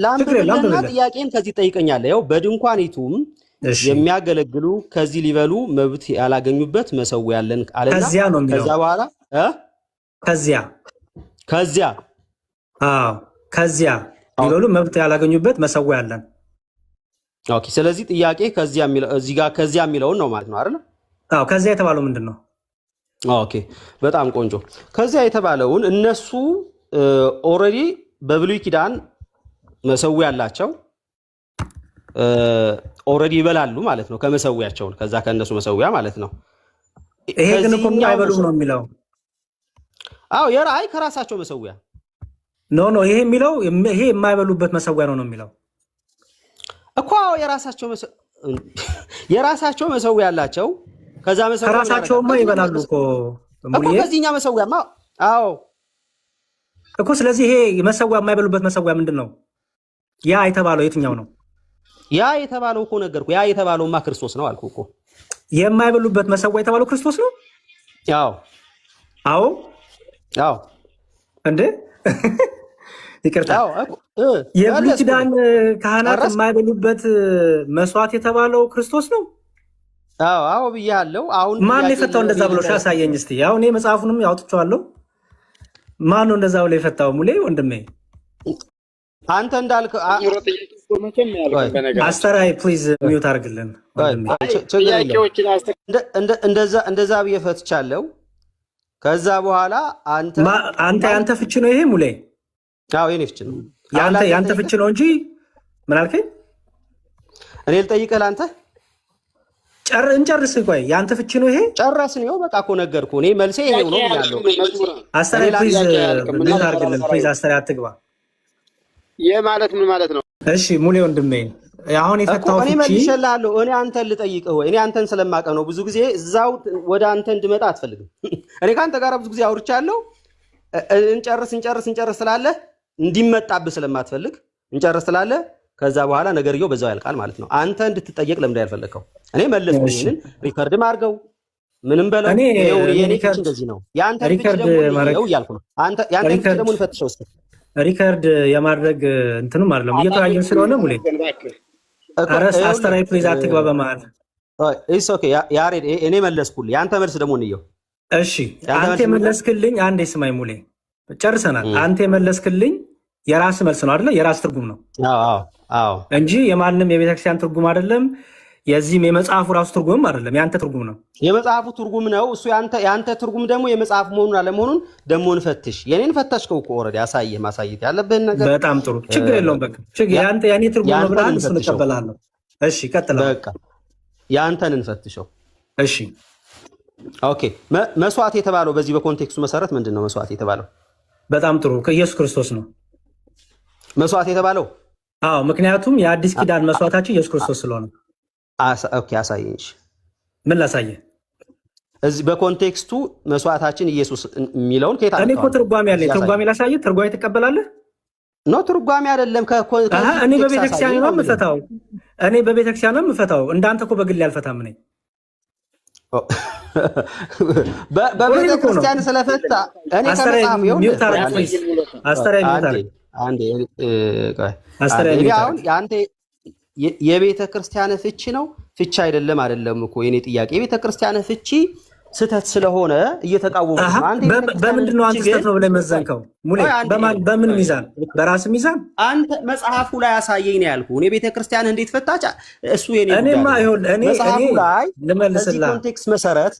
ላምብልና ጥያቄን ከዚህ ጠይቀኛለህ። ያው በድንኳኒቱም የሚያገለግሉ ከዚህ ሊበሉ መብት ያላገኙበት መሰዊያ ያለን አለና
ከዚያ ነው የሚለው።
ከዛ በኋላ
ከዚያ ሊበሉ መብት ያላገኙበት መሰዊያ ያለን።
ኦኬ። ስለዚህ ጥያቄ ከዚያ የሚለው እዚህ ጋር ከዚያ የሚለውን ነው ማለት ነው አይደል?
ከዚያ የተባለው ምንድን ነው?
ኦኬ፣ በጣም ቆንጆ። ከዚያ የተባለውን እነሱ ኦልሬዲ በብሉይ ኪዳን መሰዊያ ያላቸው ኦልሬዲ ይበላሉ ማለት ነው ከመሰዊያቸውን፣ ከዛ ከእነሱ መሰዊያ ማለት ነው።
ይሄ ግን እኮ አይበሉም ነው የሚለው።
አይ ከራሳቸው መሰዊያ
ኖ ይሄ የሚለው ይሄ የማይበሉበት መሰዊያ ነው የሚለው
እኮ። የራሳቸው መሰዊያ ያላቸው ከዛ መሰዊያ
ከራሳቸውማ ይበላሉ እኮ
ከዚህኛ መሰዊያማ
እኮ። ስለዚህ ይሄ መሰዊያ የማይበሉበት መሰዊያ ምንድን ነው? ያ የተባለው የትኛው ነው?
ያ የተባለው እኮ ነገርኩ። ያ የተባለውማ ክርስቶስ ነው አልኩ እኮ።
የማይበሉበት መሰዊያ የተባለው ክርስቶስ ነው። አዎ እንዴ ይቅርታ፣ የብሉይ ኪዳን ካህናት የማይበሉበት መስዋዕት የተባለው ክርስቶስ ነው።
አዎ ብያለሁ። አሁን
ማን የፈታው እንደዛ ብሎ ያሳየኝ እስቲ። አሁን እኔ መጽሐፉንም ያውጥቼዋለሁ። ማን ነው እንደዛ ብሎ የፈታው? ሙሌ ወንድሜ አንተ እንዳልክ አስተራይ ፕሊዝ ሚውት አድርግልን።
እንደዛ ብዬ ፈትቻለሁ። ከዛ በኋላ
ያንተ ፍቺ ነው ይሄ ሙሌ?
የኔ ፍቺ ነው።
ያንተ ፍቺ ነው እንጂ ምን አልከኝ?
እኔ ልጠይቅህ ለአንተ
እንጨርስ። ቆይ ያንተ ፍቺ ነው ይሄ?
ጨረስን። ይኸው በቃ እኮ ነገርኩህ። እኔ መልሴ ይሄው ነው ብያለሁ።
አስተራይ ፕሊዝ ሚውት አድርግልን ፕሊዝ። አስተራይ አትግባ።
ይሄ ማለት ምን ማለት ነው?
እሺ ሙሌ ወንድሜ አሁን የፈታው ፍቺ
እኔ መልሼልሃለሁ። እኔ አንተን ልጠይቅህ ወይ? እኔ አንተን ስለማውቀው ነው። ብዙ ጊዜ እዛው ወደ አንተ እንድመጣ አትፈልግም። እኔ ከአንተ ጋር ብዙ ጊዜ አውርቻለሁ። እንጨርስ ስላለህ እንዲመጣብህ ስለማትፈልግ እንጨርስ ስላለህ ከዛ በኋላ ነገርየው በዛው ያልቃል ማለት ነው። አንተ እንድትጠየቅ ለምን ያልፈለከው? እኔ መለስኩ። ይሄንን ሪከርድም አድርገው ምንም በለው። የኔ ፍቺ እንደዚህ ነው። ያንተ ፍቺ ደግሞ ነው እያልኩ ነው። ያንተ ፍቺ ደግሞ እንፈትሸው እስኪ።
ሪከርድ የማድረግ እንትኑም አይደለም እየተወያየን ስለሆነ ሙሌ አስተራይ ፕሊዝ አትግባ በመሀል።
ኦኬ ያሬድ እኔ መለስኩልህ። ያንተ መልስ ደግሞ እንየው።
እሺ አንተ የመለስክልኝ አንዴ ስማኝ ሙሌ፣ ጨርሰናል። አንተ የመለስክልኝ የራስ መልስ ነው አይደለ? የራስ ትርጉም ነው እንጂ የማንም የቤተክርስቲያን ትርጉም አይደለም። የዚህም የመጽሐፉ ራሱ ትርጉምም አይደለም፣ ያንተ ትርጉም ነው።
የመጽሐፉ ትርጉም ነው እሱ። ያንተ ትርጉም ደግሞ የመጽሐፉ መሆኑን አለመሆኑን ደግሞ እንፈትሽ። የኔን ፈተሽከው እኮ ኦልሬዲ አሳየህ። ማሳየት ያለብህን ነገር
በጣም ጥሩ፣ ችግር የለውም። በቃ ያንተ ያኔ ትርጉም ነው ብለሃል፣ እሱን እቀበላለሁ። እሺ ቀጥል።
በቃ ያንተን እንፈትሸው።
እሺ
ኦኬ። መስዋዕት የተባለው በዚህ በኮንቴክስቱ መሰረት ምንድን ነው መስዋዕት የተባለው?
በጣም ጥሩ፣ ከኢየሱስ ክርስቶስ ነው
መስዋዕት የተባለው።
ምክንያቱም የአዲስ ኪዳን መስዋዕታችን ኢየሱስ ክርስቶስ ስለሆነ።
ኦኬ አሳየኝ።
ምን ላሳየህ?
እዚህ በኮንቴክስቱ መስዋዕታችን ኢየሱስ የሚለውን ከየት አመጣው?
እኔ እኮ ትርጓሜ አለኝ። ትርጓሜ ላሳየህ። ትርጓሜ ትቀበላለህ?
ኖ ትርጓሜ አይደለም።
እኔ በቤተክርስቲያን ነው የምፈታው። እንዳንተ እኮ በግል ያልፈታም ነኝ።
በቤተክርስቲያን ስለፈታ እኔ ከመጽሐፍ አሁን የአንተ የቤተ ክርስቲያን ፍቺ ነው ፍቺ አይደለም እኮ የኔ ጥያቄ። የቤተ ክርስቲያን ፍቺ ስህተት ስለሆነ እየተቃወሙ
በምንድን ነው አንተ ስህተት ነው ብለህ መዘንከው? ሙሌ በምን ሚዛን? በራስ ሚዛን?
አንተ መጽሐፉ ላይ አሳየኝ ነው ያልኩህ። እኔ ቤተ ክርስቲያን እንዴት ፈታች እሱ የኔ
እኔማ ይሁን እኔ
መጽሐፉ ላይ
ልመልስልህ።
ኮንቴክስት መሰረት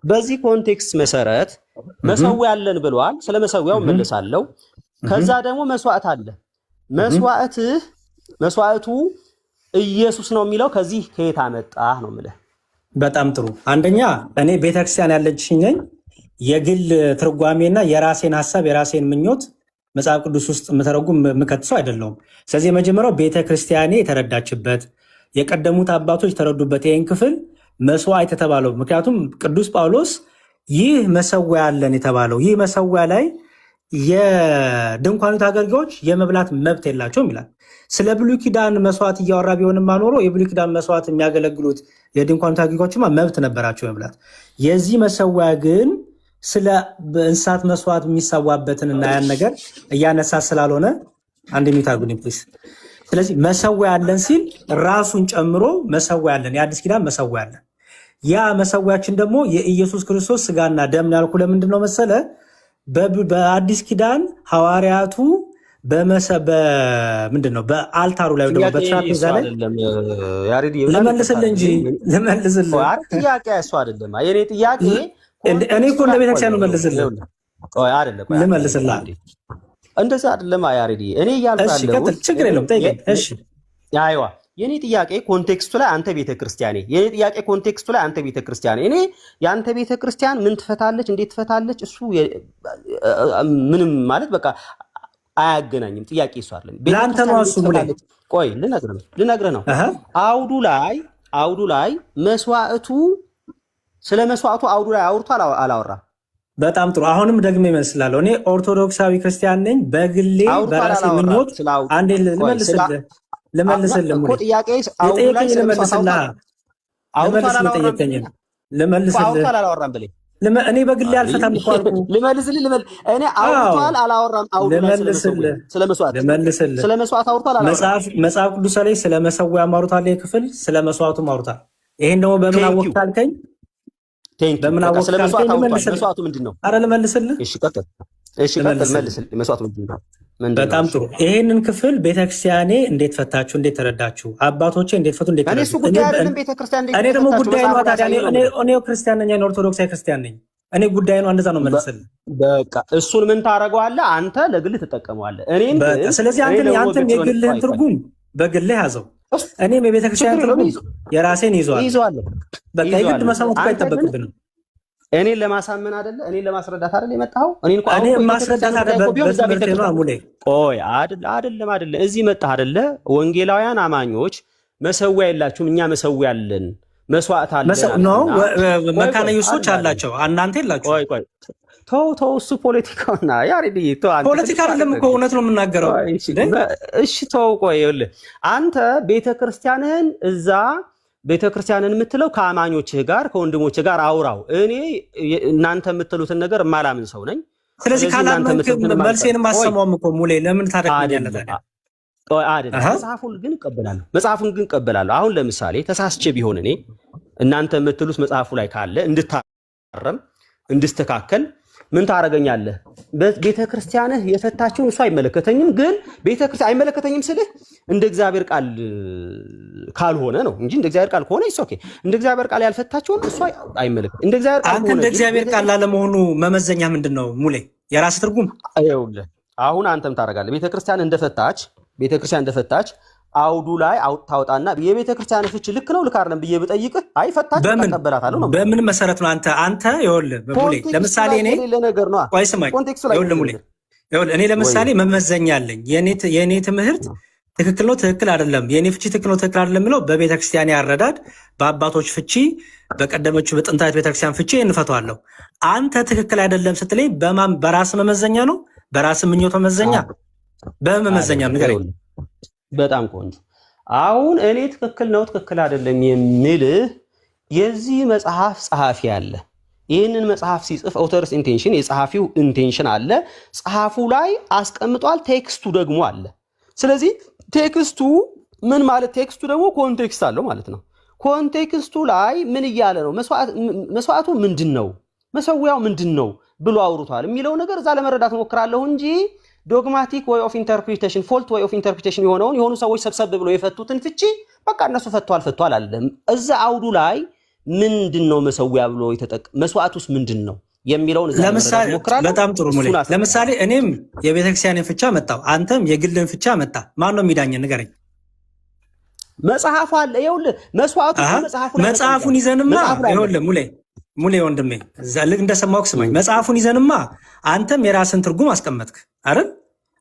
በዚህ ኮንቴክስት መሰረት መሰዊያ አለን ብለዋል። ስለ መሰዊያው መልሳለሁ። ከዛ ደግሞ መስዋዕት አለ። መስዋዕቱ ኢየሱስ ነው የሚለው ከዚህ ከየት አመጣህ ነው የምልህ።
በጣም ጥሩ። አንደኛ እኔ ቤተክርስቲያን ያለችኝ ነኝ። የግል ትርጓሜና የራሴን ሀሳብ የራሴን ምኞት መጽሐፍ ቅዱስ ውስጥ የምተረጉም የምከትሰው አይደለሁም። ስለዚህ የመጀመሪያው ቤተክርስቲያኔ የተረዳችበት የቀደሙት አባቶች የተረዱበት ይህን ክፍል መስዋዕት የተባለው ምክንያቱም ቅዱስ ጳውሎስ ይህ መሰዊያ አለን የተባለው ይህ መሰዊያ ላይ የድንኳኒቱ አገልጋዮች የመብላት መብት የላቸውም ይላል። ስለ ብሉይ ኪዳን መስዋዕት እያወራ ቢሆንማ ኖሮ የብሉይ ኪዳን መስዋዕት የሚያገለግሉት የድንኳኒቱ አገልጋዮችማ መብት ነበራቸው መብላት። የዚህ መሰዊያ ግን ስለ እንስሳት መስዋዕት የሚሰዋበትን እና ያን ነገር እያነሳ ስላልሆነ አንድ የሚታርጉኝ ፕሊስ። ስለዚህ መሰዊያ አለን ሲል ራሱን ጨምሮ መሰዊያ አለን፣ የአዲስ ኪዳን መሰዊያ አለን። ያ መሰዊያችን ደግሞ የኢየሱስ ክርስቶስ ስጋና ደም ያልኩ ለምንድን ነው መሰለ? በአዲስ ኪዳን ሐዋርያቱ ምንድን ነው በአልታሩ ላይ ደግሞ በትራፔዛ ላይ ልመልስልህ እንጂ ልመልስልህ
ጥያቄ እሱ አይደለም የኔ ጥያቄ።
እኔ እኮ እንደ ቤተክርስቲያኑ መልስልህ ልመልስልህ
እንደዛ አይደለም ያሬድ። እኔ እያልኩ
ችግር የለውም ጠይቀኝ። እሺ
አይዋ የኔ ጥያቄ ኮንቴክስቱ ላይ አንተ ቤተክርስቲያኔ የኔ ጥያቄ ኮንቴክስቱ ላይ አንተ ቤተክርስቲያኔ እኔ የአንተ ቤተክርስቲያን ምን ትፈታለች እንዴት ትፈታለች እሱ ምንም ማለት በቃ አያገናኝም። ጥያቄ እሱ አይደለም
ለአንተ ነው እሱ ሙሌ።
ቆይ ልነግርህ ነው። አውዱ ላይ መስዋዕቱ ስለ መስዋዕቱ አውዱ ላይ አውርቷል አላወራም?
በጣም ጥሩ። አሁንም ደግሞ ይመስላለሁ እኔ ኦርቶዶክሳዊ ክርስቲያን ነኝ በግሌ በራሴ ምኞት አንዴ ልመልስልህ እኔ በግሌ አልፈታም እኮ አልኩህ።
እኔ አውርቷል አላወራም? ስለ መስዋዕት አውርቷል አላወራም?
መጽሐፍ ቅዱስ ላይ ስለ መሰዊያ ማውርቷል፣ ክፍል ስለ መስዋዕቱ ማውርቷል። ይሄን ደግሞ በምን አወቅህ ካልከኝ በምን አወቅህ ካልከኝ
መስዋዕቱ ምንድን ነው?
ኧረ ልመልስልህ።
እሺ ቀጥል። መስዋዕቱ ምንድን ነው?
በጣም ጥሩ። ይሄንን ክፍል ቤተክርስቲያኔ እንዴት ፈታችሁ? እንዴት ተረዳችሁ? አባቶቼ እንዴት ፈቱ? እንዴት ተረዳችሁ? እኔ ደግሞ ጉዳይ ነው ታዲያ። እኔ ክርስቲያን ነኝ፣ ኦርቶዶክሳዊ ክርስቲያን ነኝ። እኔ ጉዳይ ነው፣ እንደዛ ነው መልስልህ።
በቃ እሱን ምን ታደርገዋለህ አንተ? ለግል ትጠቀመዋለህ። እኔን
ስለዚህ አንተም የግልህን ትርጉም በግልህ ያዘው፣ እኔም የቤተክርስቲያን ትርጉም የራሴን ይዘዋለሁ። በቃ የግድ መሰማት አይጠበቅብንም።
እኔን ለማሳመን አይደለ? እኔን ለማስረዳት አይደለ የመጣኸው?
እኔ ማስረዳት አይደለም በትምህርቴ ነው አሙሌ።
ቆይ አይደለም እዚህ መጣህ አይደለ? ወንጌላውያን አማኞች መሰዊያ የላችሁም፣ እኛ መሰዊያ አለን፣ መስዋዕት አለን
ነው። መካነ ኢየሱሶች አላቸው፣ እናንተ የላችሁ።
ቆይ ተው እሱ ፖለቲካውና ያሬድ
ፖለቲካ አይደለም እኮ እውነት ነው የምናገረው።
እሺ ተው። ቆይ ይኸውልህ አንተ ቤተክርስቲያንህን እዛ ቤተክርስቲያንን የምትለው ከአማኞችህ ጋር ከወንድሞችህ ጋር አውራው። እኔ እናንተ የምትሉትን ነገር ማላምን ሰው ነኝ።
ስለዚህ ካላመንክ መልሴንም አሰማውም እኮ ሙሌ ለምን ታደርጋለህ ታዲያ?
መጽሐፉን ግን እቀበላለሁ። አሁን ለምሳሌ ተሳስቼ ቢሆን እኔ እናንተ የምትሉት መጽሐፉ ላይ ካለ እንድታረም እንድስተካከል ምን ታደርገኛለህ? ቤተክርስቲያንህ የፈታችውን እሱ አይመለከተኝም። ግን ቤተክርስቲያን አይመለከተኝም ስልህ እንደ እግዚአብሔር ቃል ካልሆነ ነው እንጂ እንደ እግዚአብሔር ቃል ከሆነ ኦኬ። እንደ እግዚአብሔር ቃል ያልፈታችውን እሱ አይመለከተኝም። እንደ እግዚአብሔር ቃል
አንተ እንደ እግዚአብሔር ቃል ላለመሆኑ መመዘኛ ምንድን ነው ሙሌ? የራስ ትርጉም
ይኸውልህ። አሁን አንተም ታደርጋለህ። ቤተክርስቲያን እንደፈታች አውዱ ላይ ታውጣና የቤተክርስቲያን ፍቺ ልክ ነው ልክ አይደለም ብዬ ብጠይቅህ አይ ፈታች ተቀበላታለሁ ነው።
በምን መሰረት ነው አንተ ይኸውልህ ሙሌ ለምሳሌ እኔ ቆይ ስማኝ ይኸውልህ ሙሌ እኔ ለምሳሌ መመዘኛ አለኝ። የኔ ትምህርት ትክክል ነው ትክክል አይደለም፣ የኔ ፍቺ ትክክል ነው ትክክል አይደለም የሚለው በቤተክርስቲያን ያረዳድ በአባቶች ፍቺ በቀደመችው በጥንታዊት ቤተክርስቲያን ፍቺ እንፈቷለሁ። አንተ ትክክል አይደለም ስትለኝ በራስ መመዘኛ ነው? በራስ ምኞት መመዘኛ በመመዘኛ ንገረኝ።
በጣም ቆንጆ። አሁን እኔ ትክክል ነው ትክክል አይደለም የሚልህ የዚህ መጽሐፍ ጸሐፊ አለ። ይህንን መጽሐፍ ሲጽፍ ኦተርስ ኢንቴንሽን የጸሐፊው ኢንቴንሽን አለ፣ ጸሐፉ ላይ አስቀምጧል። ቴክስቱ ደግሞ አለ። ስለዚህ ቴክስቱ ምን ማለት ቴክስቱ ደግሞ ኮንቴክስት አለው ማለት ነው። ኮንቴክስቱ ላይ ምን እያለ ነው? መስዋዕቱ ምንድን ነው፣ መሰዊያው ምንድን ነው ብሎ አውርቷል የሚለው ነገር እዛ ለመረዳት ሞክራለሁ እንጂ ዶግማቲክ ወይ ኦፍ ኢንተርፕሪቴሽን ፎልት ወይ ኦፍ ኢንተርፕሪቴሽን የሆኑ ሰዎች ሰብሰብ ብሎ የፈቱትን ፍቺ በቃ እነሱ ፈቷል አይደለም። እዛ አውዱ ላይ ምንድነው መሰዊያ ብሎ መስዋዕቱስ ምንድነው የሚለውን እዛ
ለምሳሌ በጣም ጥሩ ሙሌ ለምሳሌ እኔም የቤተክርስቲያንን ፍቻ መጣው አንተም የግልን ፍቻ መጣ ማን ነው የሚዳኘን ንገረኝ
መጽሐፉ አለ ይኸውልህ
መጽሐፉን ይዘንማ ይኸውልህ ሙሌ ወንድሜ ዘልክ እንደሰማው ስማኝ መጽሐፉን ይዘንማ አንተም የራስን ትርጉም አስቀመጥክ አይደል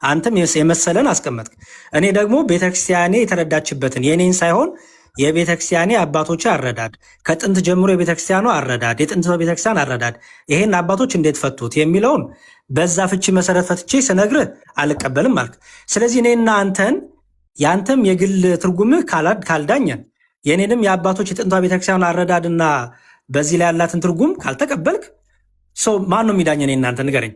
አንተም የመሰለን አስቀመጥክ እኔ ደግሞ ቤተክርስቲያኔ የተረዳችበትን የኔን ሳይሆን የቤተክርስቲያኔ አባቶች አረዳድ ከጥንት ጀምሮ የቤተክርስቲያኑ አረዳድ የጥንት ቤተክርስቲያን አረዳድ ይሄን አባቶች እንዴት ፈቱት የሚለውን በዛ ፍቺ መሰረት ፈትቼ ስነግርህ አልቀበልም ማለት ስለዚህ እኔና አንተን ያንተም የግል ትርጉምህ ካልዳኘን የኔንም የአባቶች የጥንቷ ቤተክርስቲያን አረዳድና በዚህ ላይ ያላትን ትርጉም ካልተቀበልክ ሰው ማን ነው የሚዳኘን እናንተ ንገረኝ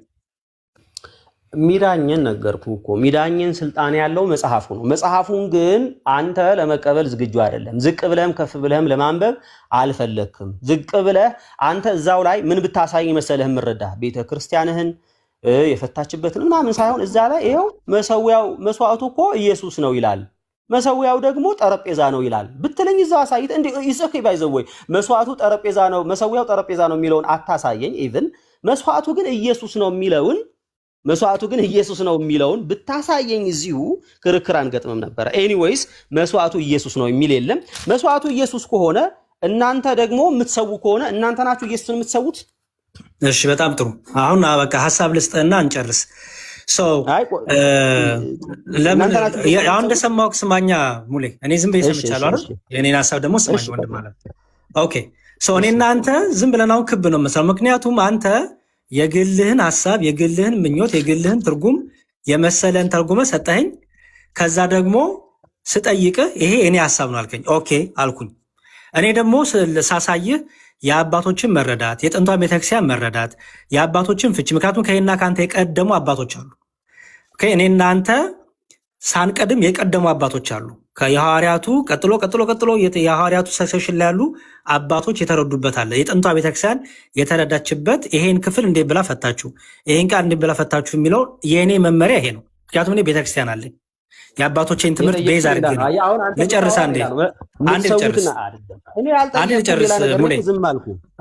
ሚዳኘን ነገርኩ እኮ ሚዳኘን ስልጣን ያለው መጽሐፉ ነው መጽሐፉን ግን አንተ ለመቀበል ዝግጁ አይደለም ዝቅ ብለህም ከፍ ብለህም ለማንበብ አልፈለክም ዝቅ ብለህ አንተ እዛው ላይ ምን ብታሳይ መሰለህ ምረዳ ቤተክርስቲያንህን የፈታችበትን ምናምን ሳይሆን እዛ ላይ ይሄው መሰዊያው መስዋዕቱ እኮ ኢየሱስ ነው ይላል መሰዊያው ደግሞ ጠረጴዛ ነው ይላል ብትለኝ እዛው አሳይት እንዴ ይሰከ ባይዘወይ መስዋዕቱ ጠረጴዛ ነው መሰዊያው ጠረጴዛ ነው የሚለውን አታሳየኝ ኢቭን መስዋዕቱ ግን ኢየሱስ ነው የሚለውን መስዋዕቱ ግን ኢየሱስ ነው የሚለውን ብታሳየኝ እዚሁ ክርክር አንገጥምም ነበር ኤኒዌይስ መስዋዕቱ ኢየሱስ ነው የሚል የለም መስዋዕቱ ኢየሱስ ከሆነ እናንተ ደግሞ የምትሰው ከሆነ እናንተ ናችሁ ኢየሱስን የምትሰውት
እሺ በጣም ጥሩ አሁን በቃ ሐሳብ ልስጥና እንጨርስ ለምን አሁን እንደሰማው ስማኛ ሙሌ እኔ ዝም ብዬ ሰምቻለሁ አይደል የኔን ሐሳብ ደግሞ ስማኝ ወንድም ማለት ኦኬ እኔና አንተ ዝም ብለን አሁን ክብ ነው መሰለው ምክንያቱም አንተ የግልህን ሐሳብ የግልህን ምኞት የግልህን ትርጉም የመሰለን ተርጉመ ሰጠኸኝ ከዛ ደግሞ ስጠይቅህ ይሄ እኔ ሐሳብ ነው አልከኝ ኦኬ አልኩኝ እኔ ደግሞ ሳሳይህ የአባቶችን መረዳት የጥንቷ ቤተክርስቲያን መረዳት የአባቶችን ፍቺ ምክንያቱም ከእኔና ካንተ የቀደሙ አባቶች አሉ ኦኬ እኔና አንተ ሳንቀድም የቀደሙ አባቶች አሉ ከየሐዋርያቱ ቀጥሎ የሐዋርያቱ ሰክሰሽን ላይ ያሉ አባቶች የተረዱበት አለ የጥንቷ ቤተክርስቲያን የተረዳችበት ይሄን ክፍል እንዴት ብላ ፈታችሁ ይሄን ቃል እንዴት ብላ ፈታችሁ የሚለው የኔ መመሪያ ይሄ ነው ምክንያቱም እኔ ቤተክርስቲያን አለኝ የአባቶቼን ትምህርት ቤዝ አድርጌ ነው ልጨርስ አንዴ ልጨርስ ሙሌ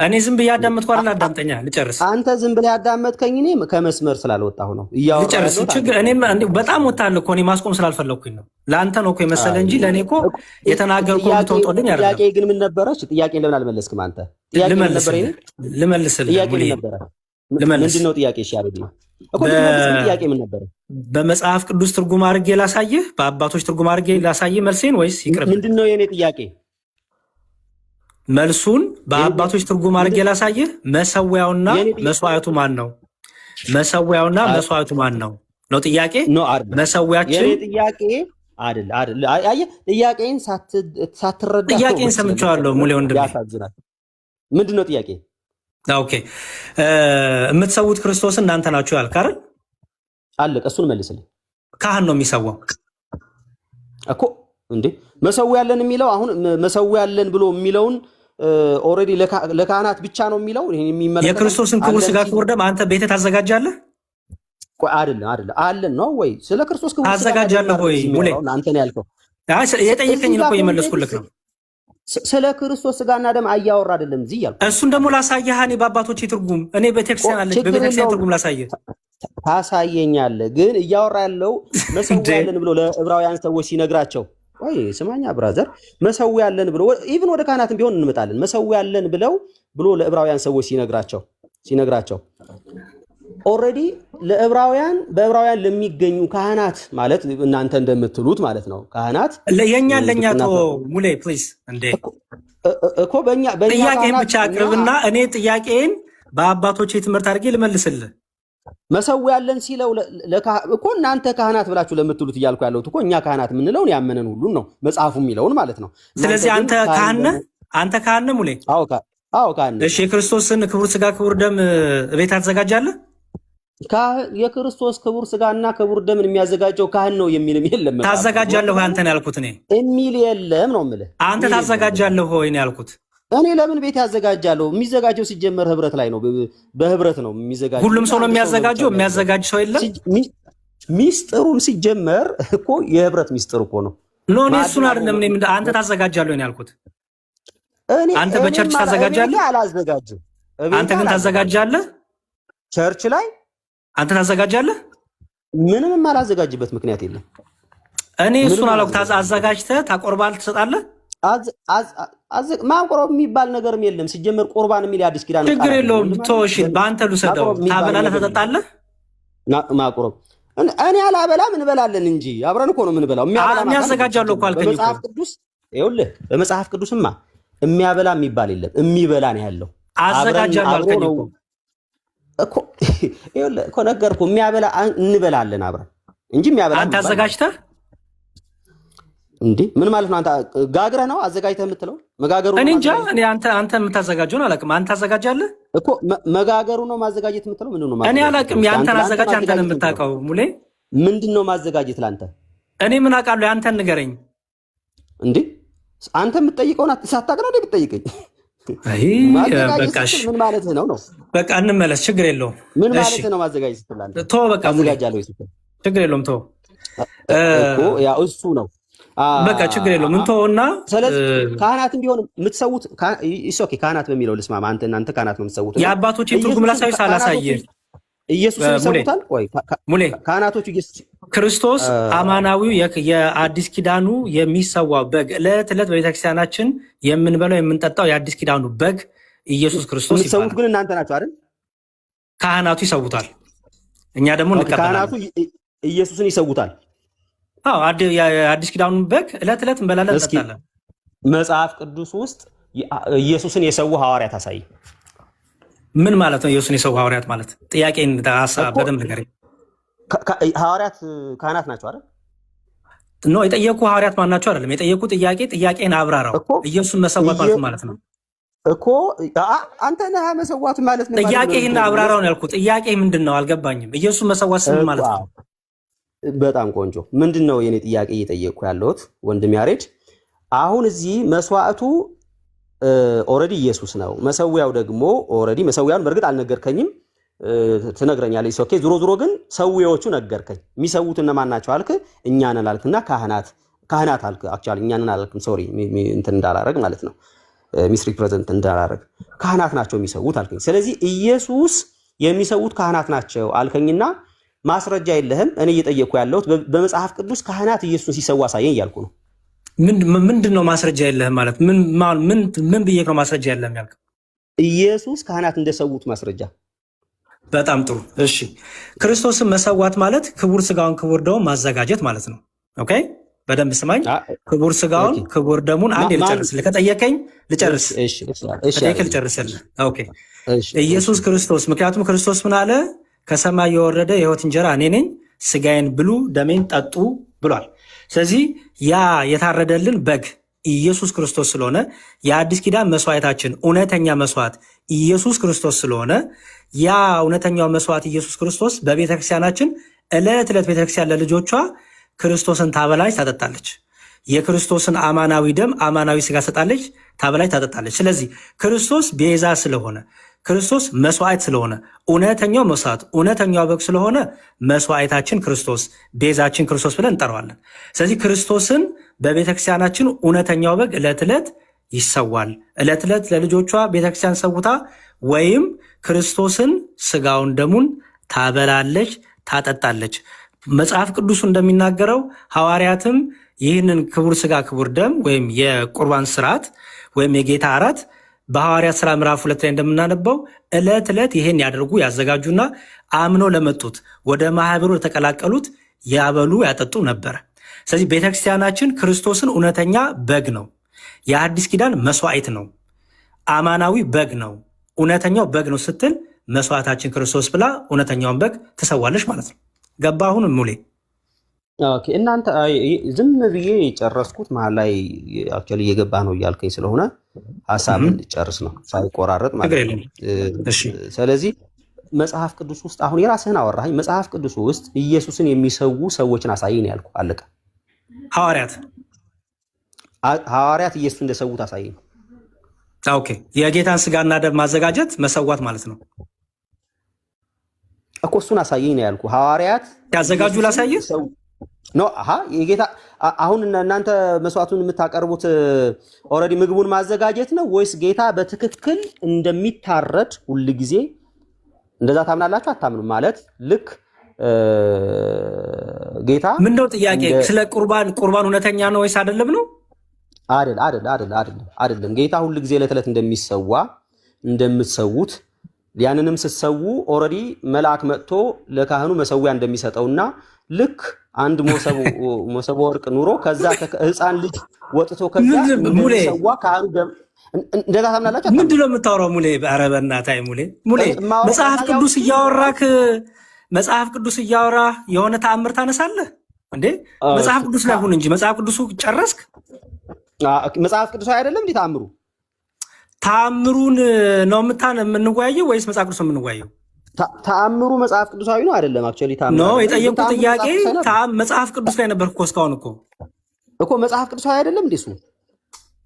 እኔ ዝም ብዬ አዳመጥኩ አይደል አዳምጠኛ ልጨርስ
አንተ ዝም ብለህ ያዳመጥከኝ እኔ ከመስመር ስላልወጣሁ ነው
ልጨርስ ችግር እኔም በጣም ወጣለሁ እኮ እኔ ማስቆም ስላልፈለኩኝ ነው ለአንተ ነው እኮ የመሰለ እንጂ ለእኔ እኮ የተናገርኩ ተወጦልኝ አይደለም
ጥያቄ ግን ምን ነበረች ጥያቄን ለምን አልመለስክም አንተ ጥያቄ ምን ነበር
ልመልስልህ
ጥያቄ ምን ነበረ ምንድነው ጥያቄ እሺ አረዲ እኮ ጥያቄ ምን ነበር
በመጽሐፍ ቅዱስ ትርጉም አድርጌ ላሳይህ በአባቶች ትርጉም አድርጌ ላሳይህ መልሴን ወይስ ይቅርብ
ምንድነው የኔ ጥያቄ
መልሱን በአባቶች ትርጉም አድርጌ ላሳይህ መሰዊያውና መስዋዕቱ ማን ነው መሰዊያውና መስዋዕቱ ማን ነው ነው ጥያቄ መሰዊያችን
የኔ ጥያቄ አይደል አየህ ጥያቄን ሳትረዳ
ጥያቄን ሰምቻለሁ ሙሌ ወንድሜ
ያሳዝናል ምንድነው ጥያቄ
ኦኬ የምትሰውት ክርስቶስን እናንተ ናችሁ ያልክ አይደል
አለቀ እሱን መልስልኝ
ካህን ነው የሚሰዋው
እኮ እንዴ መሰዊያ ያለን የሚለው አሁን መሰዊያ ያለን ብሎ የሚለውን ኦሬዲ ለካህናት ብቻ ነው የሚለው ይሄን የሚመለከት
የክርስቶስን ክቡር ሥጋ ክቡር ደም አንተ ቤተ ታዘጋጃለህ
ቆይ አይደለም አለን ነው ወይ ስለ ክርስቶስ ክቡር
ታዘጋጃለህ ወይ ሙሌ
አንተ ነው ያልከው
የጠየቀኝ ነው የመለስኩልህ ነው
ስለ ክርስቶስ ሥጋና ደም አያወራ አይደለም እዚህ ያልኩ
እሱን ደግሞ ላሳየህ እኔ በአባቶቼ ትርጉም እኔ ቤተክርስቲያን አለች በቤተክርስቲያን ትርጉም ላሳየህ
ታሳየኛለህ ግን እያወራ ያለው መሰዊያ ያለን ብሎ ለዕብራውያን ሰዎች ሲነግራቸው ወይ ስማኛ ብራዘር መሰዊያ ያለን ብሎ ኢቭን ወደ ካህናትም ቢሆን እንመጣለን መሰዊያ ያለን ብሎ ለዕብራውያን ሰዎች ሲነግራቸው ኦሬዲ ለዕብራውያን በዕብራውያን ለሚገኙ ካህናት ማለት እናንተ እንደምትሉት ማለት ነው ካህናት
ለኛ ሙሌ ፕሊዝ እንዴ
እኮ በእኛ
ጥያቄን ብቻ አቅርብና እኔ ጥያቄን በአባቶቼ ትምህርት አድርጌ ልመልስልህ
መሰዊያ ያለን ሲለው እኮ እናንተ ካህናት ብላችሁ ለምትሉት እያልኩ ያለሁት እኮ እኛ ካህናት የምንለውን ያመነን ሁሉን ነው መጽሐፉ የሚለውን ማለት ነው
ስለዚህ አንተ ካህን ሙሌ
አዎ ካህን
እሺ የክርስቶስን ክቡር ሥጋ ክቡር ደም ቤት አዘጋጃለህ
የክርስቶስ ክቡር ሥጋና ክቡር ደምን የሚያዘጋጀው ካህን ነው የሚልም የለም
ታዘጋጃለህ ወይ አንተ ነው ያልኩት እኔ
የሚል የለም ነው የምልህ
አንተ ታዘጋጃለህ ወይ ነው ያልኩት
እኔ ለምን ቤት ያዘጋጃለሁ የሚዘጋጀው ሲጀመር ህብረት ላይ ነው በህብረት ነው የሚዘጋጀው
ሁሉም ሰው ነው የሚያዘጋጀው የሚያዘጋጅ ሰው የለም
ሚስጥሩም ሲጀመር እኮ የህብረት ሚስጥር እኮ ነው
ኖ እኔ እሱን አይደለም። እኔ አንተ ታዘጋጃለህ ነው ያልኩት። አንተ በቸርች ታዘጋጃለህ?
አላዘጋጅም።
አንተ ግን ታዘጋጃለህ?
ቸርች ላይ
አንተ ታዘጋጃለህ?
ምንም የማላዘጋጅበት ምክንያት የለም።
እኔ እሱን አላውቅም። አዘጋጅተህ ታቆርባለህ፣ ትሰጣለህ?
ማቆረብ የሚባል ነገርም የለም። ሲጀመር ቁርባን የሚል አዲስ ኪዳን
ችግር የለውም። ተወሽ በአንተ ልውሰደው። ታበላለህ፣ ትጠጣለህ።
ማቆረብ እኔ አላበላም፣ እንበላለን እንጂ አብረን እኮ ነው የምንበላው።
የሚያዘጋጃለሁ እኮ አልከኝ።
በመጽሐፍ ቅዱስ ይኸውልህ፣ በመጽሐፍ ቅዱስማ የሚያበላ የሚባል የለም፣ የሚበላ ነው ያለው።
አዘጋጃለሁ አልከኝ
እኮ ይኸውልህ እኮ ነገርኩህ። የሚያበላ እንበላለን አብረን እንጂ የሚያበላ
አንተ አዘጋጅተህ
እንዴ ምን ማለት ነው? አንተ ጋግረህ ነው አዘጋጅተህ የምትለው? መጋገሩ
እኔ እንጃ። እኔ አንተ የምታዘጋጀውን አላውቅም። አንተ ታዘጋጃለህ
እኮ መጋገሩ ነው ማዘጋጀት የምትለው? ምንድን ነው?
እኔ አላውቅም። የአንተን አዘጋጅ አንተ ነው የምታውቀው። ሙሌ
ምንድን ነው ማዘጋጀት ለአንተ?
እኔ ምን አውቃለሁ? የአንተን ንገረኝ
እንዴ። አንተ የምትጠይቀውን ሳታውቅ ነው የምትጠይቀኝ? ምን ማለት ነው ነው?
በቃ እንመለስ፣ ችግር የለውም።
ምን ማለት ነው ማዘጋጀት ስትል? አንተ
ተው በቃ
አዘጋጃለሁ ስትል
ችግር የለውም። ተው
እኮ ያ እሱ ነው
በቃ ችግር የለውም። እንተውና
ስለዚህ ካህናት ቢሆን የምትሰዉት ኦኬ፣ ካህናት በሚለው ልስማማ። እናንተ ካህናት ነው የምትሰዉት።
የአባቶችን ትርጉም ላሳይ ሳላሳየህ
ኢየሱስን ይሰውታል። ቆይ
ሙሌ
ካህናቶቹ
ክርስቶስ አማናዊው የአዲስ ኪዳኑ የሚሰዋው በግ ዕለት ዕለት በቤተክርስቲያናችን የምንበላው የምንጠጣው የአዲስ ኪዳኑ በግ ኢየሱስ ክርስቶስ ይባላል።
የምትሰዉት ግን እናንተ ናችሁ አይደል?
ካህናቱ ይሰውታል፣ እኛ ደግሞ እንቀበላለን።
ካህናቱ ኢየሱስን ይሰውታል።
አዎ የአዲስ ኪዳኑን በግ ዕለት ዕለት እንበላለን እንጠጣለን።
መጽሐፍ ቅዱስ ውስጥ ኢየሱስን የሰው ሐዋርያት አሳይ።
ምን ማለት ነው ኢየሱስን የሰው ሐዋርያት ማለት? ጥያቄን በደንብ ንገረኝ።
ሐዋርያት ካህናት ናቸው አይደል?
ኖ የጠየቁ ሐዋርያት ማን ናቸው አይደለም። የጠየቁ ጥያቄን አብራራው። ኢየሱስን መሰዋት ማለት ነው
እኮ አንተ ነህ መሰዋት ማለት ነው።
ጥያቄህን አብራራው ነው ያልኩት። ጥያቄ ምንድን ነው አልገባኝም። ኢየሱስን መሰዋት ምን ማለት ነው?
በጣም ቆንጆ። ምንድን ነው የኔ ጥያቄ እየጠየቅኩ ያለሁት ወንድም ያሬድ? አሁን እዚህ መስዋዕቱ ኦልሬዲ ኢየሱስ ነው። መሰዊያው ደግሞ ኦልሬዲ መሰዊያውን በእርግጥ አልነገርከኝም፣ ትነግረኛለህ። ኦኬ ዞሮ ዞሮ ግን ሰዊዎቹ ነገርከኝ። የሚሰዉት እነማን ናቸው አልክ? እኛ ነን አልክና ካህናት አልክ። አክቹዋሊ እኛ ነን አላልክም። ሶሪ እንትን እንዳላረግ ማለት ነው፣ ሚስ ሪፕሬዘንት እንዳላረግ። ካህናት ናቸው የሚሰዉት አልከኝ። ስለዚህ ኢየሱስ የሚሰዉት ካህናት ናቸው አልከኝና ማስረጃ የለህም። እኔ እየጠየቅኩ ያለሁት በመጽሐፍ ቅዱስ ካህናት ኢየሱስን ሲሰዋ አሳየኝ እያልኩ ነው።
ምንድን ነው ማስረጃ የለህም ማለት? ምን ብዬ ነው ማስረጃ የለህም ያልከው?
ኢየሱስ ካህናት እንደሰዉት ማስረጃ።
በጣም ጥሩ እሺ። ክርስቶስን መሰዋት ማለት ክቡር ስጋውን ክቡር ደሙን ማዘጋጀት ማለት ነው። ኦኬ በደንብ ስማኝ። ክቡር ስጋውን ክቡር ደሙን አንዴ ልጨርስልህ። ከጠየቀኝ ልጨርስ። ልጨርስልህ። ኦኬ ኢየሱስ ክርስቶስ፣ ምክንያቱም ክርስቶስ ምን አለ? ከሰማይ የወረደ የሕይወት እንጀራ እኔ ነኝ፣ ስጋዬን ብሉ ደሜን ጠጡ ብሏል። ስለዚህ ያ የታረደልን በግ ኢየሱስ ክርስቶስ ስለሆነ የአዲስ ኪዳን መስዋዕታችን እውነተኛ መስዋዕት ኢየሱስ ክርስቶስ ስለሆነ ያ እውነተኛው መስዋዕት ኢየሱስ ክርስቶስ በቤተክርስቲያናችን ዕለት ዕለት ቤተክርስቲያን ለልጆቿ ክርስቶስን ታበላች ታጠጣለች። የክርስቶስን አማናዊ ደም አማናዊ ስጋ ሰጣለች፣ ታበላች ታጠጣለች። ስለዚህ ክርስቶስ ቤዛ ስለሆነ ክርስቶስ መስዋዕት ስለሆነ እውነተኛው መስዋዕት እውነተኛው በግ ስለሆነ መስዋዕታችን ክርስቶስ ቤዛችን ክርስቶስ ብለን እንጠራዋለን። ስለዚህ ክርስቶስን በቤተክርስቲያናችን እውነተኛው በግ ዕለት ዕለት ይሰዋል። ዕለት ዕለት ለልጆቿ ቤተክርስቲያን ሰውታ ወይም ክርስቶስን ስጋውን ደሙን ታበላለች ታጠጣለች። መጽሐፍ ቅዱሱ እንደሚናገረው ሐዋርያትም ይህንን ክቡር ስጋ ክቡር ደም ወይም የቁርባን ስርዓት ወይም የጌታ እራት በሐዋርያት ሥራ ምዕራፍ 2 ላይ እንደምናነበው ዕለት ዕለት ይሄን ያደርጉ ያዘጋጁና አምነው ለመጡት ወደ ማህበሩ ለተቀላቀሉት ያበሉ ያጠጡ ነበረ። ስለዚህ ቤተክርስቲያናችን ክርስቶስን እውነተኛ በግ ነው፣ የአዲስ ኪዳን መስዋዕት ነው፣ አማናዊ በግ ነው፣ እውነተኛው በግ ነው ስትል መስዋዕታችን ክርስቶስ ብላ እውነተኛውን በግ ትሰዋለች ማለት ነው። ገባ? አሁን ሙሌ
ኦኬ። እናንተ ዝም ብዬ የጨረስኩት መሀል ላይ አክቹዋሊ እየገባ ነው እያልከኝ ስለሆነ ሀሳብን ጨርስ ነው ሳይቆራረጥ ማለት ነው። ስለዚህ መጽሐፍ ቅዱስ ውስጥ አሁን የራስህን አወራኸኝ። መጽሐፍ ቅዱስ ውስጥ ኢየሱስን የሚሰዉ ሰዎችን አሳየኝ ያልኩ አለቀ። ሐዋርያት ኢየሱስ እንደሰዉት አሳየኝ።
ኦኬ። የጌታን ስጋና ደም ማዘጋጀት መሰዋት ማለት ነው
እኮ። እሱን አሳየኝ ነው ያልኩ። ሐዋርያት
ያዘጋጁ ላሳየህ
ኖ የጌታ አሁን እናንተ መስዋዕቱን የምታቀርቡት ኦልሬዲ ምግቡን ማዘጋጀት ነው ወይስ ጌታ በትክክል እንደሚታረድ ሁል ጊዜ እንደዛ ታምናላችሁ? አታምኑ? ማለት ልክ ጌታ
ምንድነው ጥያቄ? ስለ ቁርባን እውነተኛ ነው ወይስ አይደለም ነው?
አይደለም። ጌታ ሁል ጊዜ ለተለት እንደሚሰዋ እንደምትሰውት ያንንም ስትሰው ኦልሬዲ መልአክ መጥቶ ለካህኑ መሰዊያ እንደሚሰጠውና ልክ አንድ ሞሰብ ወርቅ ኑሮ ከዛ ህፃን ልጅ ወጥቶ ከዛ እንደሚሰዋ ካህኑ እንደዛ ታምናላችሁ?
ምንድነው የምታወራው ሙሌ? ኧረ በእናትህ ሙሌ መጽሐፍ ቅዱስ እያወራ የሆነ ተአምር ታነሳለህ እንዴ? መጽሐፍ ቅዱስ ላይ ሁን እንጂ መጽሐፍ ቅዱሱ ጨረስክ?
መጽሐፍ ቅዱስ አይደለም እንዴ ተአምሩ?
ተአምሩን ነው የምንወያየው ወይስ መጽሐፍ ቅዱስ የምንወያየው?
ተአምሩ መጽሐፍ ቅዱሳዊ ነው አይደለም? አክቹአሊ ተአምሩ
ነው የጠየቁት ጥያቄ መጽሐፍ ቅዱስ ላይ ነበር እኮ እስካሁን እኮ
መጽሐፍ ቅዱሳዊ አይደለም እንዴ? እሱ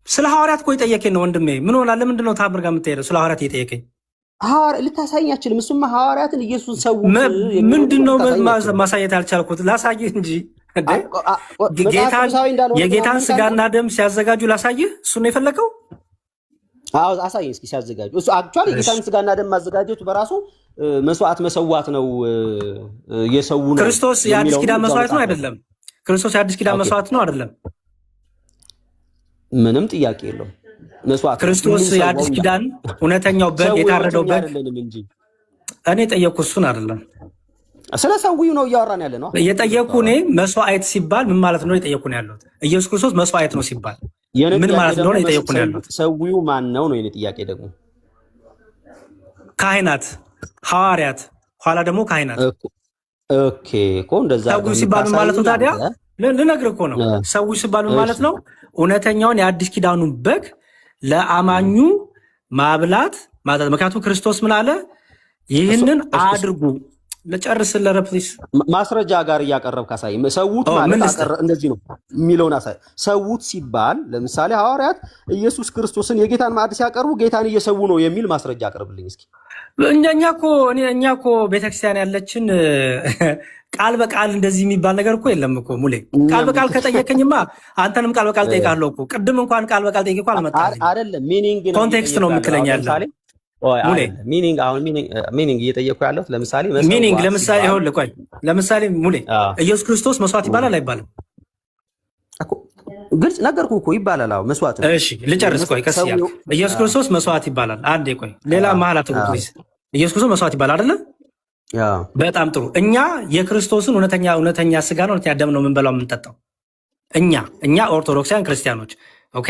ስለ ሐዋርያት እኮ የጠየቀኝ ነው ወንድሜ። ምን ሆናል? ለምንድን ነው ተአምር ጋር የምትሄደው? ስለ ሐዋርያት የጠየቀኝ
ልታሳይኝ አችልም? እሱማ ሐዋርያትን ኢየሱስ ሰው
ምንድነው ማሳየት ያልቻልኩት? ላሳይህ እንጂ የጌታን ስጋና ደም ሲያዘጋጁ ላሳይህ። እሱ ነው የፈለገው?
አዎ አሳይኝ እስኪ ሲያዘጋጁ። እሱ አክቹአሊ የጌታን ስጋና ደም ማዘጋጀቱ በራሱ መስዋዕት መሰዋት ነው። የሰው ነው።
ክርስቶስ የአዲስ ኪዳን መስዋዕት ነው አይደለም? ክርስቶስ የአዲስ ኪዳን መስዋዕት ነው አይደለም?
ምንም ጥያቄ የለውም። መስዋዕት
ክርስቶስ የአዲስ ኪዳን እውነተኛው በግ የታረደው በግ እኔ ጠየቅኩ፣ እሱን አይደለም።
ስለ ሰዊው ነው እያወራን ያለ ነው።
የጠየቅኩ እኔ መስዋዕት ሲባል ምን ማለት ነው የጠየቅኩ ነው ያለሁት። ኢየሱስ ክርስቶስ መስዋዕት ነው ሲባል ምን ማለት እንደሆነ የጠየቅኩ ነው ያለሁት።
ሰዊው ማን ነው ነው የኔ ጥያቄ። ደግሞ
ካህናት፣ ሐዋርያት፣ ኋላ ደግሞ ካህናት።
ኦኬ እኮ እንደዛ
ሰዊው ሲባል ምን ማለት ነው ታዲያ? ልነግርህ እኮ ነው። ሰዊው ሲባል ምን ማለት ነው? እውነተኛውን የአዲስ ኪዳኑን በግ ለአማኙ ማብላት ማለት። ምክንያቱም ክርስቶስ ምን አለ? ይህንን አድርጉ። ለጨርስ ለረፕሊስ
ማስረጃ ጋር እያቀረብክ አሳይ። ሰውት ማለት እንደዚህ ነው የሚለውን አሳይ። ሰውት ሲባል ለምሳሌ ሐዋርያት ኢየሱስ ክርስቶስን የጌታን ማዕድ ሲያቀርቡ ጌታን እየሰዉ ነው የሚል ማስረጃ አቅርብልኝ እስኪ።
እኛ እኮ ቤተክርስቲያን ያለችን ቃል በቃል እንደዚህ የሚባል ነገር እኮ የለም እኮ ሙሌ። ቃል በቃል ከጠየቀኝማ አንተንም ቃል በቃል ጠይቃለሁ እኮ። ቅድም እንኳን ቃል በቃል ጠይቄ እኮ አልመጣልኝም።
አይደለም ሚኒንግ ነው፣
ኮንቴክስት ነው የምትለኝ ያለ ሙሌ።
ሚኒንግ እየጠየቅኩ ያለሁት ለምሳሌ
ሚኒንግ ለምሳሌ ይኸውልህ፣ ቆይ ለምሳሌ ሙሌ ኢየሱስ ክርስቶስ መስዋዕት ይባላል አይባልም?
ግልጽ ነገርኩህ እኮ ይባላል። አዎ መስዋዕት ነው።
እሺ ልጨርስ፣ ቆይ ቀስ ያልክ ኢየሱስ ክርስቶስ መስዋዕት ይባላል። አንዴ ቆይ፣ ሌላ መሀል አትጉ ፕሊዝ። ኢየሱስ ክርስቶስ መስዋዕት ይባላል አይደለ? በጣም ጥሩ። እኛ የክርስቶስን እውነተኛ ስጋ ነው እውነተኛ ደም ነው የምንበላው የምንጠጣው። እኛ ኦርቶዶክሳውያን ክርስቲያኖች ኦኬ፣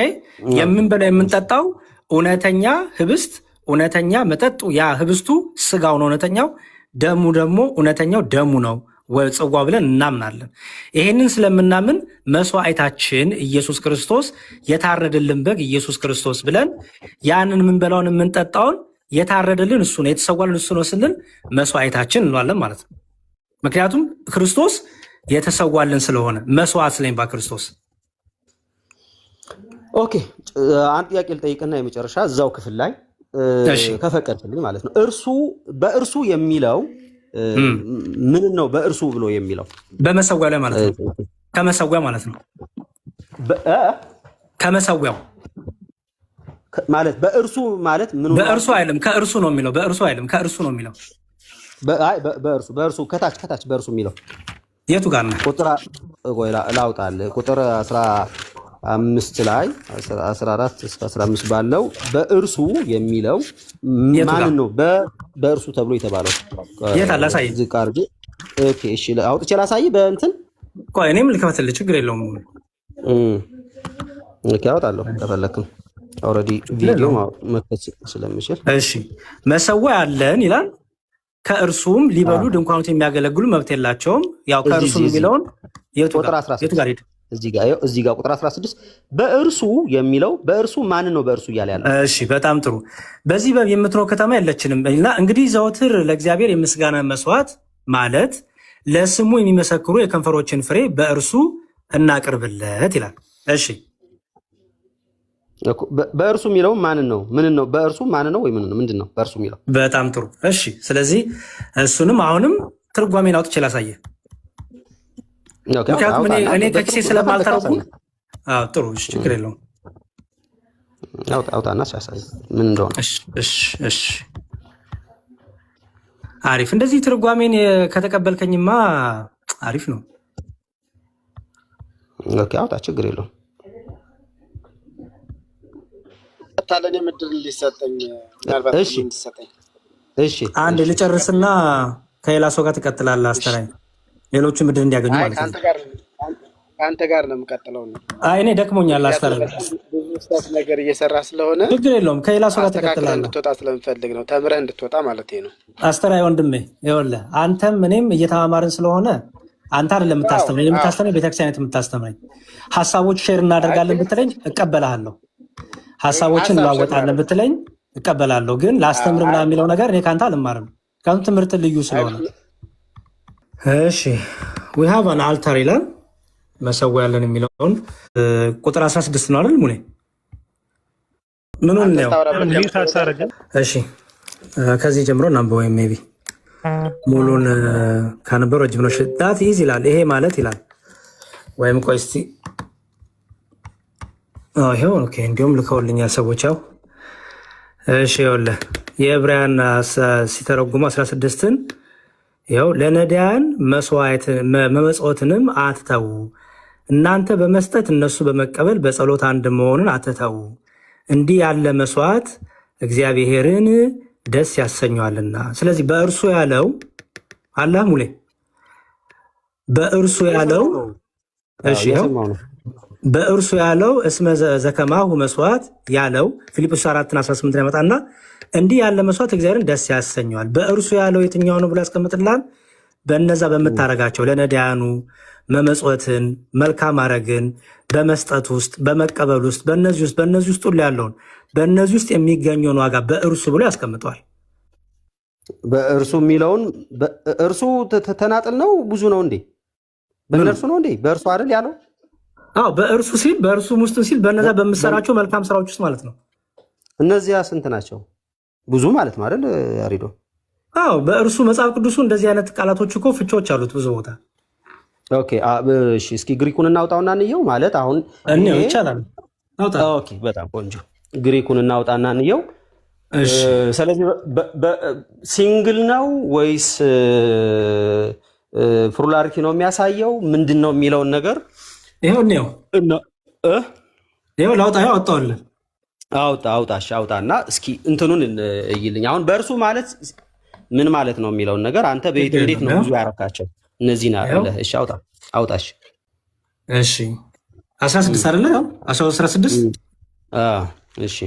የምንበላው የምንጠጣው እውነተኛ ህብስት፣ እውነተኛ መጠጡ፣ ያ ህብስቱ ስጋው ነው እውነተኛው፣ ደሙ ደግሞ እውነተኛው ደሙ ነው ወይ ጽዋ ብለን እናምናለን። ይሄንን ስለምናምን መስዋዕታችን ኢየሱስ ክርስቶስ የታረደልን በግ ኢየሱስ ክርስቶስ ብለን ያንን የምንበላውን የምንጠጣውን የታረደልን እሱ ነው የተሰዋልን እሱ ነው ስንል መስዋዕታችን እንለዋለን ማለት ነው። ምክንያቱም ክርስቶስ የተሰዋልን ስለሆነ መስዋዕት ስለሚባል ክርስቶስ።
ኦኬ አንድ ጥያቄ ልጠይቅና የመጨረሻ እዛው ክፍል ላይ ከፈቀድልኝ ማለት ነው። በእርሱ የሚለው ምን ነው? በእርሱ ብሎ የሚለው
በመሰዊያው ላይ ማለት ነው። ከመሰዊያው ማለት ነው። ከመሰዊያው
ማለት በእርሱ ማለት ምን?
በእርሱ አይልም፣ ከእርሱ ነው የሚለው። በእርሱ አይልም፣ ከእርሱ ነው የሚለው።
በእርሱ ከታች በእርሱ የሚለው
የቱ ጋር ነው?
ቁጥር ላውጣልህ። ቁጥር 15 ላይ 14 እስከ 15 ባለው በእርሱ የሚለው ማን ነው? በእርሱ ተብሎ የተባለው
የት አለ? አሳይ።
ዝቅ አድርጌ ኦኬ፣ እሺ አውጥቼ ላሳይ። በእንትን
ቆይ እኔም ልከፈትልህ፣ ችግር የለውም።
ኦኬ አወጣለሁ ከፈለክም ኦልሬዲ ቪዲዮ መክፈት ስለምችል።
እሺ መሰዊያ አለን ይላል። ከእርሱም ሊበሉ ድንኳኖት የሚያገለግሉ መብት የላቸውም። ያው ከእርሱ የሚለውን የቱ ጋር ሄድ? እዚህ ጋር ቁጥር 16 በእርሱ የሚለው በእርሱ ማን ነው? በእርሱ እያለ ያለ። እሺ በጣም ጥሩ። በዚህ የምትኖር ከተማ የለችንም እና እንግዲህ ዘወትር ለእግዚአብሔር የምስጋና መስዋዕት ማለት ለስሙ የሚመሰክሩ የከንፈሮችን ፍሬ በእርሱ እናቅርብለት ይላል። እሺ
በእርሱ የሚለው ማንን ነው? ምን ነው? በእርሱ ማን ነው ወይ ምን ነው? ምንድን ነው በእርሱ የሚለው?
በጣም ጥሩ። እሺ ስለዚህ እሱንም አሁንም ትርጓሜን አውጥቼ ላሳየህ። ምክንያቱም እኔ ከኪሴ ስለማልተረጉም ጥሩ ችግር የለውም።
አውጣና ሲያሳይ ምን እንደሆነ።
እሺ አሪፍ። እንደዚህ ትርጓሜን ከተቀበልከኝማ አሪፍ ነው።
ኦኬ አውጣ፣ ችግር የለውም።
ታለኔ ምድር ሊሰጠኝ ምናልባት እንድትሰጠኝ።
እሺ አንድ ልጨርስና ከሌላ ሰው ጋር ትቀጥላለህ። አስተራይ ሌሎቹ ምድር እንዲያገኙ ማለት ነው።
ከአንተ ጋር ነው የምቀጥለው ነው።
እኔ ደክሞኛል። አስተራይ
ብዙ ስህተት ነገር እየሰራ ስለሆነ
ችግር የለውም። ከሌላ ሰው ጋር ትቀጥላለህ።
እንድትወጣ ስለምፈልግ ነው፣ ተምረህ እንድትወጣ ማለት ነው።
አስተራይ ወንድሜ ይኸውልህ፣ አንተም እኔም እየተማማርን ስለሆነ አንተ አይደለም የምታስተምረኝ፣ ቤተክርስቲያን የምታስተምረኝ። ሀሳቦች ሼር እናደርጋለን ብትለኝ እቀበላለሁ። ሀሳቦችን እንለዋወጣለን ብትለኝ እቀበላለሁ። ግን ላስተምር ምናምን የሚለው ነገር እኔ ከአንተ አልማርም፣ ምክንያቱም ትምህርት ልዩ ስለሆነ። እሺ we have an altar ይላል መሰዊያ ያለን የሚለውን ቁጥር 16 ነው አይደል? ሙሌ ምኑን ነው? እሺ ከዚህ ጀምሮ እናንበው፣ ወይም ሜይ ቢ ሙሉን ካነበሩ ረጅም ነው። ዳት ኢዝ ይላል ይሄ ማለት ይላል ወይም ቆይ እስቲ ይሄው ኦኬ፣ እንዲሁም ልከውልኛል ሰዎች። ያው እሺ ይኸውልህ የዕብራውያን ሲተረጉሙ 16ን ይኸው ለነዳያን መመጽወትንም አትተዉ፣ እናንተ በመስጠት እነሱ በመቀበል በጸሎት አንድ መሆንን አትተዉ፣ እንዲህ ያለ መስዋዕት እግዚአብሔርን ደስ ያሰኘዋልና። ስለዚህ በእርሱ ያለው አላህ ሙሌ በእርሱ ያለው እሺ በእርሱ ያለው እስመ ዘከማሁ መስዋዕት ያለው ፊልጵስ 4:18 ያመጣና እንዲህ ያለ መስዋዕት እግዚአብሔርን ደስ ያሰኘዋል። በእርሱ ያለው የትኛው ነው ብሎ ያስቀምጥላል። በነዛ በምታረጋቸው ለነዳያኑ መመጽወትን፣ መልካም ማረግን፣ በመስጠት ውስጥ በመቀበል ውስጥ በእነዚህ ውስጥ ሁሉ ያለውን በእነዚህ ውስጥ የሚገኘውን ዋጋ በእርሱ ብሎ ያስቀምጠዋል።
በእርሱ የሚለውን እርሱ ተናጥል ነው ብዙ ነው እንዴ? በእነርሱ ነው እንዴ? በእርሱ አይደል ያለው?
አዎ በእርሱ ሲል በእርሱ ውስጥ ሲል በነዛ በምሰራቸው መልካም ስራዎች ውስጥ ማለት ነው።
እነዚያ ስንት ናቸው? ብዙ ማለት ነው አይደል ያሬዶ?
አዎ በእርሱ መጽሐፍ ቅዱሱ እንደዚህ አይነት ቃላቶች እኮ ፍቾች አሉት ብዙ ቦታ።
ኦኬ እሺ፣ እስኪ ግሪኩን እናውጣውና እንየው። ማለት አሁን
እንየው ይቻላል። አውጣ።
ኦኬ በጣም ቆንጆ። ግሪኩን እናውጣና እንየው። እሺ፣ ስለዚህ ሲንግል ነው ወይስ ፕሉራሊቲ ነው የሚያሳየው? ምንድን ነው የሚለውን ነገር
ይሄው ነው ይሄው ላውጣ። ይሄው አውጣውልህ።
አውጣና እስኪ እንትኑን እይልኝ። አሁን በእርሱ ማለት ምን ማለት ነው የሚለውን ነገር አንተ እንዴት ነው ብዙ ያረካቸው እነዚህ ና አለ። እሺ አውጣሽ።
እሺ 16 አይደለ? 16
እሺ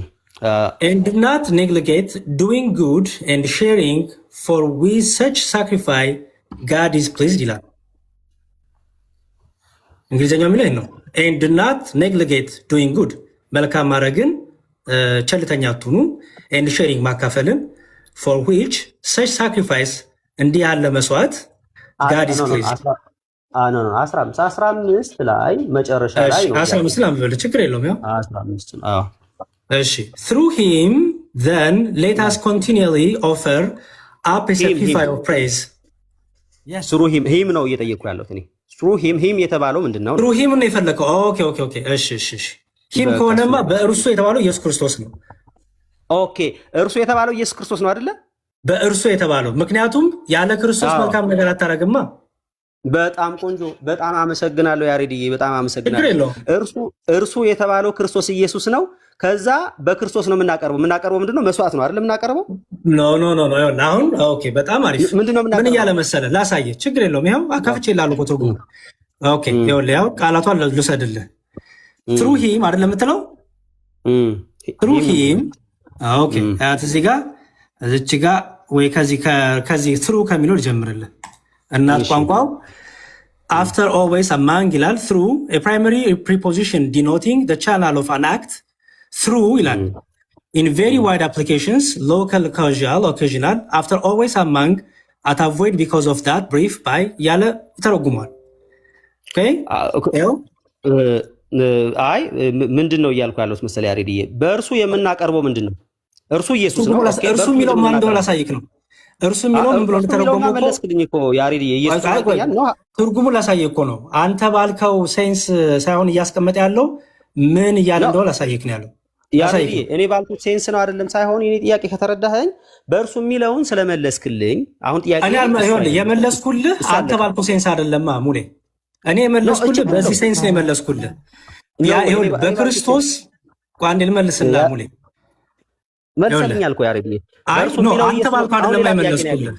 and do not neglect doing good and sharing, for with such sacrifice God is pleased ይላል። እንግሊዘኛው የሚለው ነው and do not neglect doing good፣ መልካም ማድረግን ቸልተኛ አትሁኑ፣ and sharing ማካፈልን፣ for which such sacrifice እንዲህ ያለ መስዋዕት God is pleased።
15 ላይ መጨረሻ ላይ ነው
15 ላይ አንብበል፣ ችግር የለውም። ያው
15
እሺ through him then let us continually offer up a sacrifice of praise።
through him ነው እየጠየኩ ያለሁት እኔ። through him የተባለው ምንድነው?
through him ነው የፈለከው? ኦኬ እሺ him ከሆነማ በእርሱ የተባለው ኢየሱስ ክርስቶስ ነው።
ኦኬ እርሱ የተባለው ኢየሱስ ክርስቶስ ነው አይደለ?
በእርሱ የተባለው ምክንያቱም ያለ ክርስቶስ መልካም ነገር አታረግማ።
በጣም ቆንጆ፣ በጣም አመሰግናለሁ ያሬድዬ፣ በጣም አመሰግናለሁ። እርሱ የተባለው ክርስቶስ ኢየሱስ ነው። ከዛ በክርስቶስ ነው የምናቀርበው ምንድነው? መስዋዕት ነው አይደል የምናቀርበው?
ኖ አሁን ኦኬ፣ በጣም አሪፍ። ምን እያለ መሰለህ? ላሳየህ፣ ችግር የለውም። ይኸው አካፍቼ ላሉ ትርጉሙ። ኦኬ ይኸውልህ፣ ያው ቃላቷን ልውሰድልህ። ትሩ ሂም አይደል የምትለው? ትሩ ሂም። ኦኬ እዚህ ጋር እዚች ጋር ወይ ከዚህ ትሩ ከሚለው ልጀምርልህ። እናት ቋንቋው after always among ይላል። through a primary preposition denoting the channel of an act through ይላል። in very wide applications local, casual, occasional, after always among, at avoid, because of that, brief, by ያለ ይተረጉሟል።
አይ ምንድን ነው እያልኩ ያለሁት መሰለኝ ያሬድዬ፣ በእርሱ የምናቀርበው ምንድን ነው? እርሱ ኢየሱስ ነው።
እርሱ የሚለው ማን እንደሆነ ላሳይክ ነው። እርሱ የሚለው ምን ብሎ እንደተረጎመው
መለስክልኝ እኮ ያሬድ ኢየሱስ ያልከኛል ነው
ትርጉሙ ላሳየህ እኮ ነው። አንተ ባልከው ሴንስ ሳይሆን እያስቀመጠ ያለው ምን እያለ እንደሆነ ላሳየህ ነው ያለው።
ያሬድ እኔ ባልኩት ሴንስ ነው አይደለም ሳይሆን የኔ ጥያቄ ከተረዳኸኝ በእርሱ የሚለውን ስለመለስክልኝ አሁን ጥያቄ
እኔ ይኸውልህ የመለስኩልህ አንተ ባልከው ሴንስ አይደለማ ሙሌ። እኔ የመለስኩልህ በዚህ ሴንስ ነው የመለስኩልህ። ያ ይኸውልህ በክርስቶስ ቋንዴ ልመልስና ሙሌ
መልሰልኛል እኮ ያሬድ
በእርሱ የሚለው አንተ ባልከው አይደለም የመለስኩልህ።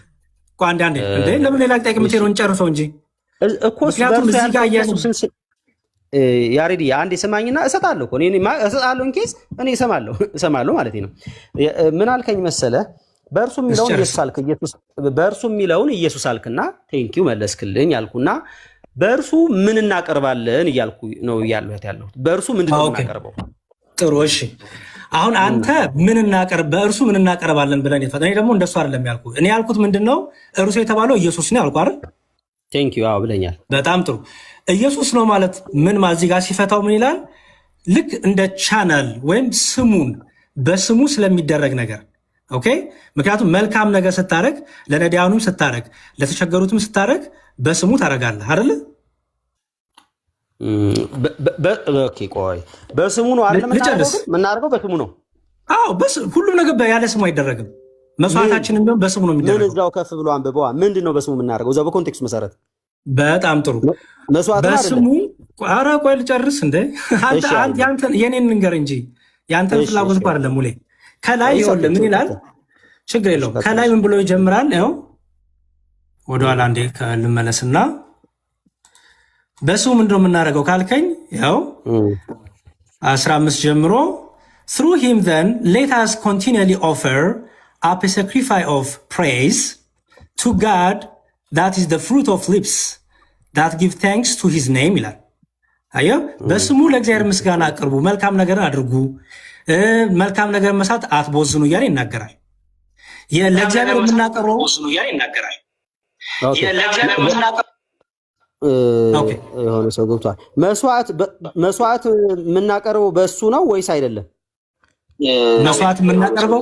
ቋንዴ አንዴ እንዴ ለምን ሌላ ጥያቄ የምትሄደውን ጨርሰው እንጂ
እኮ ምክንያቱም እዚህ ጋር ያሬድ አንዴ ስማኝና እሰጣለሁ እኮ እኔ እሰጣለሁ እንኬስ እኔ እሰማለሁ ማለት ነው። ምን አልከኝ መሰለህ በእርሱ የሚለውን ኢየሱስ አልክ በእርሱ የሚለውን ኢየሱስ አልክና ቴንኪው መለስክልኝ አልኩና በእርሱ ምን እናቀርባለን እያልኩ ነው ያለሁት በእርሱ ምንድነው እናቀርበው?
ጥሩ እሺ አሁን አንተ በእርሱ ምን እናቀርባለን ብለን እኔ ደግሞ እንደሱ አይደለም ያልኩ። እኔ ያልኩት ምንድነው እርሱ የተባለው ኢየሱስ ነው ያልኩ አይደል?
ቴንኪው አዎ ብለኛል።
በጣም ጥሩ ኢየሱስ ነው ማለት ምን እዚህ ጋር ሲፈታው ምን ይላል? ልክ እንደ ቻናል ወይም ስሙን በስሙ ስለሚደረግ ነገር ኦኬ። ምክንያቱም መልካም ነገር ስታረግ ለነዳያኑም ስታረግ ለተቸገሩትም ስታረግ በስሙ ታረጋለህ አይደል?
ኦኬ ቆይ በስሙ ነው አይደል? ምናደርገው በስሙ ነው።
አዎ ሁሉም ነገር ያለ ስሙ አይደረግም። መስዋዕታችንም ቢሆን በስሙ ነው የሚደረገው።
ምን እዛው ከፍ ብሎ አንብበዋ ምንድነው በስሙ የምናደርገው? እዛው በኮንቴክስት መሰረት
በጣም ጥሩ በስሙ ኧረ ቆይ ልጨርስ እንደ አንተ የኔን ንገር እንጂ ያንተን ፍላጎት እኮ አይደለም ሙሌ። ከላይ ምን ይላል? ችግር የለውም። ከላይ ምን ብሎ ይጀምራል? ያው ወደኋላ አንዴ ልመለስና በስሙ ምንድነው የምናደርገው ካልከኝ ያው 15 ጀምሮ through him then let us continually offer up a sacrifice of praise to God that is the fruit of lips that give thanks to his name ይላል። አየህ በስሙ ለእግዚአብሔር ምስጋና አቅርቡ፣ መልካም ነገርን አድርጉ፣ መልካም ነገር መስራት አትቦዝኑ እያለ ይናገራል። ለእግዚአብሔር የምናቀርበው
የሆነ ሰው ገብቷል። መስዋዕት የምናቀርበው በሱ ነው ወይስ አይደለም?
መስዋዕት የምናቀርበው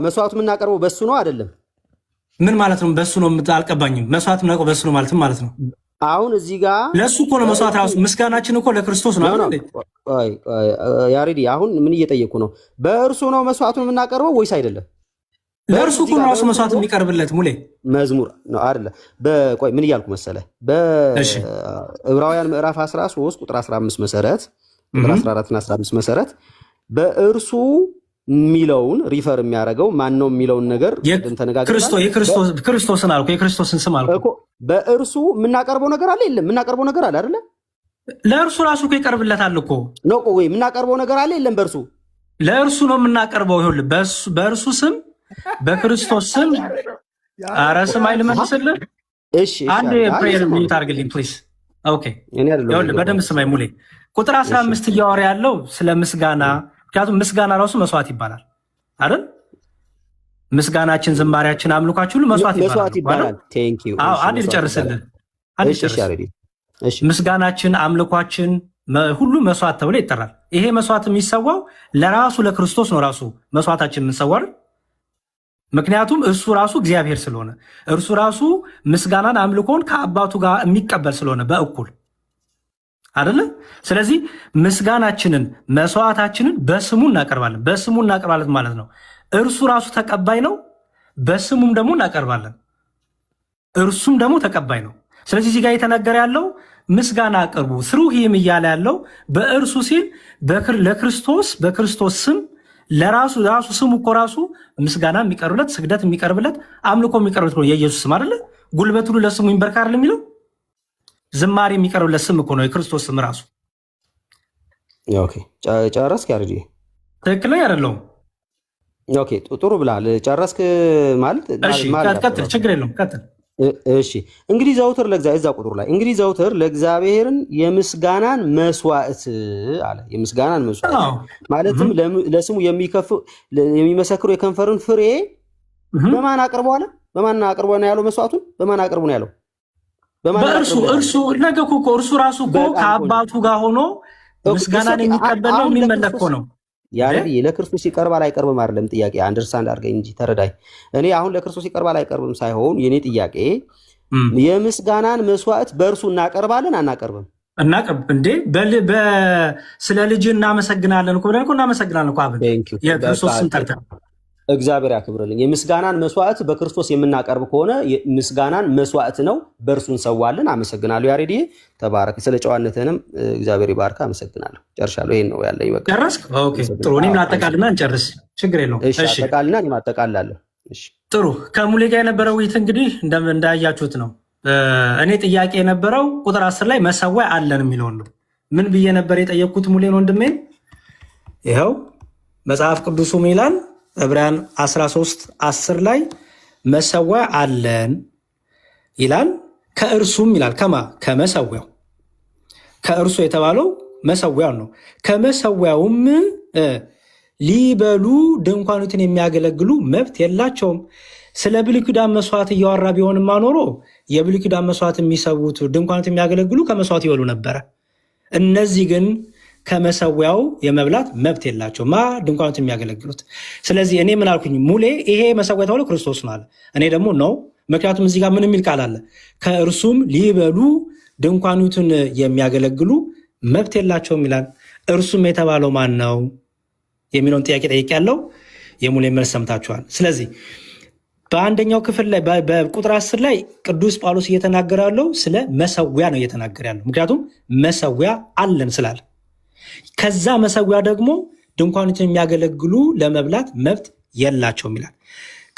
መስዋዕት የምናቀርበው በሱ ነው አይደለም?
ምን ማለት ነው? በሱ ነው አልቀባኝም። መስዋዕት የምናቀርበው በሱ ነው ማለት ነው።
አሁን እዚህ ጋር
ለሱ እኮ ነው መስዋዕት ራሱ ምስጋናችን እኮ ለክርስቶስ ነው አይደል?
ያሬዲ አሁን ምን እየጠየቁ ነው? በእርሱ ነው መስዋዕቱን የምናቀርበው ወይስ አይደለም?
ለእርሱ እኮ ነው ራሱ መስዋዕት የሚቀርብለት ሙሌ
መዝሙር ነው አይደለ? በቆይ ምን እያልኩ መሰለህ? በዕብራውያን ምዕራፍ 13 ቁጥር 15 መሰረት ቁጥር 14 እና 15 መሰረት በእርሱ የሚለውን ሪፈር የሚያደርገው ማን ነው የሚለውን ነገር
ክርስቶስን አልኩ። የክርስቶስን ስም አልኩ
እኮ። በእርሱ የምናቀርበው ነገር አለ የለም? የምናቀርበው ነገር አለ አይደለ?
ለእርሱ ራሱ እኮ ይቀርብለታል እኮ
ነው። ቆይ የምናቀርበው ነገር አለ የለም? በእርሱ
ለእርሱ ነው የምናቀርበው። ይኸውልህ በእርሱ ስም በክርስቶስ ስም ኧረ ስም አይልመልስልህ።
እሺ
አንድ ፕሬየር ሚዩት አድርግልኝ ፕሊዝ። ኦኬ ይኸውልህ በደንብ ስማኝ ሙሌ። ቁጥር 15 እያወራ ያለው ስለ ምስጋና፣ ምክንያቱም ምስጋና ራሱ መስዋዕት ይባላል አይደል? ምስጋናችን፣ ዝማሪያችን፣ አምልኳችን ሁሉ መስዋዕት ይባላል።
ቴንክ ዩ።
አዎ አንዴ ልጨርስልህ። ምስጋናችን፣ አምልኳችን ሁሉ መስዋዕት ተብሎ ይጠራል። ይሄ መስዋዕት የሚሰዋው ለራሱ ለክርስቶስ ነው። ራሱ መስዋዕታችን የምንሰዋው ምክንያቱም እርሱ ራሱ እግዚአብሔር ስለሆነ እርሱ ራሱ ምስጋናን አምልኮን ከአባቱ ጋር የሚቀበል ስለሆነ በእኩል አይደለ? ስለዚህ ምስጋናችንን መስዋዕታችንን በስሙ እናቀርባለን። በስሙ እናቀርባለን ማለት ነው እርሱ ራሱ ተቀባይ ነው፣ በስሙም ደግሞ እናቀርባለን፣ እርሱም ደግሞ ተቀባይ ነው። ስለዚህ እዚህ ጋር የተነገረ ያለው ምስጋና አቅርቡ ስሩ ሂም እያለ ያለው በእርሱ ሲል ለክርስቶስ በክርስቶስ ስም ለራሱ ስሙ እኮ ራሱ ምስጋና የሚቀርብለት ስግደት የሚቀርብለት አምልኮ የሚቀርብለት ነው የኢየሱስ ስም አይደለ? ጉልበት ሁሉ ለስሙ ይንበርካል የሚለው ዝማሬ የሚቀርብለት ስም እኮ ነው የክርስቶስ ስም ራሱ።
ኦኬ ጨረስክ? ያርዲ
ትክክለኛ አይደለሁም?
ኦኬ ጥሩ ብላል። ጨረስክ ማለት
ቀጥል፣ ችግር የለውም ቀጥል።
እሺ እንግዲህ ዘውትር ለእግዚአብሔር እዛ ቁጥሩ ላይ እንግዲህ ዘውትር ለእግዚአብሔርን የምስጋናን መስዋዕት አለ። የምስጋናን መስዋዕት ማለትም ለስሙ የሚመሰክሩ የከንፈርን ፍሬ በማን አቅርቦ አለ? በማን አቅርቦ ነው ያለው? መስዋዕቱን በማን አቅርቦ ነው ያለው?
እርሱ ነገ እኮ እርሱ ራሱ እኮ ከአባቱ ጋር ሆኖ ምስጋናን የሚቀበል ነው የሚመለክ ነው።
ያሬድ ለክርስቶስ ይቀርባል አይቀርብም አይደለም ጥያቄ፣ አንደርስታንድ አድርገኝ እንጂ ተረዳኝ። እኔ አሁን ለክርስቶስ ይቀርባል አይቀርብም ሳይሆን የኔ ጥያቄ የምስጋናን መስዋዕት በእርሱ እናቀርባለን አናቀርብም?
እናቀርብ እንዴ ስለ ልጅ እናመሰግናለን እኮ ብለን እኮ እናመሰግናለን እኮ አብን የክርስቶስን ጠርተን
እግዚአብሔር ያክብርልኝ። የምስጋናን መስዋዕት በክርስቶስ የምናቀርብ ከሆነ ምስጋናን መስዋዕት ነው፣ በእርሱ እንሰዋለን። አመሰግናለሁ ያሬድ፣ ተባረክ። ስለ ጨዋነትህንም እግዚአብሔር ይባርክ። አመሰግናለሁ። ጨርሻለሁ። ይሄን ነው ያለኝ። በቃ
ጨረስክ? ኦኬ ጥሩ። እኔም ላጠቃልና እንጨርስ፣ ችግር የለውም።
እሺ አጠቃልና እኔም አጠቃላለሁ። እሺ
ጥሩ። ከሙሌ ጋር የነበረው ውይይት እንግዲህ እንዳያችሁት ነው። እኔ ጥያቄ የነበረው ቁጥር 10 ላይ መሰዊያ አለን የሚለውን ነው። ምን ብዬ ነበር የጠየቅኩት ሙሌን ወንድሜን? ይኸው መጽሐፍ ቅዱሱ ይላል ዕብራውያን 13:10 ላይ መሰዊያ አለን ይላል። ከእርሱም ይላል ከመሰዊያው ከእርሱ የተባለው መሰዊያው ነው። ከመሰዊያውም ሊበሉ ድንኳኑትን የሚያገለግሉ መብት የላቸውም። ስለ ብሉይ ኪዳን መስዋዕት እያወራ ቢሆንማ ኖሮ የብሉይ ኪዳን መስዋዕት የሚሰዉት ድንኳኑትን የሚያገለግሉ ከመስዋዕት ይበሉ ነበረ። እነዚህ ግን ከመሰዊያው የመብላት መብት የላቸው ድንኳኑትን የሚያገለግሉት። ስለዚህ እኔ ምን አልኩኝ? ሙሌ ይሄ መሰዊያ የተባለው ክርስቶስ ነው አለ። እኔ ደግሞ ነው። ምክንያቱም እዚህ ጋር ምን የሚል ቃል አለ? ከእርሱም ሊበሉ ድንኳኑትን የሚያገለግሉ መብት የላቸውም ይላል። እርሱም የተባለው ማን ነው የሚለውን ጥያቄ ጠይቄያለሁ። የሙሌ መልስ ሰምታችኋል። ስለዚህ በአንደኛው ክፍል ላይ በቁጥር 10 ላይ ቅዱስ ጳውሎስ እየተናገረ ያለው ስለ መሰዊያ ነው እየተናገረ ያለው። ምክንያቱም መሰዊያ አለን ስላለ ከዛ መሰዊያ ደግሞ ድንኳኑትን የሚያገለግሉ ለመብላት መብት የላቸውም ይላል።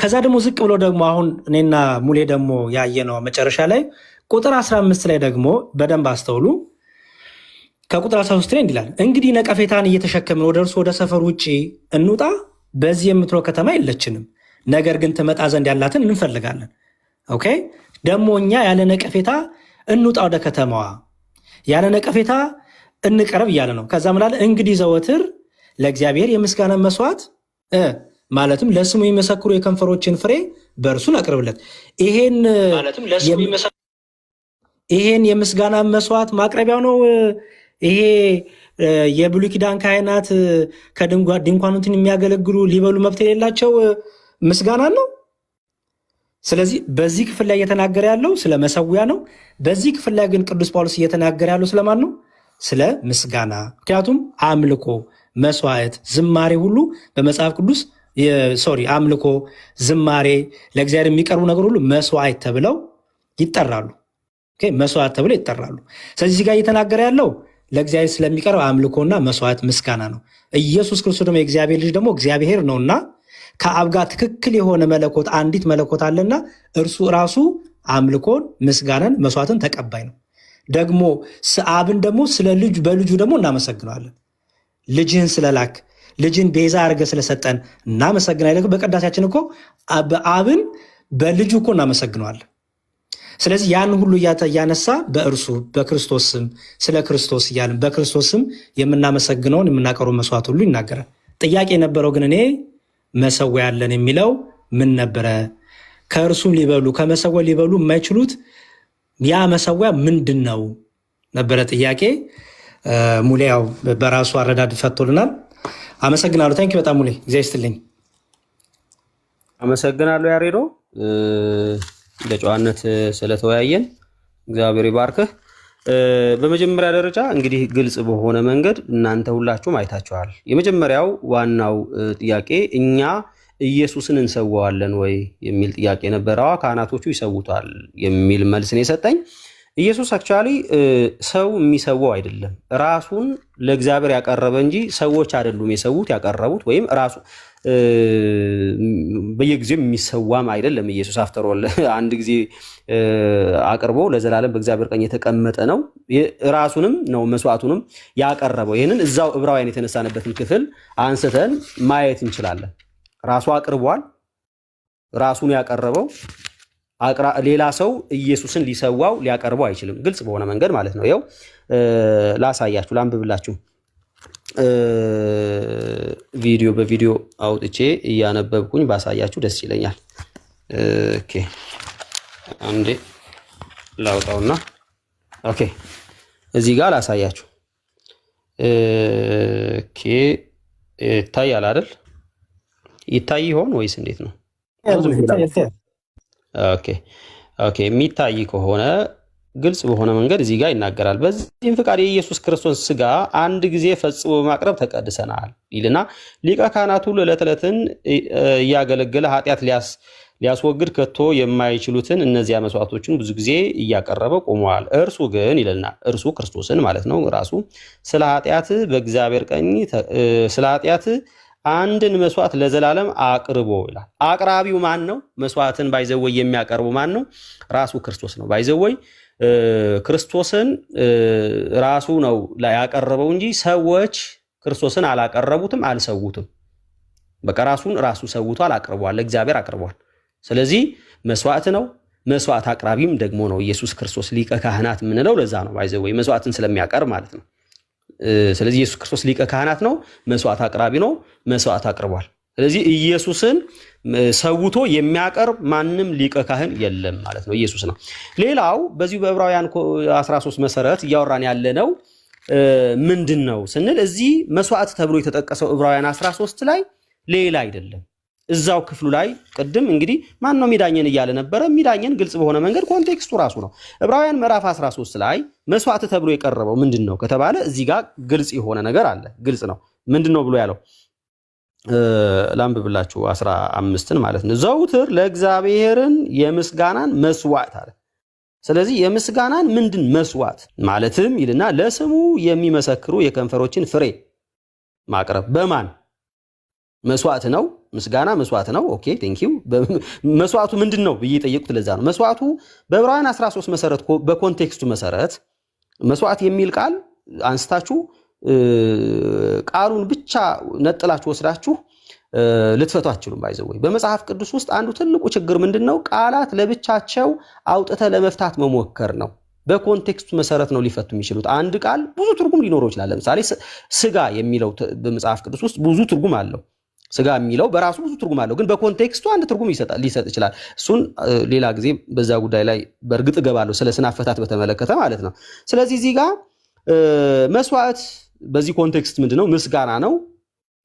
ከዛ ደግሞ ዝቅ ብሎ ደግሞ አሁን እኔና ሙሌ ደግሞ ያየነው መጨረሻ ላይ ቁጥር 15 ላይ ደግሞ በደንብ አስተውሉ። ከቁጥር 13 ላይ እንዲላል እንግዲህ ነቀፌታን እየተሸከምን ወደ እርሱ ወደ ሰፈር ውጭ እንውጣ፣ በዚህ የምትኖር ከተማ የለችንም፣ ነገር ግን ትመጣ ዘንድ ያላትን እንፈልጋለን። ኦኬ ደግሞ እኛ ያለ ነቀፌታ እንውጣ ወደ ከተማዋ፣ ያለ ነቀፌታ እንቀረብ እያለ ነው። ከዛ ምላለ እንግዲህ ዘወትር ለእግዚአብሔር የምስጋና መስዋዕት ማለትም ለስሙ የሚመሰክሩ የከንፈሮችን ፍሬ በእርሱን አቅርብለት። ይሄን የምስጋና መስዋዕት ማቅረቢያው ነው። ይሄ የብሉይ ኪዳን ካህናት ከድንኳኑትን የሚያገለግሉ ሊበሉ መብት የሌላቸው ምስጋና ነው። ስለዚህ በዚህ ክፍል ላይ እየተናገረ ያለው ስለ መሰዊያ ነው። በዚህ ክፍል ላይ ግን ቅዱስ ጳውሎስ እየተናገረ ያለው ስለማን ነው? ስለ ምስጋና። ምክንያቱም አምልኮ፣ መስዋዕት፣ ዝማሬ ሁሉ በመጽሐፍ ቅዱስ አምልኮ፣ ዝማሬ፣ ለእግዚአብሔር የሚቀርቡ ነገር ሁሉ መስዋዕት ተብለው ይጠራሉ። መስዋዕት ተብለው ይጠራሉ። ስለዚህ ጋር እየተናገረ ያለው ለእግዚአብሔር ስለሚቀርብ አምልኮና መስዋዕት ምስጋና ነው። ኢየሱስ ክርስቶስ ደግሞ የእግዚአብሔር ልጅ ደግሞ እግዚአብሔር ነውና ከአብ ጋር ትክክል የሆነ መለኮት አንዲት መለኮት አለና እርሱ ራሱ አምልኮን፣ ምስጋናን፣ መስዋዕትን ተቀባይ ነው። ደግሞ አብን ደግሞ ስለ ልጁ በልጁ ደግሞ እናመሰግነዋለን። ልጅህን ስለላክ ልጅን ቤዛ አድርገ ስለሰጠን እናመሰግናለን። በቅዳሴያችን እኮ አብን በልጁ እኮ እናመሰግነዋለን። ስለዚህ ያን ሁሉ እያነሳ በእርሱ በክርስቶስ ስም ስለ ክርስቶስ እያልን በክርስቶስ ስም የምናመሰግነውን የምናቀርበው መስዋዕት ሁሉ ይናገራል። ጥያቄ የነበረው ግን እኔ መሰዊያ ያለን የሚለው ምን ነበረ? ከእርሱም ሊበሉ ከመሰዊያ ሊበሉ የማይችሉት ያ መሰዊያ ምንድን ነው ነበረ ጥያቄ። ሙሌ ያው በራሱ አረዳድ ፈቶልናል። አመሰግናለሁ። ታንኪ በጣም ሙሌ እግዚአብሔር ይስጥልኝ።
አመሰግናለሁ ያሬዶ ለጨዋነት ስለተወያየን እግዚአብሔር ይባርክህ። በመጀመሪያ ደረጃ እንግዲህ ግልጽ በሆነ መንገድ እናንተ ሁላችሁም አይታችኋል። የመጀመሪያው ዋናው ጥያቄ እኛ ኢየሱስን እንሰዋዋለን ወይ የሚል ጥያቄ ነበረዋ። ካህናቶቹ ይሰውታል የሚል መልስ ነው የሰጠኝ። ኢየሱስ አክቹዋሊ ሰው የሚሰዋው አይደለም፣ ራሱን ለእግዚአብሔር ያቀረበ እንጂ ሰዎች አይደሉም የሰዉት ያቀረቡት፣ ወይም ራሱ በየጊዜው የሚሰዋም አይደለም። ኢየሱስ አፍተሮል አንድ ጊዜ አቅርቦ ለዘላለም በእግዚአብሔር ቀኝ የተቀመጠ ነው። ራሱንም ነው መስዋዕቱንም ያቀረበው። ይህንን እዛው ዕብራውያን የተነሳነበትን ክፍል አንስተን ማየት እንችላለን። ራሱ አቅርቧል። ራሱን ያቀረበው ሌላ ሰው ኢየሱስን ሊሰዋው ሊያቀርበው አይችልም። ግልጽ በሆነ መንገድ ማለት ነው። ይኸው ላሳያችሁ፣ ላንብብላችሁ። ቪዲዮ በቪዲዮ አውጥቼ እያነበብኩኝ ባሳያችሁ ደስ ይለኛል። ኦኬ አንዴ ላውጣውና ኦኬ እዚህ ጋር ላሳያችሁ። ኦኬ ይታያል አይደል? ይታይ ይሆን ወይስ እንዴት ነው? ኦኬ የሚታይ ከሆነ ግልጽ በሆነ መንገድ እዚህ ጋር ይናገራል። በዚህም ፍቃድ የኢየሱስ ክርስቶስ ስጋ አንድ ጊዜ ፈጽሞ በማቅረብ ተቀድሰናል ይልና ሊቀ ካህናቱ ዕለት ዕለትን እያገለገለ ኃጢአት ሊያስወግድ ከቶ የማይችሉትን እነዚያ መስዋዕቶችን ብዙ ጊዜ እያቀረበ ቆመዋል። እርሱ ግን ይልና እርሱ ክርስቶስን ማለት ነው ራሱ ስለ ኃጢአት በእግዚአብሔር ቀኝ ስለ ኃጢአት አንድን መስዋዕት ለዘላለም አቅርቦ ይላል። አቅራቢው ማን ነው? መስዋዕትን ባይዘወይ የሚያቀርቡ ማን ነው? ራሱ ክርስቶስ ነው። ባይዘወይ ክርስቶስን ራሱ ነው ያቀረበው እንጂ ሰዎች ክርስቶስን አላቀረቡትም፣ አልሰዉትም። በቃ ራሱ ሰውቷል፣ አቅርቧል፣ ለእግዚአብሔር አቅርቧል። ስለዚህ መስዋዕት ነው። መስዋዕት አቅራቢም ደግሞ ነው ኢየሱስ ክርስቶስ ሊቀ ካህናት የምንለው ለዛ ነው። ባይዘወይ መስዋዕትን ስለሚያቀርብ ማለት ነው። ስለዚህ ኢየሱስ ክርስቶስ ሊቀ ካህናት ነው፣ መስዋዕት አቅራቢ ነው፣ መስዋዕት አቅርቧል። ስለዚህ ኢየሱስን ሰውቶ የሚያቀርብ ማንም ሊቀ ካህን የለም ማለት ነው፣ ኢየሱስ ነው። ሌላው በዚሁ በዕብራውያን 13 መሰረት እያወራን ያለነው ምንድን ነው ስንል እዚህ መስዋዕት ተብሎ የተጠቀሰው ዕብራውያን 13 ላይ ሌላ አይደለም። እዛው ክፍሉ ላይ ቅድም እንግዲህ ማን ነው የሚዳኘን እያለ ነበረ። የሚዳኘን ግልጽ በሆነ መንገድ ኮንቴክስቱ ራሱ ነው። ዕብራውያን ምዕራፍ 13 ላይ መስዋዕት ተብሎ የቀረበው ምንድን ነው ከተባለ እዚህ ጋር ግልጽ የሆነ ነገር አለ። ግልጽ ነው። ምንድን ነው ብሎ ያለው ላንብብላችሁ 15ን ማለት ነው። ዘውትር ለእግዚአብሔርን የምስጋናን መስዋዕት አለ። ስለዚህ የምስጋናን ምንድን መስዋዕት ማለትም ይልና ለስሙ የሚመሰክሩ የከንፈሮችን ፍሬ ማቅረብ በማን መስዋዕት ነው። ምስጋና መስዋዕት ነው። ኦኬ ቴንክ ዩ። መስዋዕቱ ምንድን ነው ብዬ ጠየቁት። ለዛ ነው መስዋዕቱ በዕብራውያን 13 መሰረት በኮንቴክስቱ መሰረት መስዋዕት የሚል ቃል አንስታችሁ ቃሉን ብቻ ነጥላችሁ ወስዳችሁ ልትፈቱ አትችሉም። ባይዘወይ በመጽሐፍ ቅዱስ ውስጥ አንዱ ትልቁ ችግር ምንድነው? ቃላት ለብቻቸው አውጥተ ለመፍታት መሞከር ነው። በኮንቴክስቱ መሰረት ነው ሊፈቱ የሚችሉት። አንድ ቃል ብዙ ትርጉም ሊኖረው ይችላል። ለምሳሌ ስጋ የሚለው በመጽሐፍ ቅዱስ ውስጥ ብዙ ትርጉም አለው። ስጋ የሚለው በራሱ ብዙ ትርጉም አለው፣ ግን በኮንቴክስቱ አንድ ትርጉም ሊሰጥ ይችላል። እሱን ሌላ ጊዜ በዛ ጉዳይ ላይ በእርግጥ እገባለሁ፣ ስለ ስነ አፈታት በተመለከተ ማለት ነው። ስለዚህ እዚህ ጋር መስዋዕት በዚህ ኮንቴክስት ምንድነው? ምስጋና ነው።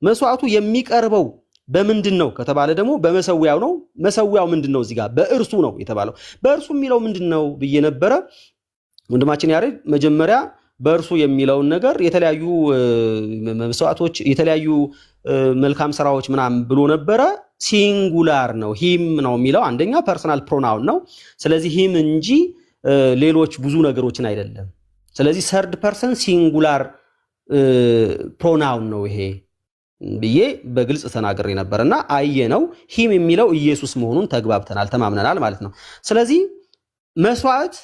መስዋዕቱ የሚቀርበው በምንድን ነው ከተባለ ደግሞ በመሰዊያው ነው። መሰዊያው ምንድነው? እዚህ ጋር በእርሱ ነው የተባለው። በእርሱ የሚለው ምንድነው ብዬ ነበረ። ወንድማችን ያሬድ መጀመሪያ በእርሱ የሚለውን ነገር የተለያዩ መስዋዕቶች፣ የተለያዩ መልካም ስራዎች ምናምን ብሎ ነበረ። ሲንጉላር ነው፣ ሂም ነው የሚለው አንደኛ ፐርሰናል ፕሮናውን ነው። ስለዚህ ሂም እንጂ ሌሎች ብዙ ነገሮችን አይደለም። ስለዚህ ሰርድ ፐርሰን ሲንጉላር ፕሮናውን ነው ይሄ ብዬ በግልጽ ተናግሬ ነበርና አየነው። ሂም የሚለው ኢየሱስ መሆኑን ተግባብተናል፣ ተማምነናል ማለት ነው። ስለዚህ መስዋዕት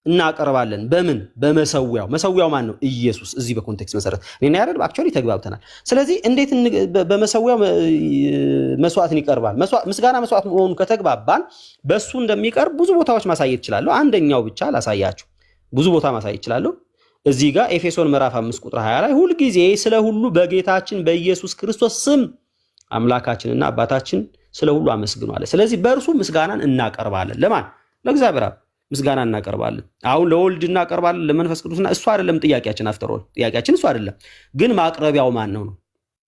እናቀርባለን በምን? በመሰዊያው። መሰዊያው ማን ነው? ኢየሱስ። እዚህ በኮንቴክስት መሰረት እኔና ያሬድ አክቹዋሊ ተግባብተናል። ስለዚህ እንዴት በመሰዊያው መስዋዕትን ይቀርባል? ምስጋና መስዋዕት መሆኑን ከተግባባን በሱ እንደሚቀርብ ብዙ ቦታዎች ማሳየት እችላለሁ። አንደኛው ብቻ ላሳያችሁ፣ ብዙ ቦታ ማሳየት እችላለሁ። እዚህ ጋር ኤፌሶን ምዕራፍ 5 ቁጥር 20 ላይ ሁልጊዜ ስለ ሁሉ በጌታችን በኢየሱስ ክርስቶስ ስም አምላካችንና አባታችን ስለ ሁሉ አመስግኑ አለ። ስለዚህ በእርሱ ምስጋናን እናቀርባለን። ለማን? ለእግዚአብሔር አብ ምስጋና እናቀርባለን። አሁን ለወልድ እናቀርባለን፣ ለመንፈስ ቅዱስና እሱ አይደለም ጥያቄያችን። አፍተሮል ጥያቄያችን እሱ አይደለም። ግን ማቅረቢያው ማን ነው?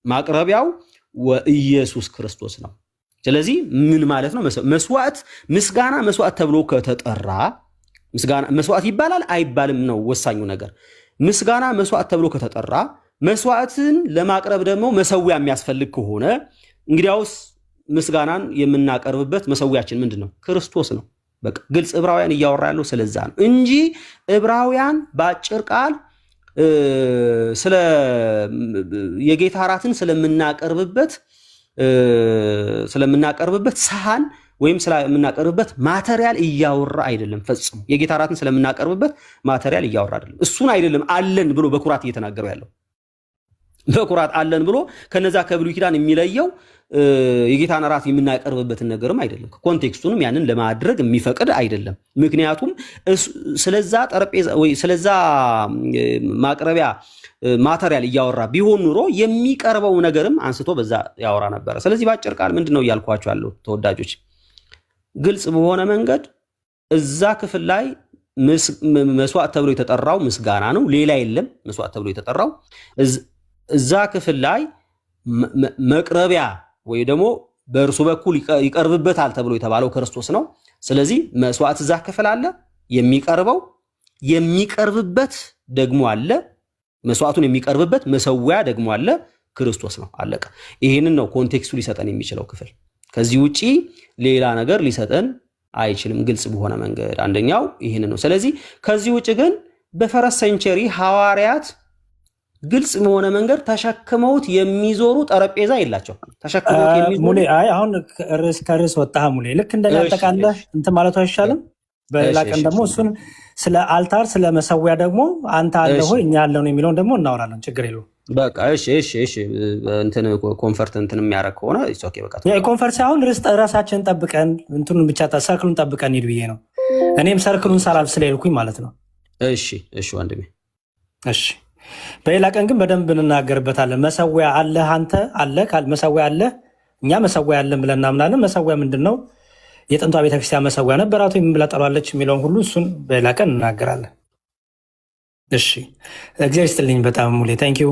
ማቅረቢያው ኢየሱስ ክርስቶስ ነው። ስለዚህ ምን ማለት ነው? መስዋዕት ምስጋና መስዋዕት ተብሎ ከተጠራ ምስጋና መስዋዕት ይባላል አይባልም ነው ወሳኙ ነገር። ምስጋና መስዋዕት ተብሎ ከተጠራ መስዋዕትን ለማቅረብ ደግሞ መሰዊያ የሚያስፈልግ ከሆነ እንግዲያውስ ምስጋናን የምናቀርብበት መሰዊያችን ምንድን ነው? ክርስቶስ ነው። በቃ ግልጽ ዕብራውያን እያወራ ያለው ስለዛ ነው እንጂ ዕብራውያን በአጭር ቃል ስለ የጌታ እራትን ስለምናቀርብበት ሰሃን ወይም ስለምናቀርብበት ማተሪያል እያወራ አይደለም። ፈጽሞ የጌታ እራትን ስለምናቀርብበት ማተሪያል እያወራ አይደለም። እሱን አይደለም አለን ብሎ በኩራት እየተናገረ ያለው። በኩራት አለን ብሎ ከነዛ ከብሉይ ኪዳን የሚለየው የጌታን እራት የምናቀርብበትን ነገርም አይደለም። ኮንቴክስቱንም ያንን ለማድረግ የሚፈቅድ አይደለም። ምክንያቱም ስለዛ ጠረጴዛ ወይ ስለዛ ማቅረቢያ ማተሪያል እያወራ ቢሆን ኑሮ የሚቀርበው ነገርም አንስቶ በዛ ያወራ ነበረ። ስለዚህ በአጭር ቃል ምንድነው እያልኳቸው ያለው ተወዳጆች፣ ግልጽ በሆነ መንገድ እዛ ክፍል ላይ መስዋዕት ተብሎ የተጠራው ምስጋና ነው፣ ሌላ የለም። መስዋዕት ተብሎ የተጠራው እዛ ክፍል ላይ መቅረቢያ ወይ ደግሞ በእርሱ በኩል ይቀርብበታል ተብሎ የተባለው ክርስቶስ ነው። ስለዚህ መስዋዕት እዛ ክፍል አለ፣ የሚቀርብበት ደግሞ አለ፣ መስዋዕቱን የሚቀርብበት መሰዊያ ደግሞ አለ፣ ክርስቶስ ነው። አለቀ። ይህንን ነው ኮንቴክስቱ ሊሰጠን የሚችለው ክፍል። ከዚህ ውጪ ሌላ ነገር ሊሰጠን አይችልም፣ ግልጽ በሆነ መንገድ። አንደኛው ይህን ነው። ስለዚህ ከዚህ ውጪ ግን በፈረስ ሴንቸሪ ሐዋርያት ግልጽ በሆነ መንገድ ተሸክመውት የሚዞሩ ጠረጴዛ የላቸው። ተሸክመውት የሚዞሩ
ሙሌ አሁን ከርዕስ ወጣህ ሙሌ። ልክ እንደኔ አጠቃለህ እንትን ማለቱ አይሻልም? በሌላ ቀን ደግሞ እሱን ስለ አልታር ስለ መሰዊያ ደግሞ አንተ አለ ሆይ እኛ ያለው ነው የሚለውን ደግሞ እናወራለን። ችግር የለውም።
በቃ እሺ እንትን ኮንፈርት እንትን የሚያደርግ ከሆነ ኦኬ በቃ
ኮንፈርት አሁን ራሳችንን ጠብቀን እንትኑን ብቻ ሰርክሉን ጠብቀን ሂድ ብዬ ነው። እኔም ሰርክሉን ሳላልፍ ስለሄድኩኝ ማለት ነው።
እሺ ወንድሜ
እሺ። በሌላ ቀን ግን በደንብ እንናገርበታለን። መሰዊያ አለህ አንተ አለ መሰዊያ አለ እኛ መሰዊያ አለን ብለን እናምናለን። መሰዊያ ምንድን ነው? የጥንቷ ቤተክርስቲያን መሰዊያ ነበራት ወይም ብላ ጠሯለች የሚለውን ሁሉ እሱን በሌላ ቀን እናገራለን። እሺ እግዚአብሔር ይስጥልኝ በጣም ሙሌ ታንኪዩ።